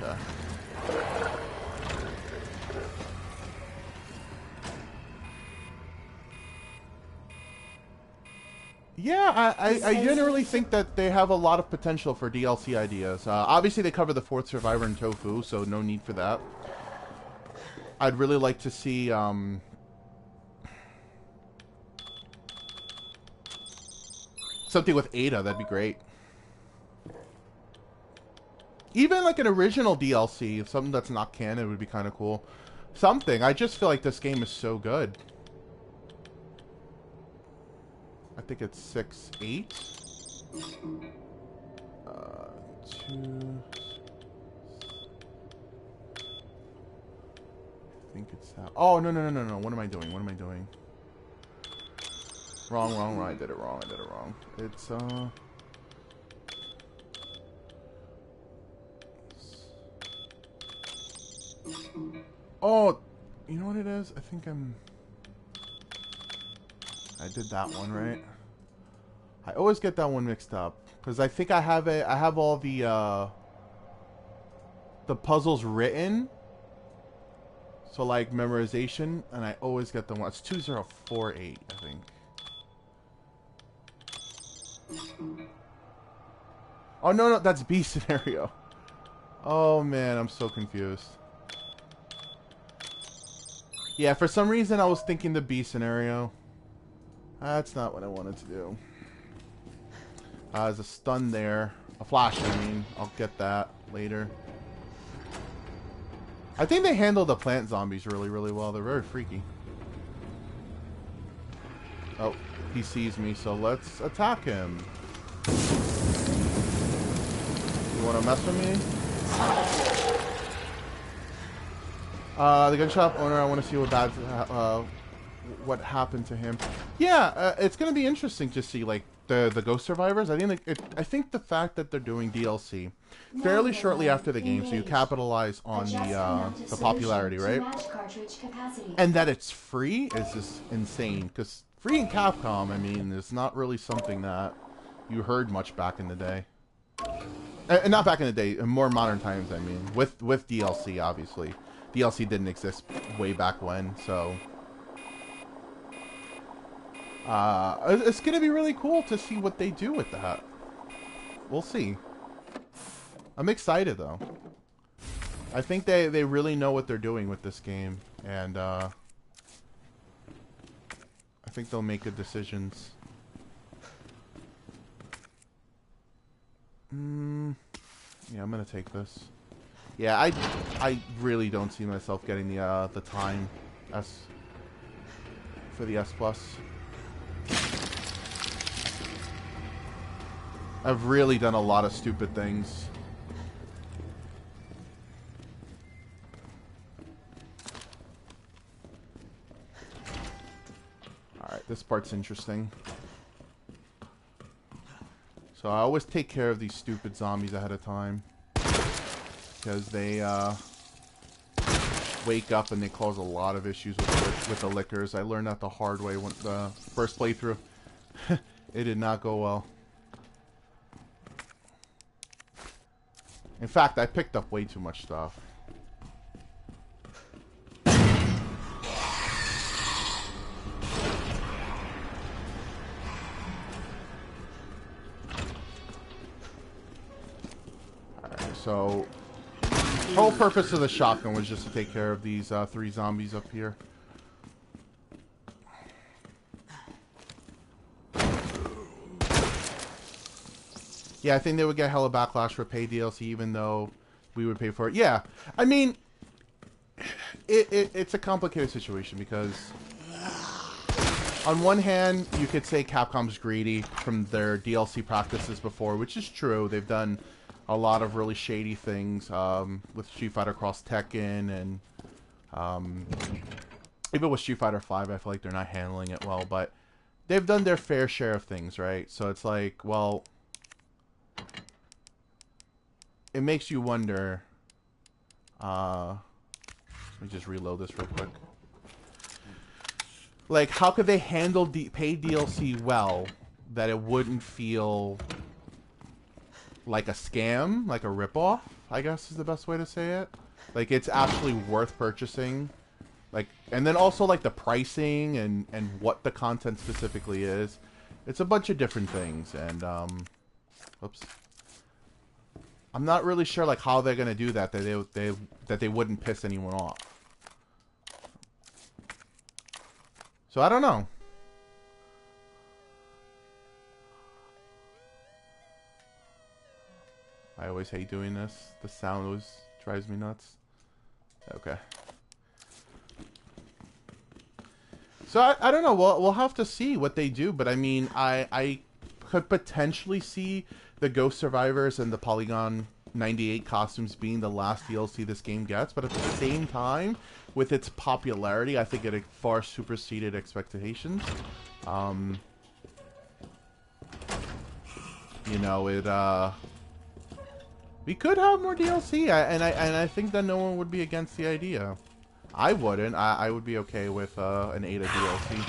Okay. Yeah, I generally think that they have a lot of potential for DLC ideas. Obviously, they cover the fourth survivor in Tofu, so no need for that. I'd really like to see something with Ada. That'd be great. Even like an original DLC, something that's not canon, would be kind of cool. Something. I just feel like this game is so good. I think it's 6-8. 2. I think it's that. Oh, no. What am I doing? Wrong. I did it wrong. It's, Oh, you know what it is? I think I did that one, right? I always get that one mixed up. Because I think I have all the puzzles written. So, like, memorization. And I always get the one. It's 2048, I think. Oh, no, that's B scenario. Oh, man, I'm so confused. Yeah, for some reason I was thinking the B scenario. That's not what I wanted to do. There's a stun there. A flash, I mean. I'll get that later. I think they handle the plant zombies really, really well. They're very freaky. Oh, he sees me, so let's attack him. You want to mess with me? The gun shop owner, I want to see what happened to him. Yeah, it's going to be interesting to see, like, the ghost survivors. I think the fact that they're doing DLC fairly shortly after the game, so you capitalize on the popularity, right? And that it's free is just insane, because free in Capcom, I mean, is not really something that you heard much back in the day. Not back in the day, in more modern times, I mean, with DLC, obviously. DLC didn't exist way back when, so it's gonna be really cool to see what they do with that. We'll see. I'm excited though. I think they really know what they're doing with this game, and I think they'll make good decisions. Yeah, I'm gonna take this. Yeah, I really don't see myself getting the time S for the S Plus. I've really done a lot of stupid things. Alright, this part's interesting. So I always take care of these stupid zombies ahead of time. Because they wake up and they cause a lot of issues with the lickers. I learned that the hard way when the first playthrough. It did not go well. In fact, I picked up way too much stuff. Alright, so the whole purpose of the shotgun was just to take care of these 3 zombies up here. Yeah, I think they would get hella backlash for paid DLC, even though we would pay for it. Yeah, I mean, it's a complicated situation because on one hand, you could say Capcom's greedy from their DLC practices before, which is true. They've done a lot of really shady things with Street Fighter Cross Tekken, and even with Street Fighter 5, I feel like they're not handling it well, but they've done their fair share of things, right? So it's like, well, it makes you wonder. Let me just reload this real quick. Like, how could they handle paid DLC well that it wouldn't feel like a scam, like a ripoff, I guess is the best way to say it. Like, it's actually worth purchasing. Like, and then also, like, the pricing and what the content specifically is. It's a bunch of different things, and, oops. I'm not really sure, like, how they're gonna do that, that they wouldn't piss anyone off. So, I don't know. I always hate doing this. The sound always drives me nuts. Okay. So, I don't know. We'll have to see what they do, but I mean, I could potentially see the Ghost Survivors and the Polygon 98 costumes being the last DLC this game gets, but at the same time, with its popularity, I think it far superseded expectations. You know, we could have more DLC, and I think that no one would be against the idea. I wouldn't. I would be okay with an Ada DLC.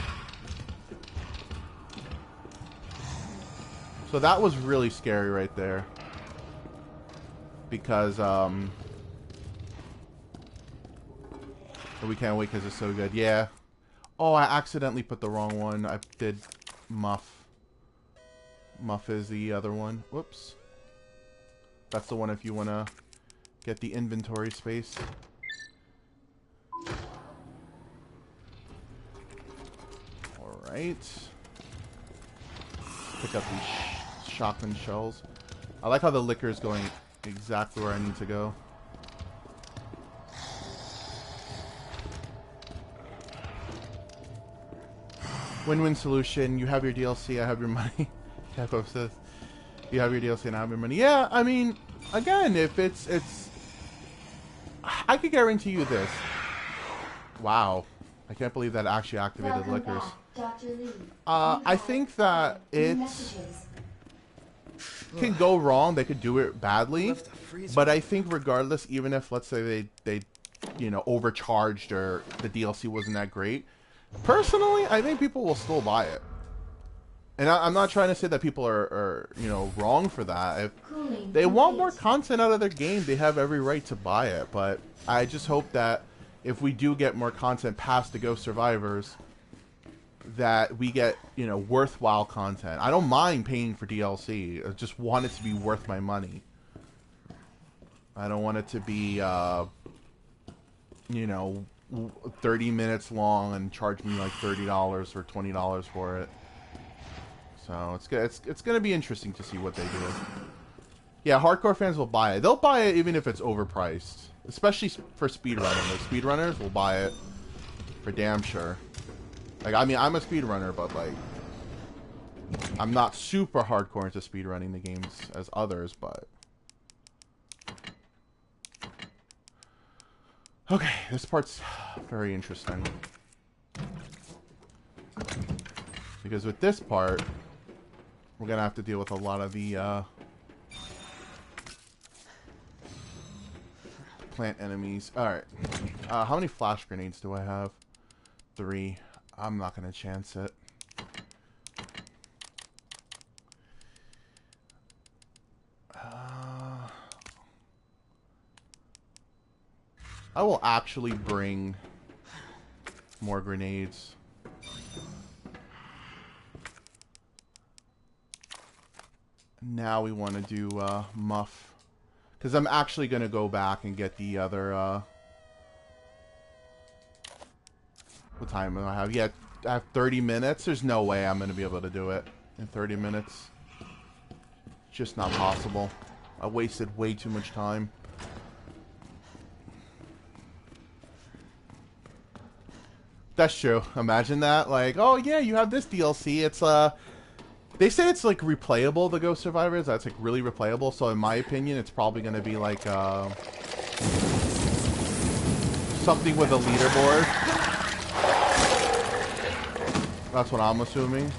So that was really scary right there. Because, we can't wait because it's so good. Yeah. Oh, I accidentally put the wrong one. I did Muff. Muff is the other one. Whoops. That's the one if you want to get the inventory space. Alright. Pick up these shotgun shells. I like how the liquor is going exactly where I need to go. Win-win solution. You have your DLC, I have your money. Capo says, you have your DLC and I have your money. Yeah, I mean, again, if it's... I could guarantee you this. Wow. I can't believe that actually activated liquors. I think that it can go wrong. They could do it badly. But I think regardless, even if, let's say, they you know, overcharged or the DLC wasn't that great, personally, I think people will still buy it. And I'm not trying to say that people are you know, wrong for that. If they want more content out of their game, they have every right to buy it. But I just hope that if we do get more content past the Ghost Survivors, that we get, you know, worthwhile content. I don't mind paying for DLC. I just want it to be worth my money. I don't want it to be, you know, 30 minutes long and charge me like $30 or $20 for it. So it's gonna be interesting to see what they do. Yeah, hardcore fans will buy it. They'll buy it even if it's overpriced, especially for speedrunners. The speedrunners will buy it for damn sure. Like, I mean, I'm a speedrunner, but like, I'm not super hardcore into speedrunning the games as others, but. Okay, this part's very interesting. Because with this part, we're gonna have to deal with a lot of the plant enemies. Alright. How many flash grenades do I have? 3. I'm not gonna chance it. I will actually bring more grenades. Now we want to do Muff. Because I'm actually going to go back and get the other... what time do I have? Yeah, I have 30 minutes. There's no way I'm going to be able to do it in 30 minutes. Just not possible. I wasted way too much time. That's true. Imagine that. Like, oh yeah, you have this DLC. It's they say it's like replayable, the Ghost Survivors. That's like really replayable. So in my opinion, it's probably gonna be like something with a leaderboard. That's what I'm assuming.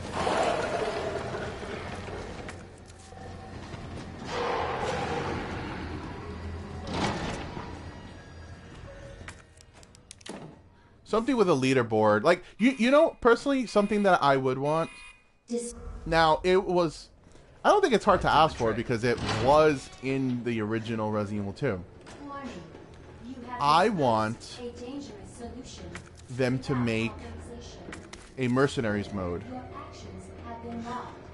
Something with a leaderboard. Like, you know, personally, something that I would want. Now, it was... I don't think it's hard to ask for because it was in the original Resident Evil 2. I want them to make a Mercenaries mode.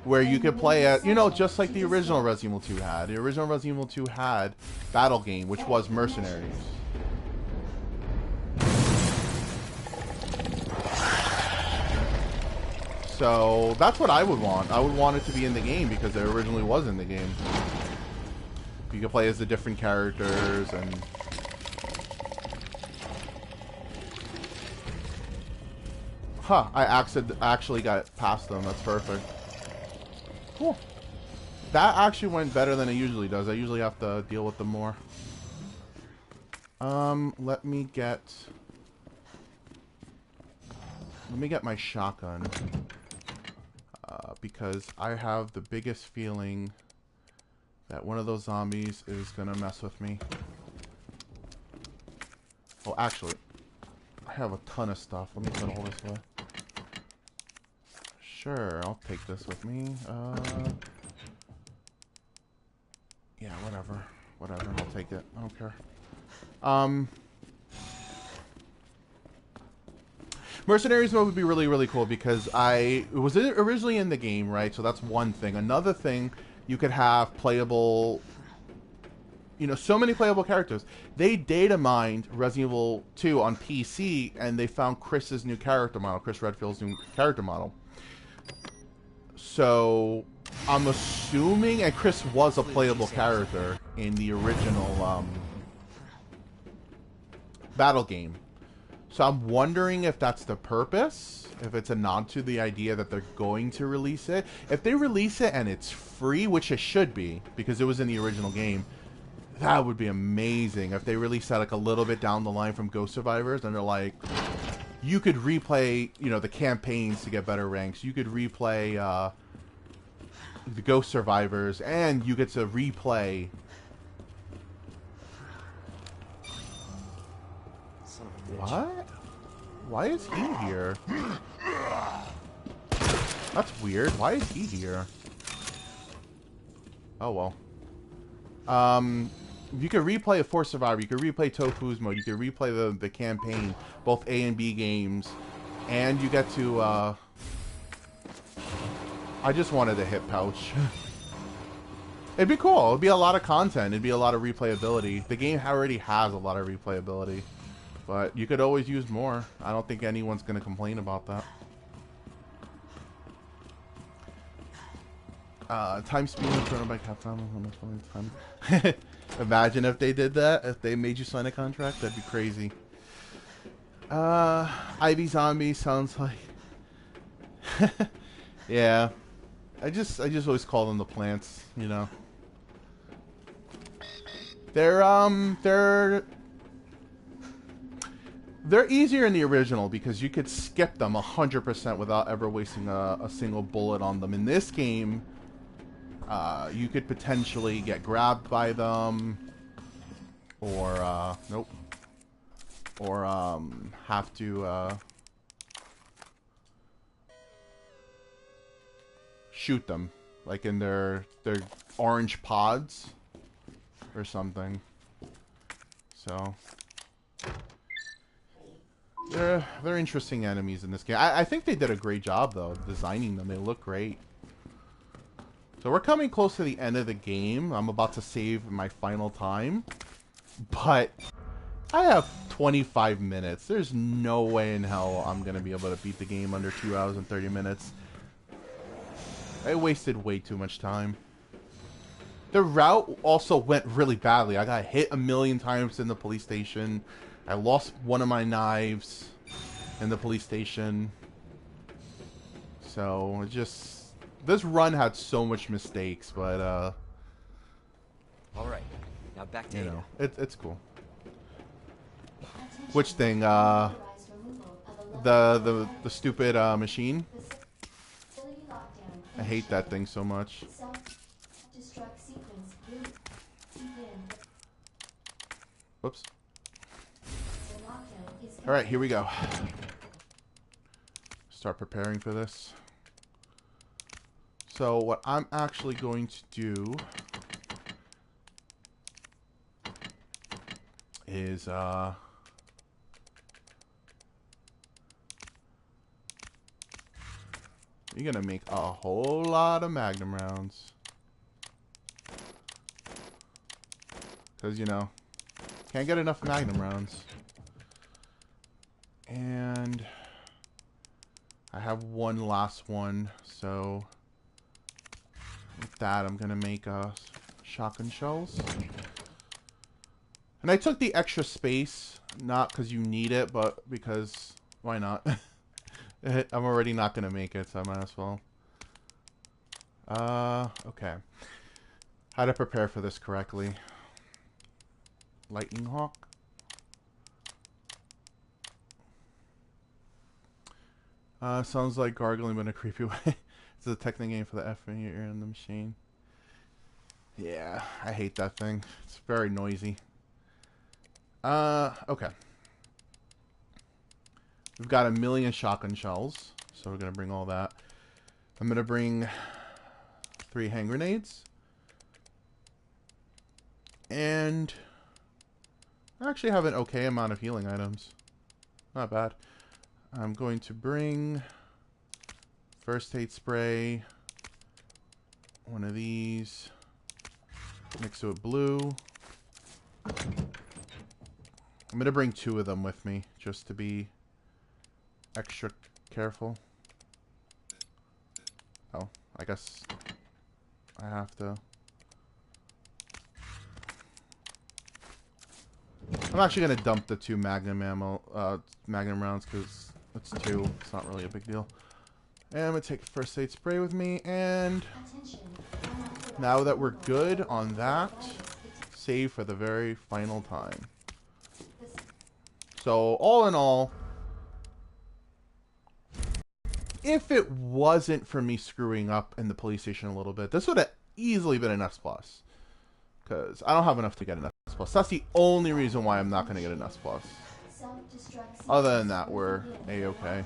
Where you could play it, you know, just like the original Resident Evil 2 had. The original Resident Evil 2 had Battle Game, which was Mercenaries. So that's what I would want. I would want it to be in the game because it originally was in the game. You can play as the different characters and... Huh, I actually got past them. That's perfect. Cool. That actually went better than it usually does. I usually have to deal with them more. Let me get my shotgun. Because I have the biggest feeling that one of those zombies is gonna mess with me. Oh, actually, I have a ton of stuff. Let me put all this away. Sure, I'll take this with me. Yeah, whatever. Whatever, I'll take it. I don't care. Mercenaries mode would be really, really cool because it was originally in the game, right? So that's one thing. Another thing, you could have playable, you know, so many playable characters. They data mined Resident Evil 2 on PC, and they found Chris's new character model, Chris Redfield's new character model. So I'm assuming, and Chris was a playable character in the original battle game. So I'm wondering if that's the purpose, if it's a nod to the idea that they're going to release it. If they release it and it's free, which it should be, because it was in the original game, that would be amazing. If they release that like a little bit down the line from Ghost Survivors, and they're like, you could replay, you know, the campaigns to get better ranks. You could replay the Ghost Survivors, and you get to replay. Son of a bitch. What? Why is he here? That's weird. Why is he here? Oh well. You could replay a Force Survivor. You could replay Tofu's mode. You could replay the campaign, both A and B games, and you get to. I just wanted a hip pouch. It'd be cool. It'd be a lot of content. It'd be a lot of replayability. The game already has a lot of replayability, but you could always use more. I don't think anyone's gonna complain about that. Time speed thrown by Capcom. Time. Imagine if they did that. If they made you sign a contract, that'd be crazy. Ivy Zombie sounds like. Yeah. I just always call them the plants, you know. They're easier in the original because you could skip them 100% without ever wasting a single bullet on them. In this game, you could potentially get grabbed by them, or nope, or have to shoot them, like in their orange pods or something. So they're interesting enemies in this game. I think they did a great job though designing them. They look great. So we're coming close to the end of the game. I'm about to save my final time, but I have 25 minutes. There's no way in hell I'm gonna be able to beat the game under 2 hours and 30 minutes. I wasted way too much time. The route also went really badly. I got hit a million times in the police station. I lost one of my knives in the police station. So, this run had so much mistakes, but, Alright, now back to you Ada. know, it's cool. Which thing, the stupid, machine? I hate that thing so much. Whoops. Alright, here we go. Start preparing for this. So what I'm actually going to do is you're gonna make a whole lot of Magnum rounds. Because, you know, can't get enough Magnum rounds. And I have one last one, so with that I'm gonna make shotgun shells. And I took the extra space, not because you need it, but because, why not? I'm already not gonna make it, so I might as well. Okay. How to prepare for this correctly. Lightning Hawk. Sounds like gargling in a creepy way. It's a technical game for the F in your ear in the machine. Yeah, I hate that thing. It's very noisy. Okay. We've got 1,000,000 shotgun shells, so we're gonna bring all that. I'm gonna bring 3 hand grenades. And I actually have an okay amount of healing items. Not bad. I'm going to bring first aid spray. One of these. Mix it with blue. I'm going to bring 2 of them with me, just to be extra careful. Oh, I guess I have to. I'm actually going to dump the 2 magnum rounds, because it's 2. It's not really a big deal. And I'm going to take first aid spray with me, and now that we're good on that, save for the very final time. So, all in all, if it wasn't for me screwing up in the police station a little bit, this would have easily been an S+. Because I don't have enough to get an S+. That's the only reason why I'm not going to get an S+. Other than that, we're A-okay.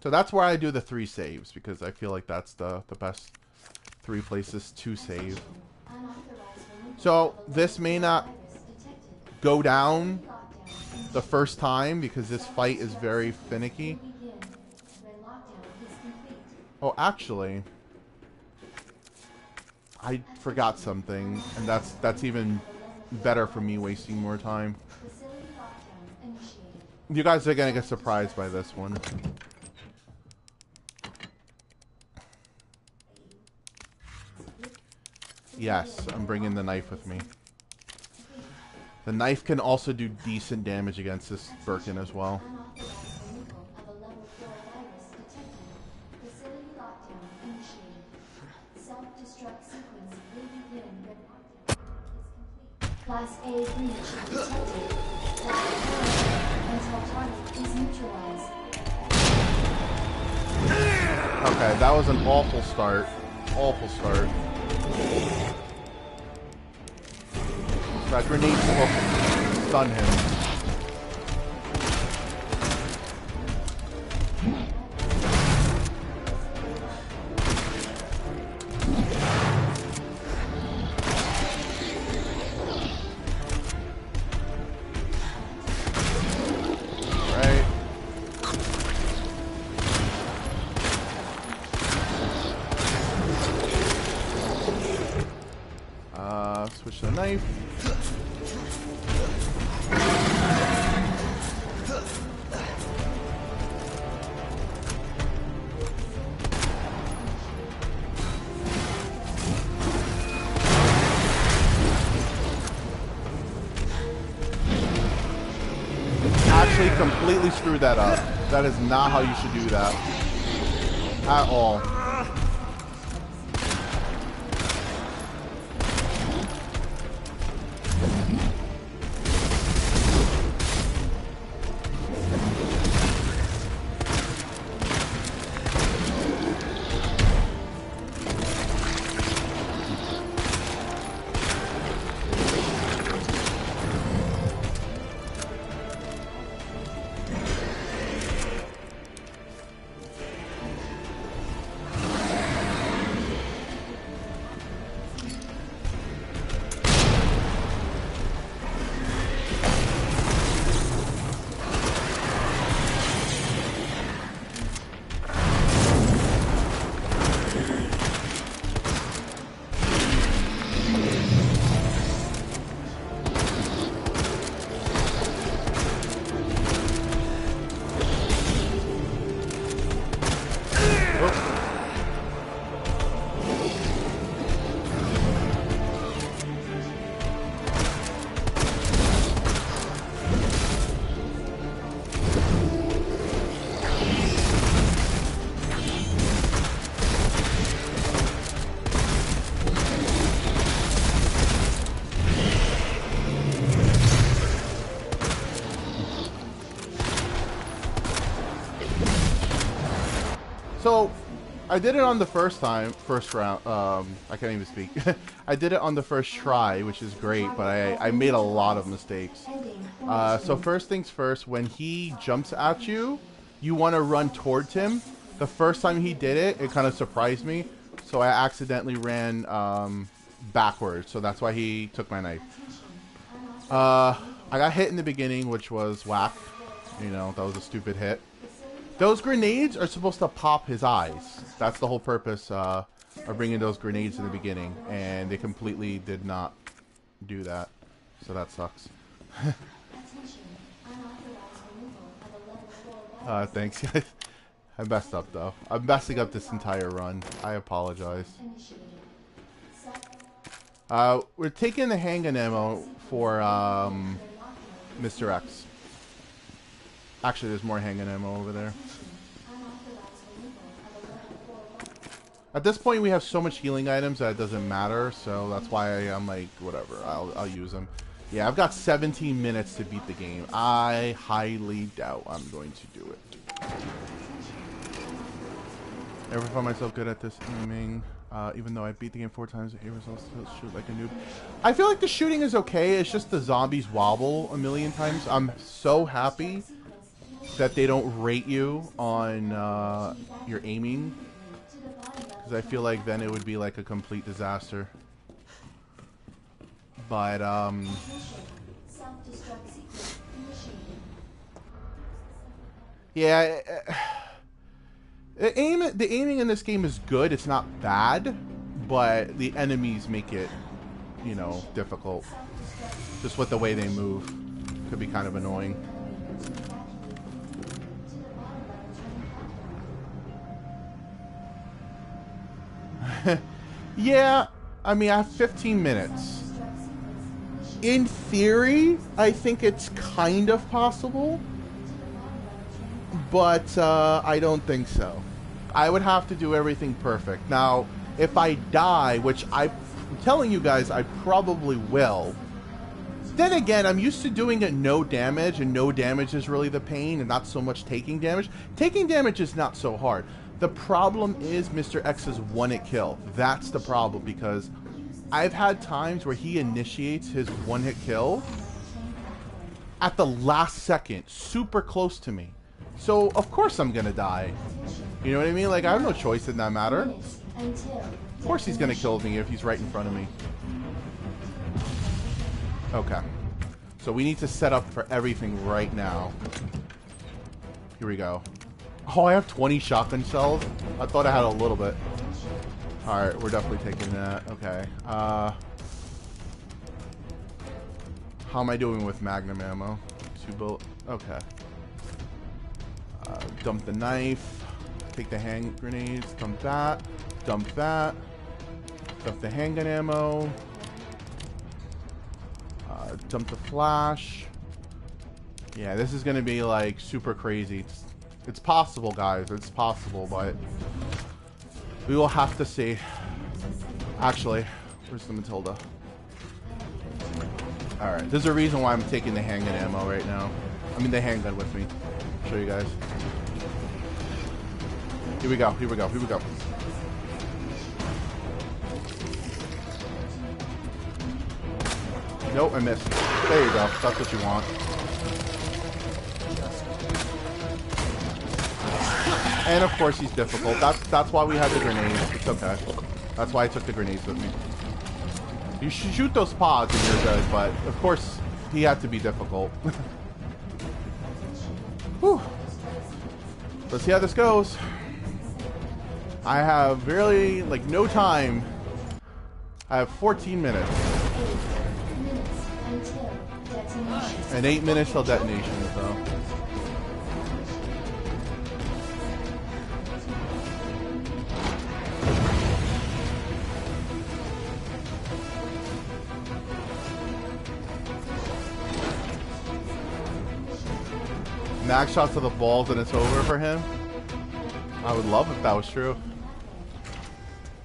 So that's where I do the 3 saves, because I feel like that's the best 3 places to save. So this may not go down the first time, because this fight is very finicky. Oh, actually, I forgot something, and that's even better for me wasting more time. You guys are gonna get surprised by this one. Yes, I'm bringing the knife with me. The knife can also do decent damage against this Birkin as well. Class A breach detected. Until target is neutralized. Okay, that was an awful start. Awful start. That grenade will stun him. Switch to the knife. Actually completely screwed that up. That is not how you should do that. At all. I I did it on the first round. I can't even speak. I did it on the first try, which is great, but I made a lot of mistakes. So first things first, when he jumps at you, you want to run towards him. The first time he did it, it kind of surprised me, so I accidentally ran backwards. So that's why he took my knife. I got hit in the beginning, which was whack. You know, that was a stupid hit. Those grenades are supposed to pop his eyes. That's the whole purpose of bringing those grenades in the beginning, and they completely did not do that. So that sucks. Thanks, guys. I messed up, though. I'm messing up this entire run. I apologize. We're taking the handgun ammo for Mr. X. Actually, there's more handgun ammo over there. At this point, we have so much healing items that it doesn't matter, so that's why I'm like, whatever, I'll use them. Yeah, I've got 17 minutes to beat the game. I highly doubt I'm going to do it. Never found myself good at this aiming. Even though I beat the game 4 times, the aimers I'll still shoot like a noob. I feel like the shooting is okay. It's just the zombies wobble a million times. I'm so happy that they don't rate you on your aiming, because I feel like then it would be like a complete disaster. But yeah, the aiming in this game is good. It's not bad, but the enemies make it, you know, difficult. Just with the way they move, could be kind of annoying. Yeah, I mean, I have 15 minutes. In theory, I think it's kind of possible, but I don't think so. I would have to do everything perfect. Now, if I die, which I'm telling you guys I probably will, then again, I'm used to doing it no damage, and no damage is really the pain, and not so much taking damage. Taking damage is not so hard. The problem is Mr. X's one-hit kill. That's the problem, because I've had times where he initiates his one-hit kill at the last second, super close to me. So, of course I'm gonna die. You know what I mean? Like, I have no choice in that matter. Of course he's gonna kill me if he's right in front of me. Okay. So we need to set up for everything right now. Here we go. Oh, I have 20 shotgun shells? I thought I had a little bit. Alright, we're definitely taking that. Okay. How am I doing with magnum ammo? 2 bullets. Okay. Dump the knife. Take the hand grenades. Dump that. Dump that. Dump the handgun ammo. Dump the flash. Yeah, this is gonna be like super crazy. It's possible, guys. It's possible, but we will have to see. Actually, where's the Matilda? Alright, there's a reason why I'm taking the handgun ammo right now. I mean, the handgun with me. I'll show you guys. Here we go, here we go, here we go. Nope, I missed. There you go. That's what you want. And of course he's difficult. That's why we had the grenades. It's okay. That's why I took the grenades with me. You should shoot those pods and you're good, but of course he had to be difficult. Whew. Let's see how this goes. I have really like no time. I have 14 minutes. And 8 minutes till detonation, so. Max shots to the balls and it's over for him. I would love if that was true.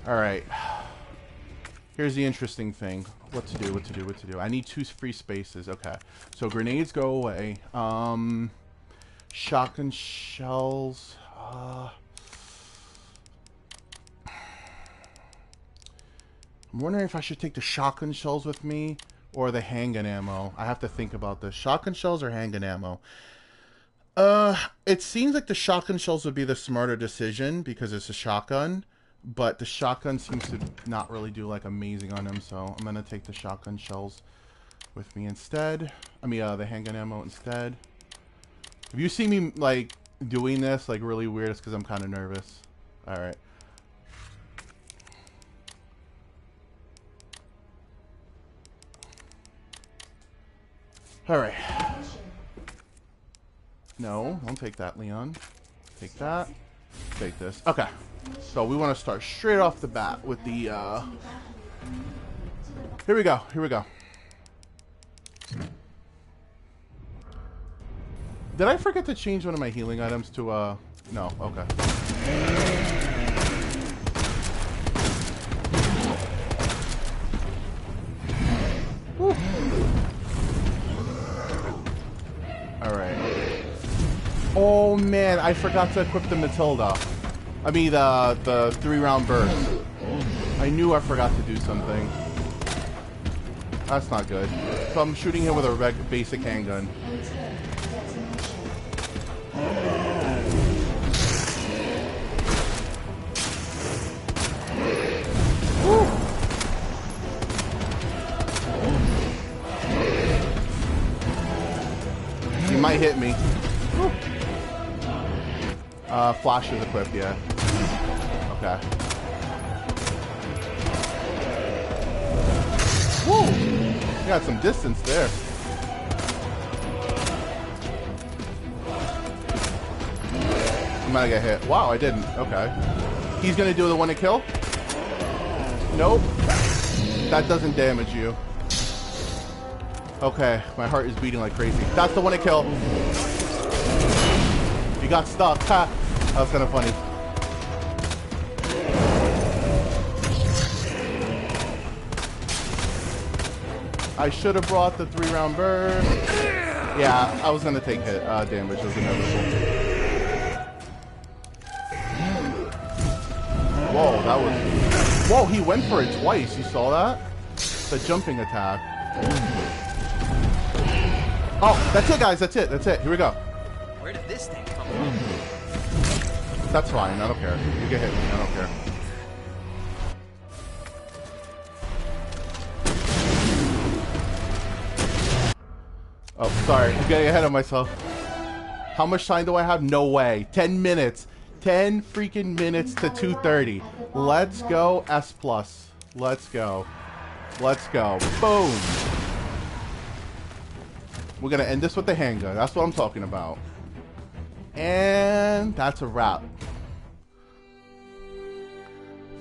Alright. Here's the interesting thing. What to do, what to do, what to do. I need 2 free spaces. Okay. So grenades go away. Shotgun shells. I'm wondering if I should take the shotgun shells with me or the handgun ammo. I have to think about this. Shotgun shells or handgun ammo? It seems like the shotgun shells would be the smarter decision because it's a shotgun, but the shotgun seems to not really do like amazing on them, so I'm gonna take the shotgun shells with me instead. I mean, the handgun ammo instead. If you see me like doing this like really weird, it's because I'm kind of nervous. All right. All right. No, don't take that, Leon. Take that. Take this. Okay. So we want to start straight off the bat with the, Here we go. Here we go. Did I forget to change one of my healing items to, No. Okay. Whew. Alright. Oh man, I forgot to equip the Matilda. I mean the 3-round burst. I knew I forgot to do something. That's not good. So I'm shooting him with a basic handgun. Woo. He might hit me. Woo. Flash is equipped, yeah. Okay. Woo! Got some distance there. I'm gonna get hit. Wow, I didn't. Okay. He's gonna do the one to kill? Nope. That doesn't damage you. Okay, my heart is beating like crazy. That's the one to kill. You got stuck. Ha! That was kind of funny. I should have brought the 3-round burst. Yeah, I was gonna take hit damage. It was inevitable. Whoa, that was... Whoa, he went for it twice. You saw that? The jumping attack. Oh, that's it, guys. That's it. That's it. Here we go. Where did this thing come from? That's fine. I don't care. You can hit me. I don't care. Oh, sorry. I'm getting ahead of myself. How much time do I have? No way. 10 minutes. 10 freaking minutes to 2:30. Let's go, S+. Let's go. Let's go. Boom. We're going to end this with the handgun. That's what I'm talking about. And that's a wrap.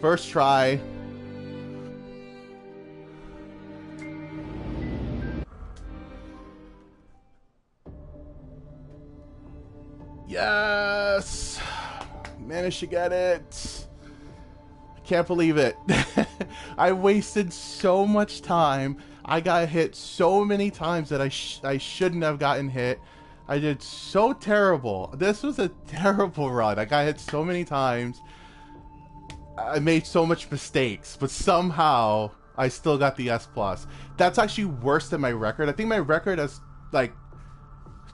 First try. Yes! Managed to get it. I can't believe it. I wasted so much time. I got hit so many times that I shouldn't have gotten hit. I did so terrible. This was a terrible run. I got hit so many times. I made so much mistakes, but somehow I still got the S+. That's actually worse than my record. I think my record is like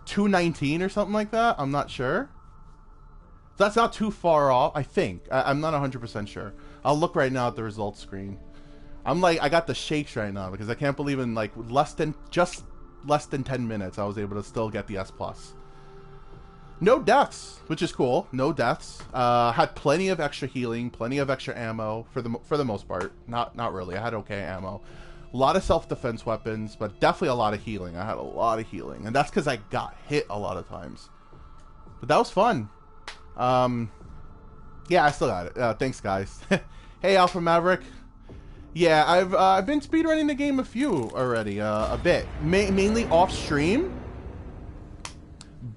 219 or something like that. I'm not sure. That's not too far off, I think. I'm not 100% sure. I'll look right now at the results screen. I'm like, I got the shakes right now because I can't believe in like just less than 10 minutes I was able to still get the S+. No deaths, which is cool. No deaths. Had plenty of extra healing, plenty of extra ammo for the most part. Not really. I had okay ammo. A lot of self-defense weapons, but definitely a lot of healing. I had a lot of healing, and that's because I got hit a lot of times. But that was fun. Yeah, I still got it. Thanks, guys. Hey, Alpha Maverick. Yeah, I've been speedrunning the game already, a bit, mainly off stream.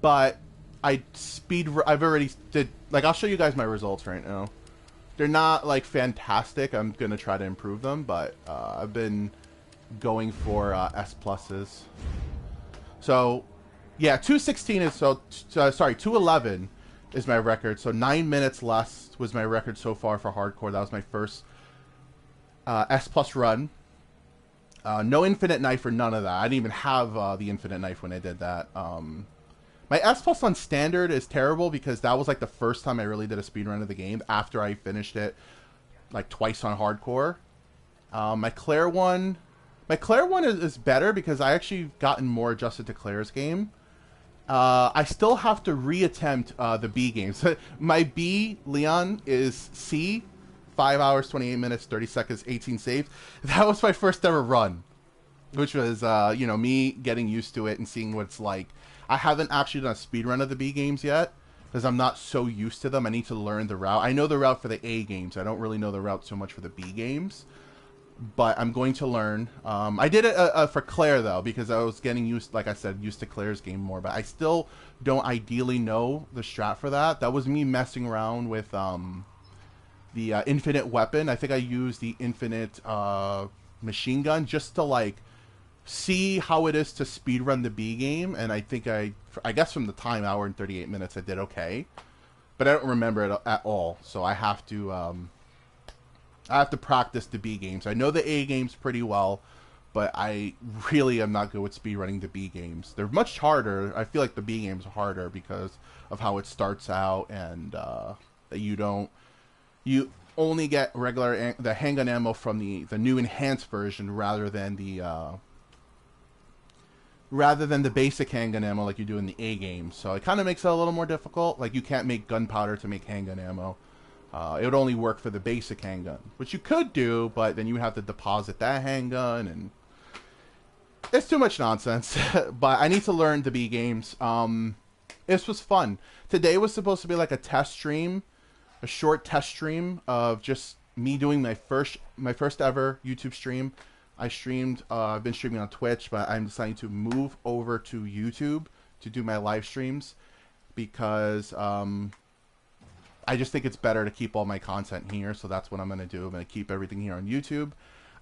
But I've already did, like, I'll show you guys my results right now. They're not like fantastic. I'm gonna try to improve them, but I've been going for S+s. So yeah, 216 is sorry, 211 is my record. So 9 minutes less was my record so far for hardcore. That was my first S plus run. No infinite knife or none of that. I didn't even have the infinite knife when I did that. My S plus on standard is terrible because that was like the first time I really did a speedrun of the game after I finished it like twice on hardcore. My Claire one is better because I actually gotten more adjusted to Claire's game. I still have to reattempt the B games. My B, Leon, is C, 5 hours, 28 minutes, 30 seconds, 18 saves. That was my first ever run, which was, you know, me getting used to it and seeing what it's like. I haven't actually done a speedrun of the B games yet because I'm not so used to them. I need to learn the route. I know the route for the A games. I don't really know the route so much for the B games. But I'm going to learn. I did it for Claire, though, because I was getting used, like I said, used to Claire's game more. But I still don't ideally know the strat for that. That was me messing around with the infinite weapon. I think I used the infinite machine gun just to, like, see how it is to speedrun the B game. And I think I guess from the time, hour and 38 minutes, I did okay. But I don't remember it at all. So I have to practice the B games. I know the A games pretty well, but I really am not good with speedrunning the B games. They're much harder. I feel like the B games are harder because of how it starts out and that you only get the handgun ammo from the new enhanced version rather than the basic handgun ammo like you do in the A games. So it kind of makes it a little more difficult. Like you can't make gunpowder to make handgun ammo. It would only work for the basic handgun, which you could do, but then you would have to deposit that handgun, and it's too much nonsense. But I need to learn the B games. This was fun. Today was supposed to be like a test stream, a short test stream of just me doing my first ever YouTube stream. I've been streaming on Twitch, but I'm deciding to move over to YouTube to do my live streams because I just think it's better to keep all my content here, so that's what I'm going to do. I'm going to keep everything here on YouTube.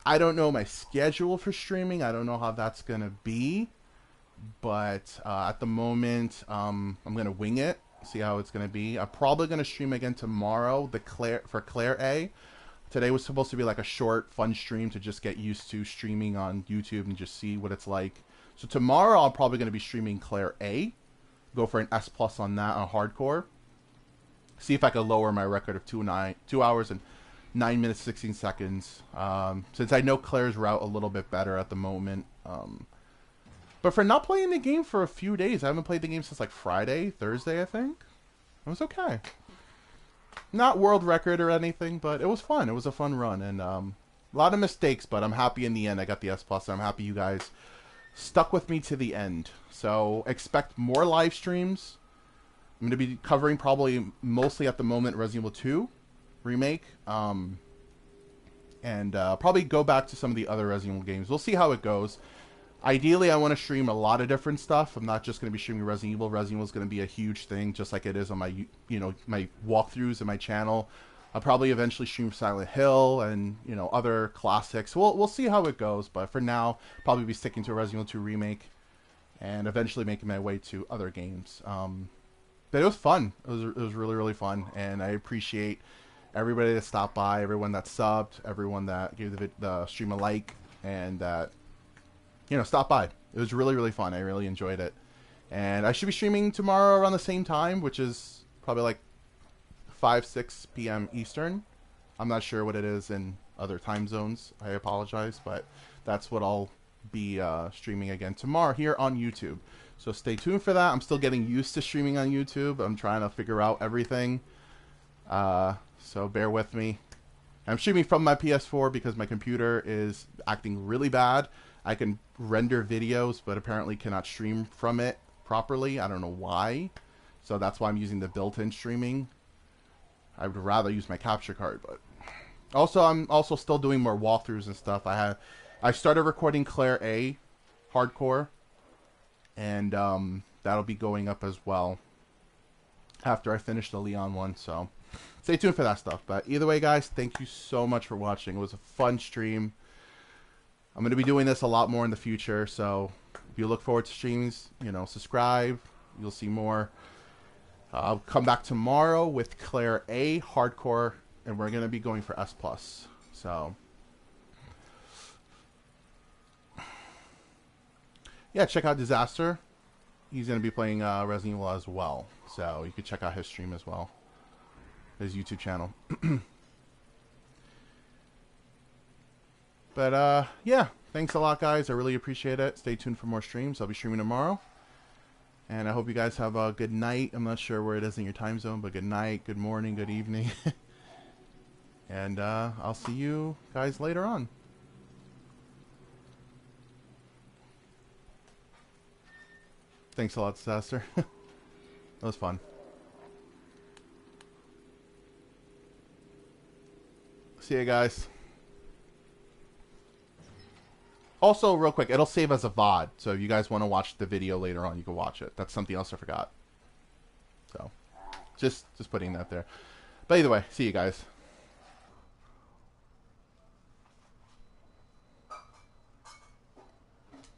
I don't know my schedule for streaming. I don't know how that's going to be, but at the moment, I'm going to wing it, see how it's going to be. I'm probably going to stream again tomorrow for Claire A. Today was supposed to be like a short, fun stream to just get used to streaming on YouTube and just see what it's like. So tomorrow, I'm probably going to be streaming Claire A. Go for an S+ on that on hardcore. See if I can lower my record of 2 hours and 9 minutes 16 seconds. Since I know Claire's route a little bit better at the moment. But for not playing the game for a few days, I haven't played the game since like Thursday, I think. It was okay. Not world record or anything, but it was fun. It was a fun run, and a lot of mistakes, but I'm happy in the end I got the S+, and I'm happy you guys stuck with me to the end. So expect more live streams. I'm going to be covering probably mostly at the moment Resident Evil 2 Remake. And probably go back to some of the other Resident Evil games. We'll see how it goes. Ideally, I want to stream a lot of different stuff. I'm not just going to be streaming Resident Evil. Resident Evil is going to be a huge thing, just like it is on my, my walkthroughs and my channel. I'll probably eventually stream Silent Hill and, other classics. We'll see how it goes. But for now, probably be sticking to Resident Evil 2 Remake and eventually making my way to other games. But it was fun. It was really, really fun. And I appreciate everybody that stopped by, everyone that subbed, everyone that gave the stream a like, and that, stopped by. It was really, really fun. I really enjoyed it. And I should be streaming tomorrow around the same time, which is probably like 6 p.m. Eastern. I'm not sure what it is in other time zones. I apologize, but that's what I'll be streaming again tomorrow here on YouTube. So stay tuned for that. I'm still getting used to streaming on YouTube. I'm trying to figure out everything. So bear with me. I'm streaming from my PS4 because my computer is acting really bad. I can render videos, but apparently cannot stream from it properly. I don't know why. So that's why I'm using the built-in streaming. I would rather use my capture card, but also I'm also still doing more walkthroughs and stuff. I started recording Claire A hardcore. And that'll be going up as well after I finish the Leon one. So stay tuned for that stuff. But either way, guys, thank you so much for watching. It was a fun stream. I'm going to be doing this a lot more in the future. So if you look forward to streams, subscribe. You'll see more. I'll come back tomorrow with Claire A hardcore. And we're going to be going for S+. So yeah, check out Disaster. He's going to be playing Resident Evil as well. So you could check out his stream as well. His YouTube channel. But, yeah. Thanks a lot, guys. I really appreciate it. Stay tuned for more streams. I'll be streaming tomorrow. And I hope you guys have a good night. I'm not sure where it is in your time zone, but good night, good morning, good evening. And I'll see you guys later on. Thanks a lot, Disaster. That was fun. See you guys. Also, real quick, it'll save as a VOD. So if you guys want to watch the video later on, you can watch it. That's something else I forgot. So, just putting that there. But either way, see you guys.